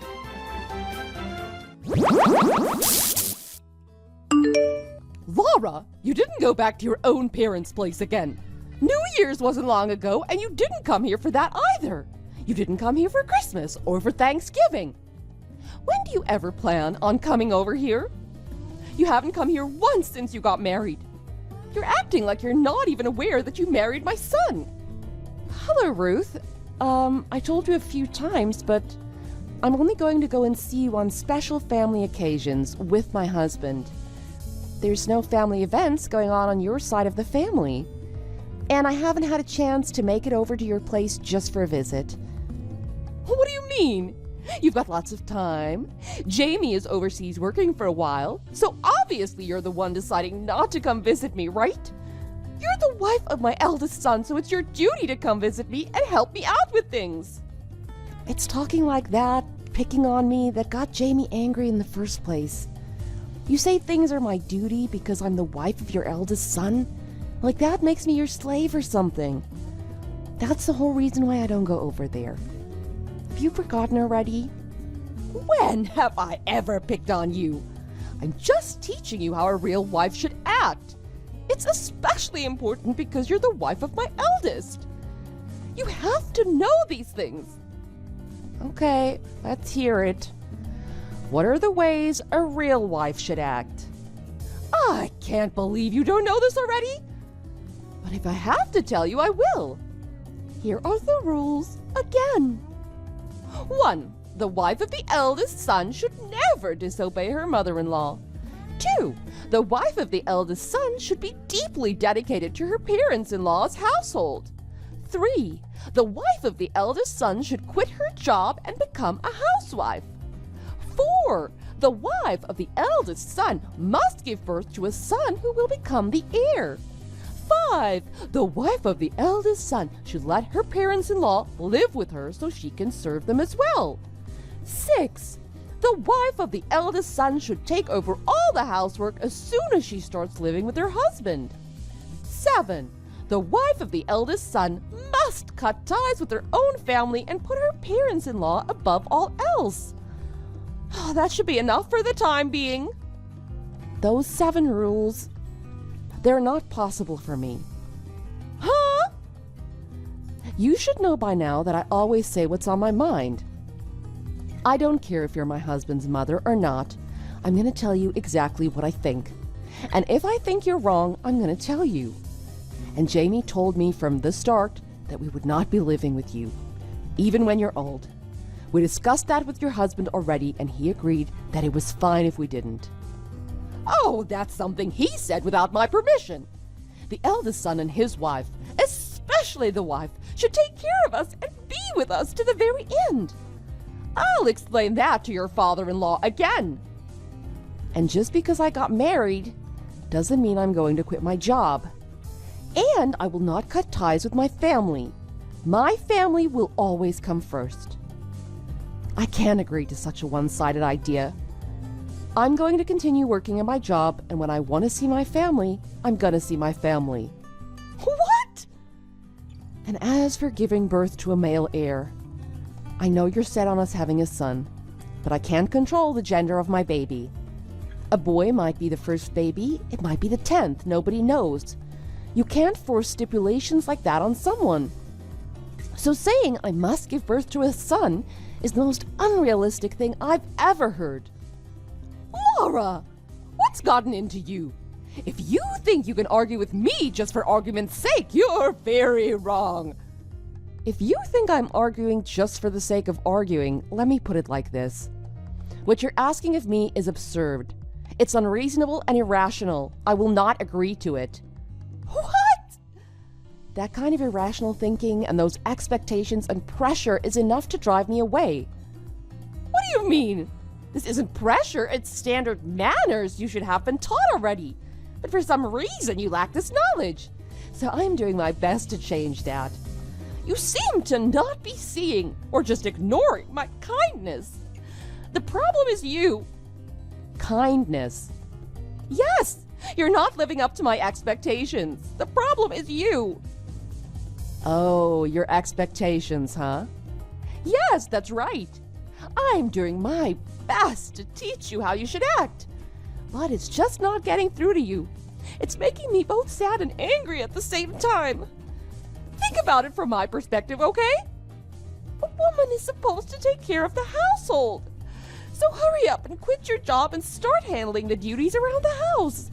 Laura, you didn't go back to your own parents' place again. New Year's wasn't long ago, and you didn't come here for that either. You didn't come here for Christmas or for Thanksgiving. When do you ever plan on coming over here? You haven't come here once since you got married. You're acting like you're not even aware that you married my son. Hello, Ruth. I told you a few times, but I'm only going to go and see you on special family occasions with my husband. There's no family events going on your side of the family. And I haven't had a chance to make it over to your place just for a visit. What do you mean? You've got lots of time. Jamie is overseas working for a while, so obviously you're the one deciding not to come visit me, right? You're the wife of my eldest son, so it's your duty to come visit me and help me out with things. It's talking like that, picking on me, that got Jamie angry in the first place. You say things are my duty because I'm the wife of your eldest son? Like that makes me your slave or something. That's the whole reason why I don't go over there. Have you forgotten already? When have I ever picked on you? I'm just teaching you how a real wife should act. It's especially important because you're the wife of my eldest. You have to know these things. Okay, let's hear it. What are the ways a real wife should act? I can't believe you don't know this already. But if I have to tell you, I will. Here are the rules again. 1. The wife of the eldest son should never disobey her mother-in-law. 2. The wife of the eldest son should be deeply dedicated to her parents-in-law's household. 3. The wife of the eldest son should quit her job and become a housewife. 4. The wife of the eldest son must give birth to a son who will become the heir. 5. The wife of the eldest son should let her parents-in-law live with her so she can serve them as well. 6. The wife of the eldest son should take over all the housework as soon as she starts living with her husband. 7. The wife of the eldest son must cut ties with her own family and put her parents-in-law above all else. That should be enough for the time being. Those 7 rules, they're not possible for me. Huh? You should know by now that I always say what's on my mind. I don't care if you're my husband's mother or not. I'm going to tell you exactly what I think. And if I think you're wrong, I'm going to tell you. And Jamie told me from the start that we would not be living with you, even when you're old. We discussed that with your husband already, and he agreed that it was fine if we didn't. Oh, that's something he said without my permission. The eldest son and his wife, especially the wife, should take care of us and be with us to the very end. I'll explain that to your father-in-law again. And just because I got married doesn't mean I'm going to quit my job. And I will not cut ties with my family. My family will always come first. I can't agree to such a one-sided idea. I'm going to continue working in my job, and when I want to see my family, I'm going to see my family. What? And as for giving birth to a male heir, I know you're set on us having a son, but I can't control the gender of my baby. A boy might be the first baby, it might be the 10th, nobody knows. You can't force stipulations like that on someone. So saying I must give birth to a son is the most unrealistic thing I've ever heard. Laura, what's gotten into you? If you think you can argue with me just for argument's sake, you're very wrong. If you think I'm arguing just for the sake of arguing, let me put it like this. What you're asking of me is absurd. It's unreasonable and irrational. I will not agree to it. What? That kind of irrational thinking and those expectations and pressure is enough to drive me away. What do you mean? This isn't pressure, it's standard manners you should have been taught already. But for some reason you lack this knowledge. So I'm doing my best to change that. You seem to not be seeing or just ignoring my kindness. The problem is you. Kindness. Yes, you're not living up to my expectations. The problem is you. Oh, your expectations, huh? Yes, that's right. I'm doing my best to teach you how you should act. But it's just not getting through to you. It's making me both sad and angry at the same time. Think about it from my perspective, okay? A woman is supposed to take care of the household. So hurry up and quit your job and start handling the duties around the house.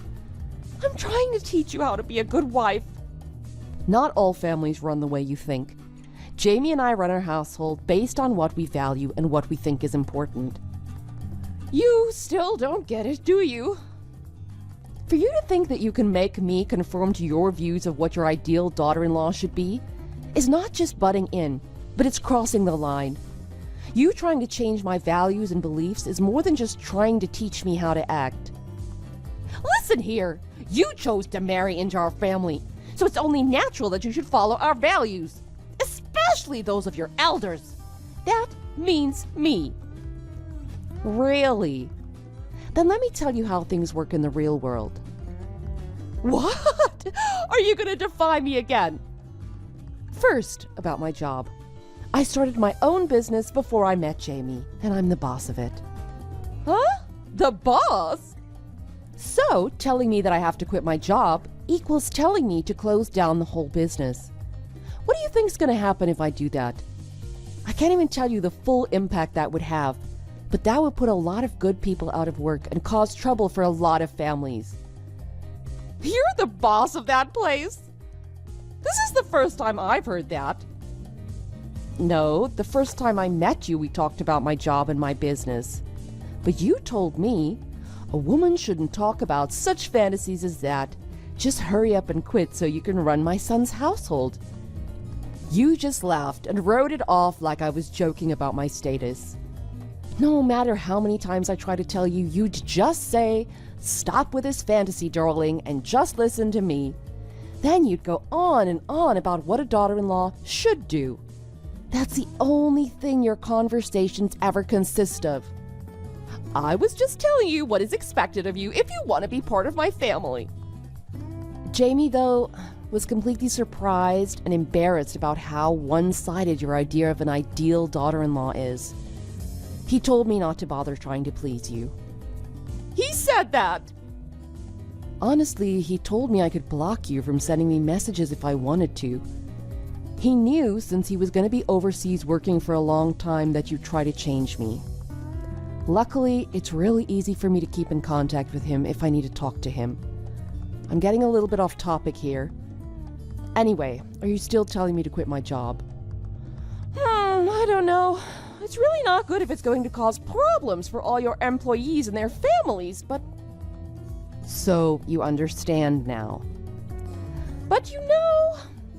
I'm trying to teach you how to be a good wife. Not all families run the way you think. Jamie and I run our household based on what we value and what we think is important. You still don't get it, do you? For you to think that you can make me conform to your views of what your ideal daughter-in-law should be is not just butting in, but it's crossing the line. You trying to change my values and beliefs is more than just trying to teach me how to act. Listen here, you chose to marry into our family, so it's only natural that you should follow our values, especially those of your elders. That means me. Really? Then let me tell you how things work in the real world. What? Are you going to defy me again? First, about my job. I started my own business before I met Jamie, and I'm the boss of it. Huh? The boss? So, telling me that I have to quit my job equals telling me to close down the whole business. What do you think's going to happen if I do that? I can't even tell you the full impact that would have, but that would put a lot of good people out of work and cause trouble for a lot of families. You're the boss of that place? This is the first time I've heard that. No, the first time I met you, we talked about my job and my business. But you told me a woman shouldn't talk about such fantasies as that. Just hurry up and quit so you can run my son's household. You just laughed and wrote it off like I was joking about my status. No matter how many times I try to tell you, you'd just say, "Stop with this fantasy, darling, and just listen to me." Then you'd go on and on about what a daughter-in-law should do. That's the only thing your conversations ever consist of. I was just telling you what is expected of you if you want to be part of my family. Jamie, though, was completely surprised and embarrassed about how one-sided your idea of an ideal daughter-in-law is. He told me not to bother trying to please you. He said that! Honestly, he told me I could block you from sending me messages if I wanted to. He knew, since he was going to be overseas working for a long time, that you'd try to change me. Luckily, it's really easy for me to keep in contact with him if I need to talk to him. I'm getting a little bit off topic here. Anyway, are you still telling me to quit my job? I don't know. It's really not good if it's going to cause problems for all your employees and their families, but... So, you understand now. But you know,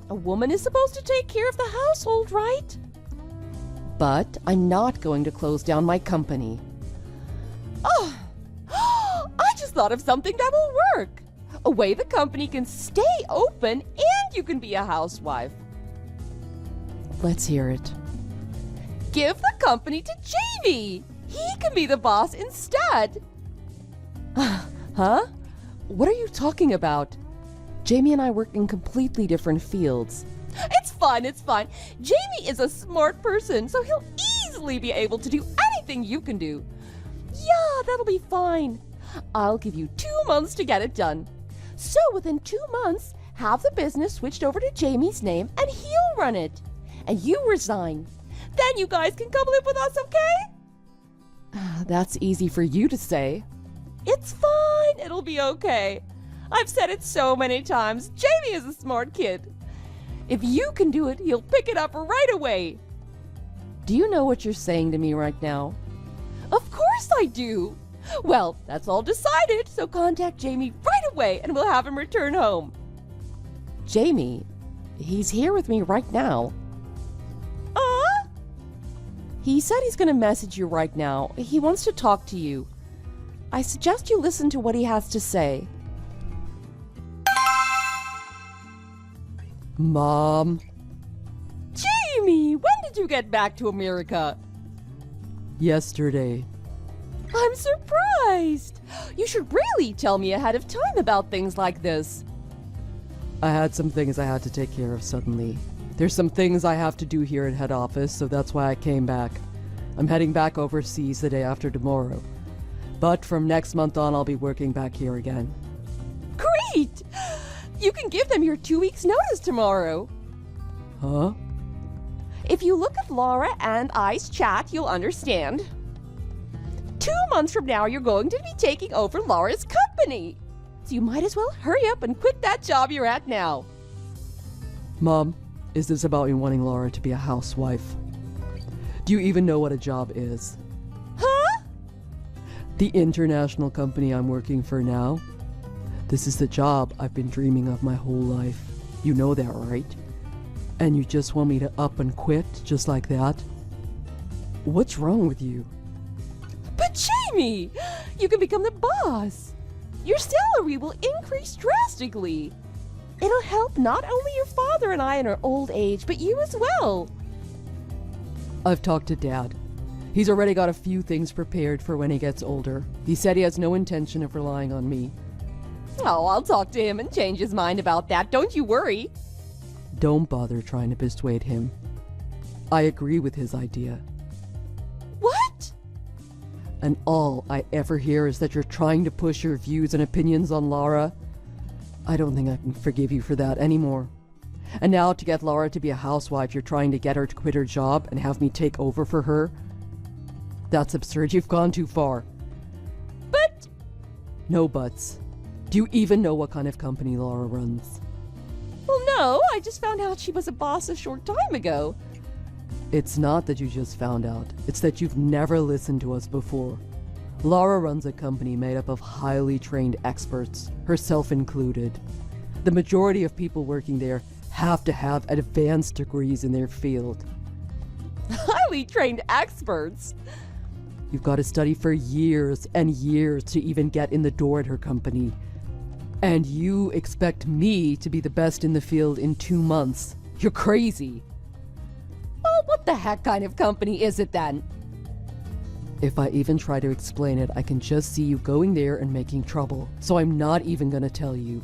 a woman is supposed to take care of the household, right? But I'm not going to close down my company. Oh, I just thought of something that will work. A way the company can stay open and you can be a housewife. Let's hear it. Give the company to Jamie. He can be the boss instead. Huh? What are you talking about? Jamie and I work in completely different fields. It's fine, it's fine. Jamie is a smart person, so he'll easily be able to do anything you can do. Yeah, that'll be fine. I'll give you 2 months to get it done. So within 2 months, have the business switched over to Jamie's name and he'll run it. And you resign. Then you guys can come live with us, okay? That's easy for you to say. It's fine, it'll be okay. I've said it so many times. Jamie is a smart kid. If you can do it, he'll pick it up right away. Do you know what you're saying to me right now? Of course I do. Well, that's all decided, so contact Jamie right away and we'll have him return home. Jamie? He's here with me right now. He said he's going to message you right now. He wants to talk to you. I suggest you listen to what he has to say. Mom. Jamie, when did you get back to America? Yesterday. I'm surprised. You should really tell me ahead of time about things like this. I had some things I had to take care of suddenly. There's some things I have to do here at head office, so that's why I came back. I'm heading back overseas the day after tomorrow. But from next month on, I'll be working back here again. Great! You can give them your 2 weeks' notice tomorrow. Huh? If you look at Laura and I's chat, you'll understand. 2 months from now, you're going to be taking over Laura's company. So you might as well hurry up and quit that job you're at now. Mom, is this about me wanting Laura to be a housewife? Do you even know what a job is? Huh? The international company I'm working for now. This is the job I've been dreaming of my whole life. You know that, right? And you just want me to up and quit just like that? What's wrong with you? But Jamie, you can become the boss. Your salary will increase drastically. It'll help not only your father and I in our old age, but you as well. I've talked to Dad. He's already got a few things prepared for when he gets older. He said he has no intention of relying on me. Oh, I'll talk to him and change his mind about that. Don't you worry. Don't bother trying to persuade him. I agree with his idea. What? And all I ever hear is that you're trying to push your views and opinions on Laura. I don't think I can forgive you for that anymore. And now to get Laura to be a housewife, you're trying to get her to quit her job and have me take over for her? That's absurd. You've gone too far. But... No buts. Do you even know what kind of company Laura runs? Well, no. I just found out she was a boss a short time ago. It's not that you just found out. It's that you've never listened to us before. Laura runs a company made up of highly trained experts, herself included. The majority of people working there have to have advanced degrees in their field. Highly trained experts? You've got to study for years and years to even get in the door at her company. And you expect me to be the best in the field in 2 months. You're crazy. Well, what the heck kind of company is it then? If I even try to explain it, I can just see you going there and making trouble. So I'm not even gonna tell you.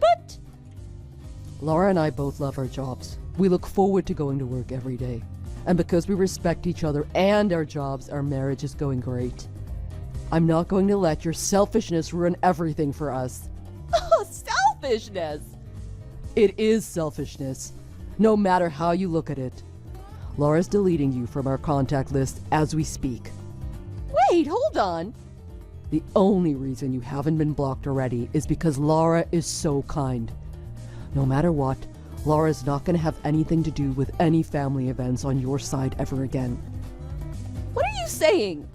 But Laura and I both love our jobs. We look forward to going to work every day. And because we respect each other and our jobs, our marriage is going great. I'm not going to let your selfishness ruin everything for us. Oh, selfishness! It is selfishness, no matter how you look at it. Laura's deleting you from our contact list as we speak. Wait, hold on. The only reason you haven't been blocked already is because Laura is so kind. No matter what, Laura's not going to have anything to do with any family events on your side ever again. What are you saying?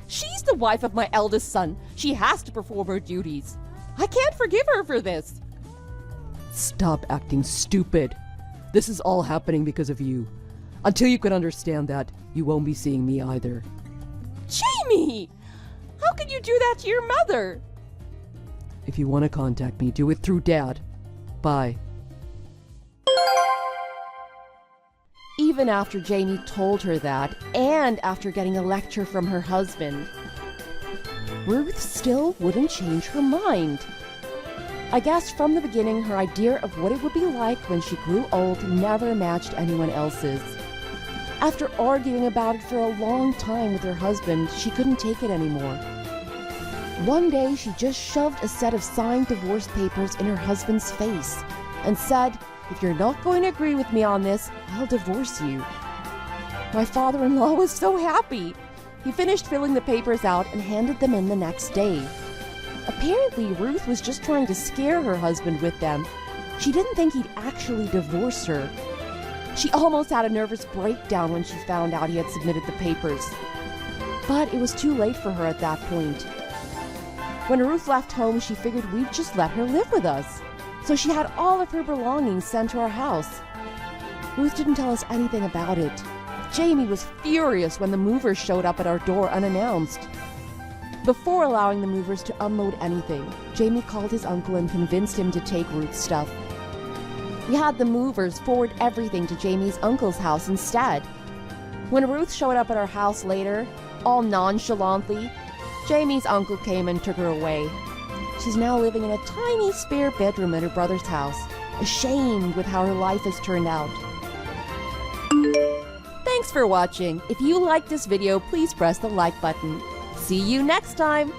She's the wife of my eldest son. She has to perform her duties. I can't forgive her for this. Stop acting stupid. This is all happening because of you. Until you can understand that, you won't be seeing me either. Jamie! How could you do that to your mother? If you want to contact me, do it through Dad. Bye. Even after Jamie told her that, and after getting a lecture from her husband, Ruth still wouldn't change her mind. I guess from the beginning, her idea of what it would be like when she grew old never matched anyone else's. After arguing about it for a long time with her husband, she couldn't take it anymore. One day, she just shoved a set of signed divorce papers in her husband's face and said, "If you're not going to agree with me on this, I'll divorce you." My father-in-law was so happy. He finished filling the papers out and handed them in the next day. Apparently, Ruth was just trying to scare her husband with them. She didn't think he'd actually divorce her. She almost had a nervous breakdown when she found out he had submitted the papers. But it was too late for her at that point. When Ruth left home, she figured we'd just let her live with us. So she had all of her belongings sent to our house. Ruth didn't tell us anything about it. Jamie was furious when the movers showed up at our door unannounced. Before allowing the movers to unload anything, Jamie called his uncle and convinced him to take Ruth's stuff. We had the movers forward everything to Jamie's uncle's house instead. When Ruth showed up at our house later, all nonchalantly, Jamie's uncle came and took her away. She's now living in a tiny spare bedroom at her brother's house, ashamed with how her life has turned out. Thanks for watching. If you liked this video, please press the like button. See you next time!